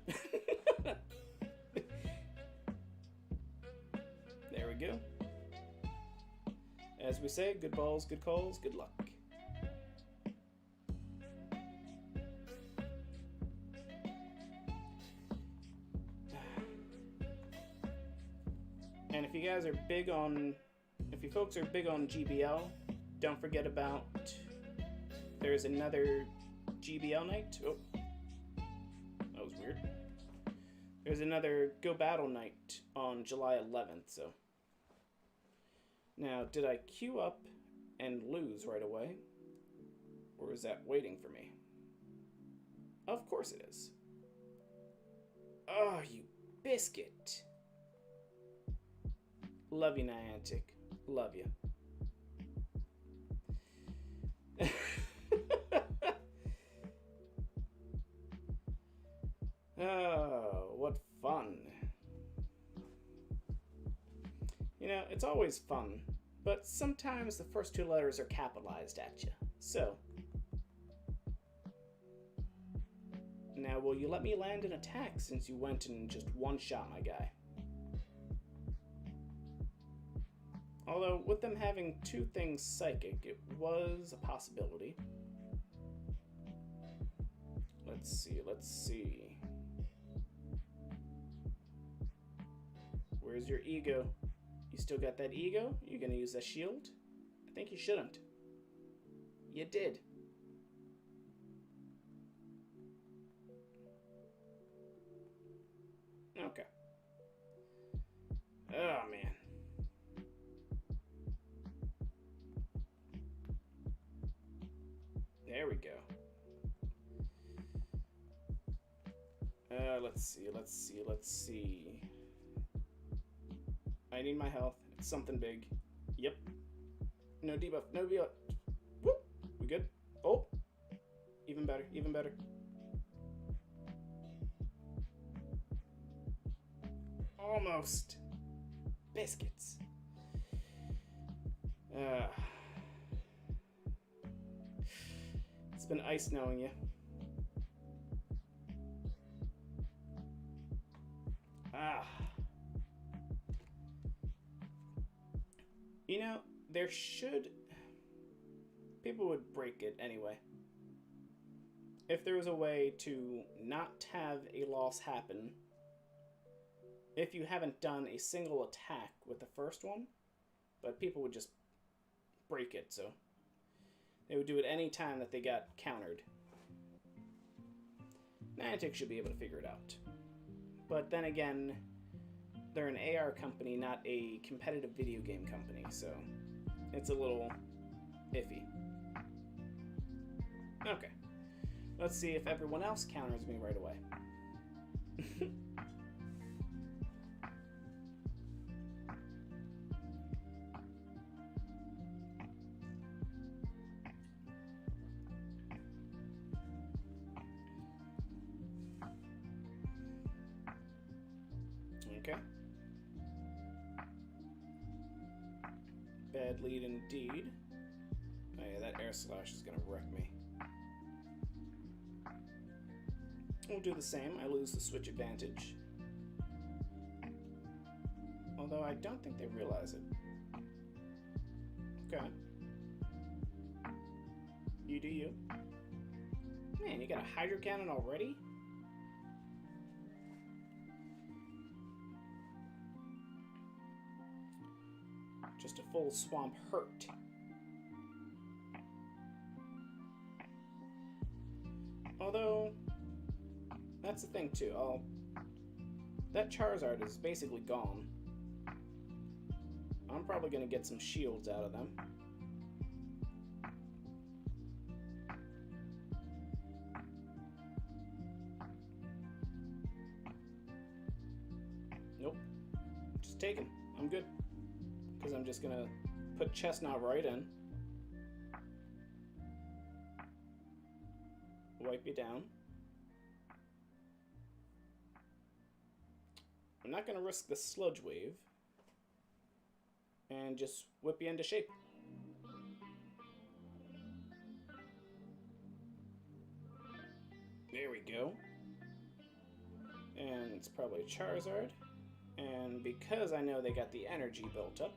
There we go. As we say, good balls, good calls, good luck. And if you guys are big on, if you folks are big on GBL, don't forget about, there's another GBL night. Oh, that was weird. There's another Go Battle night on July 11th, so. Now, did I queue up and lose right away? Or is that waiting for me? Of course it is. Oh, you biscuit. Love you, Niantic. Love you. Oh, what fun. You know, it's always fun, but sometimes the first two letters are capitalized at you. So, now will you let me land an attack since you went and just one-shot my guy? Although, with them having two things psychic, it was a possibility. Let's see, let's see. Where's your ego? You still got that ego? You gonna use that shield? I think you shouldn't. You did. Okay. Oh, man. There we go. Let's see, let's see, let's see. I need my health. It's something big. Yep. No debuff, no debuff. Whoop! We good? Oh! Even better, even better. Almost. Biscuits. It's been ice knowing you. Ah. You know, there should... People would break it anyway. If there was a way to not have a loss happen, if you haven't done a single attack with the first one, but people would just break it, so they would do it any time that they got countered. Niantic should be able to figure it out. But then again, they're an AR company, not a competitive video game company, so it's a little iffy. Okay. Let's see if everyone else counters me right away. Okay. Bad lead indeed. Oh yeah, that air slash is gonna wreck me. We'll do the same. I lose the switch advantage. Although I don't think they realize it. Okay. You do you. Man, you got a hydro cannon already? Just a full swamp hurt. Although, that's the thing too. That Charizard is basically gone. I'm probably gonna get some shields out of them. Nope. Just take him. I'm good. Because I'm just gonna put Chestnut right in. Wipe you down. I'm not gonna risk the Sludge Wave. And just whip you into shape. There we go. And it's probably Charizard. And because I know they got the energy built up,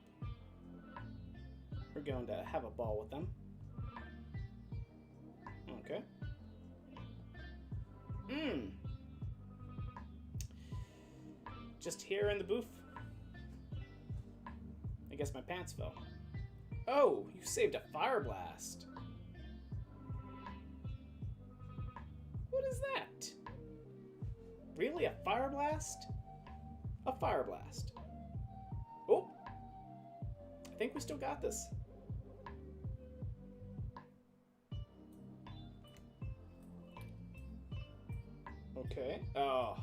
we're going to have a ball with them. Okay. Just here in the booth. I guess my pants fell. Oh, you saved a Fire Blast. What is that? Really? A Fire Blast? A Fire Blast. Oh! I think we still got this. Okay. Oh.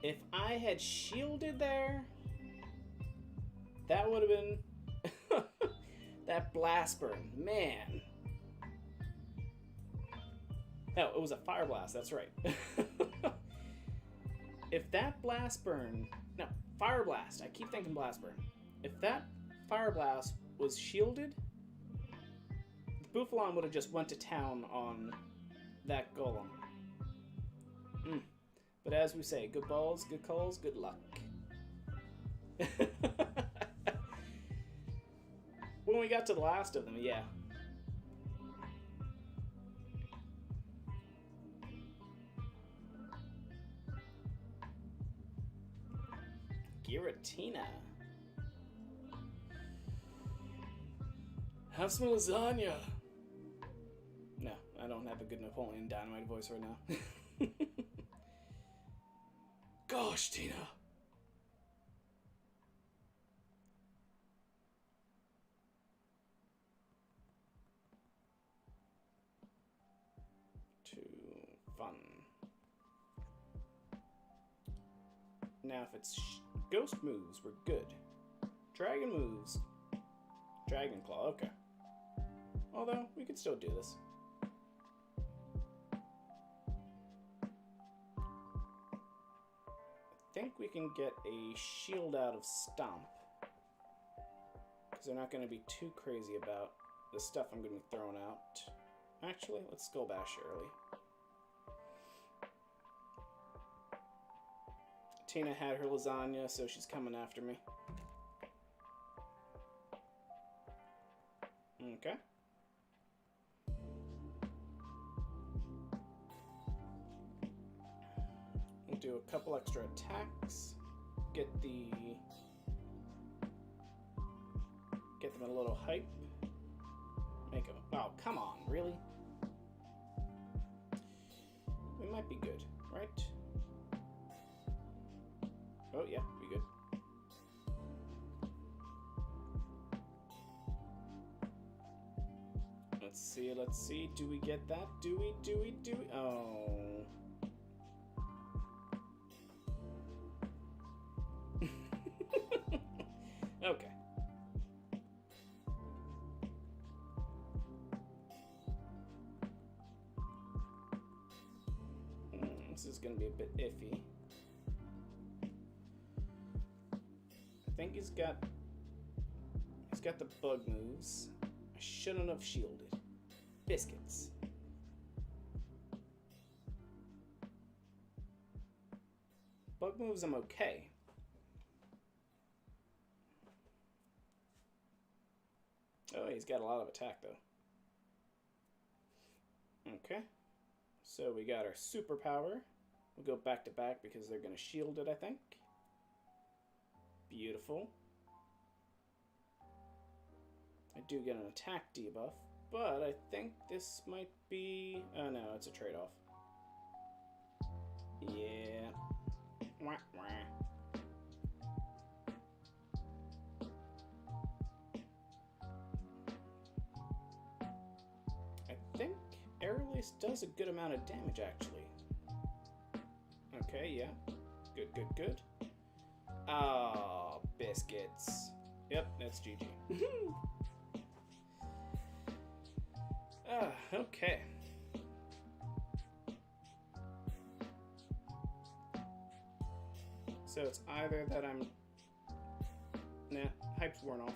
If I had shielded there, that would have been... that blast burn. Man. Oh, it was a Fire Blast. That's right. If that blast burn... No, Fire Blast. I keep thinking blast burn. If that Fire Blast was shielded, the Bouffalant would have just went to town on that golem. But as we say, good balls, good calls, good luck. When we got to the last of them, yeah. Giratina. Have some lasagna. No, I don't have a good Napoleon Dynamite voice right now. Gosh, Tina. Too fun. Now, if it's ghost moves, we're good. Dragon moves. Dragon Claw, okay. Although, we could still do this. I think we can get a shield out of Stomp. Because they're not going to be too crazy about the stuff I'm going to be throwing out. Actually, let's Skull Bash early. Tina had her lasagna, so she's coming after me. Okay. We'll do a couple extra attacks. Get them a little hype. Make them. Oh, come on, really? We might be good, right? Oh yeah, be good. Let's see. Do we get that? Do we? Oh. Okay. This is gonna be a bit iffy. I think he's got the bug moves. I shouldn't have shielded. Biscuits. Bug moves, I'm okay. Oh, he's got a lot of attack, though. Okay. So we got our superpower. We'll go back to back because they're going to shield it, I think. Beautiful. I do get an attack debuff, but I think this might be... Oh, no, it's a trade-off. Yeah. Wah, wah. I think Air Release does a good amount of damage, actually. Okay, yeah. Good. Oh, biscuits. Yep, that's GG. Okay. So it's either that I'm... Nah, hype's worn off.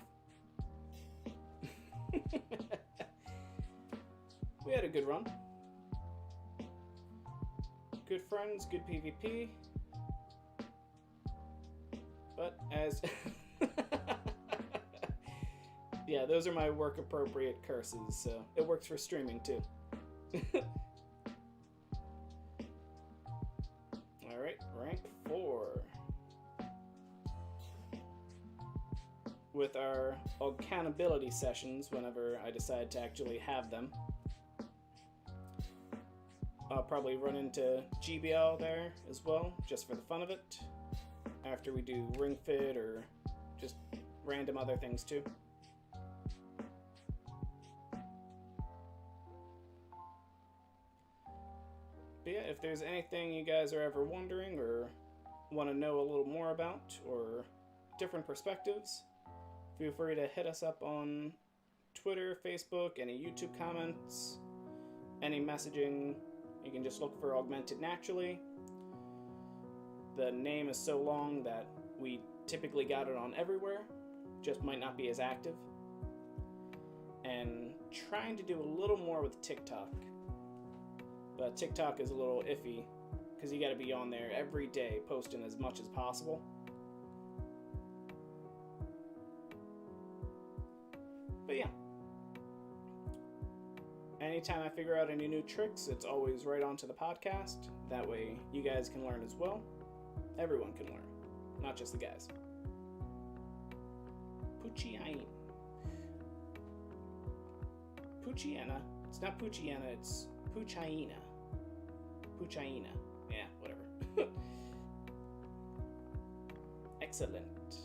We had a good run. good friends, good PvP. But as... yeah, those are my work-appropriate curses, so it works for streaming, too. Alright, rank 4. With our accountability sessions, whenever I decide to actually have them, I'll probably run into GBL there as well, just for the fun of it, after we do Ring Fit or just random other things too. But yeah, if there's anything you guys are ever wondering or want to know a little more about or different perspectives, feel free to hit us up on Twitter, Facebook, any YouTube comments, any messaging. You can just look for Augmented naturally. The name is so long that we typically got it on everywhere, just might not be as active. And trying to do a little more with TikTok. But TikTok is a little iffy, because you gotta be on there every day posting as much as possible. But yeah. Anytime I figure out any new tricks, it's always right onto the podcast. That way you guys can learn as well. Everyone can learn, not just the guys. Pucciana. Pucciana. It's not Pucciana, it's Pucciana. Pucciana. Yeah, whatever. Excellent.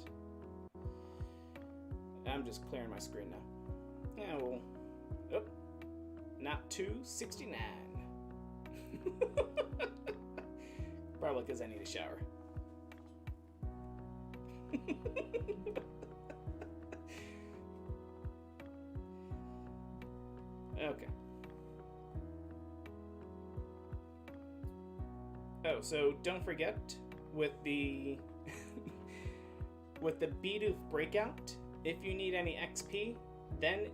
I'm just clearing my screen now. Yeah, well... Oh. Not 269. Probably because I need a shower. Okay. Oh, so don't forget with the with the Bidoof breakout, if you need any XP, then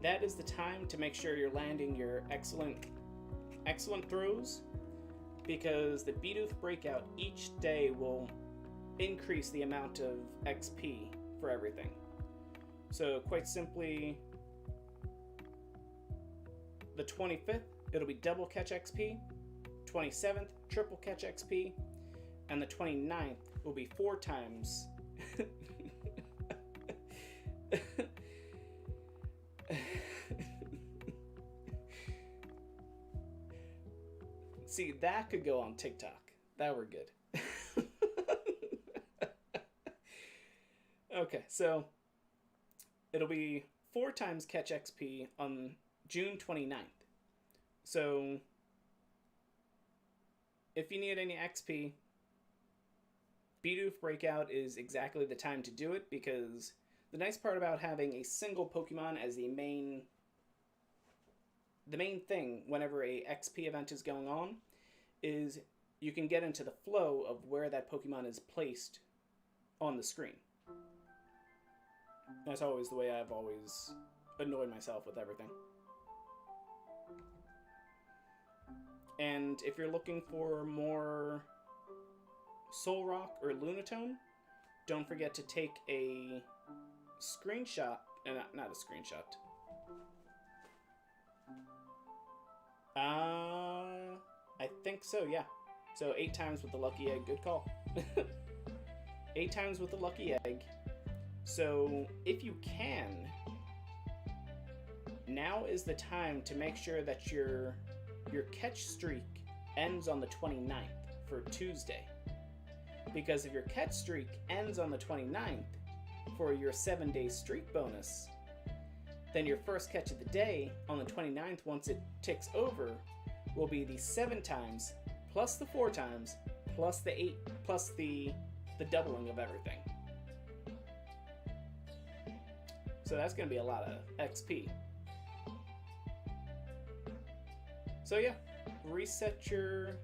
that is the time to make sure you're landing your excellent throws, because the Bidoof breakout each day will increase the amount of XP for everything. So quite simply, the 25th, it'll be double catch XP, 27th, triple catch XP, and the 29th will be 4 times See, that could go on TikTok. That were good. Okay, so it'll be 4 times catch XP on June 29th. So if you need any XP, Bidoof Breakout is exactly the time to do it, because the nice part about having a single Pokemon as the main thing whenever a XP event is going on is you can get into the flow of where that Pokemon is placed on the screen. That's always the way I've always annoyed myself with everything. And if you're looking for more Soul Rock or Lunatone, don't forget to take a screenshot, not a screenshot. I think so, yeah. So 8 times with the lucky egg, good call. 8 times with the lucky egg. So if you can, now is the time to make sure that your catch streak ends on the 29th for Tuesday. Because if your catch streak ends on the 29th for your 7-day streak bonus, then your first catch of the day on the 29th, once it ticks over, will be the 7 times, plus the 4 times, plus the 8, plus the doubling of everything. So that's going to be a lot of XP. So yeah, reset your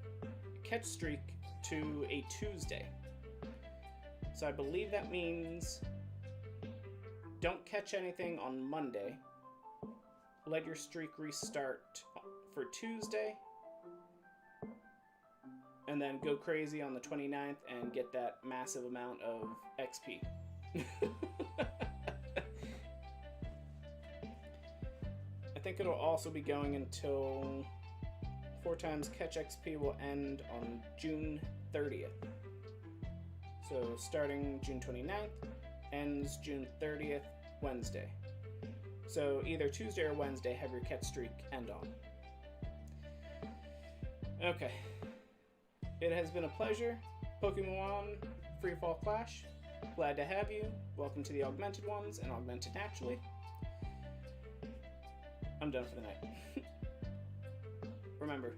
catch streak to a Tuesday. So I believe that means don't catch anything on Monday. Let your streak restart for Tuesday. and then go crazy on the 29th and get that massive amount of XP. I think it'll also be going until 4 times catch XP will end on June 30th. So starting June 29th, ends June 30th, Wednesday. So either Tuesday or Wednesday have your catch streak end on. Okay. It has been a pleasure. Pokemon Freefall Clash. Glad to have you. Welcome to the Augmented ones and Augmented Naturally. I'm done for the night. Remember,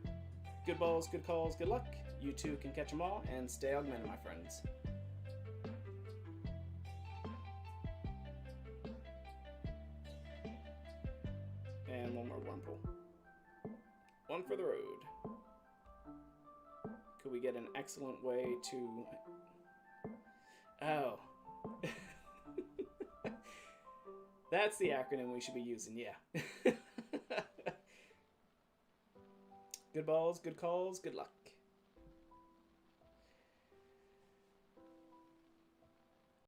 good balls, good calls, good luck. You too can catch them all and stay augmented, my friends. And one more Wurmple. One for the road. Could we get an excellent way to... Oh. That's the acronym we should be using, yeah. Good balls, good calls, good luck.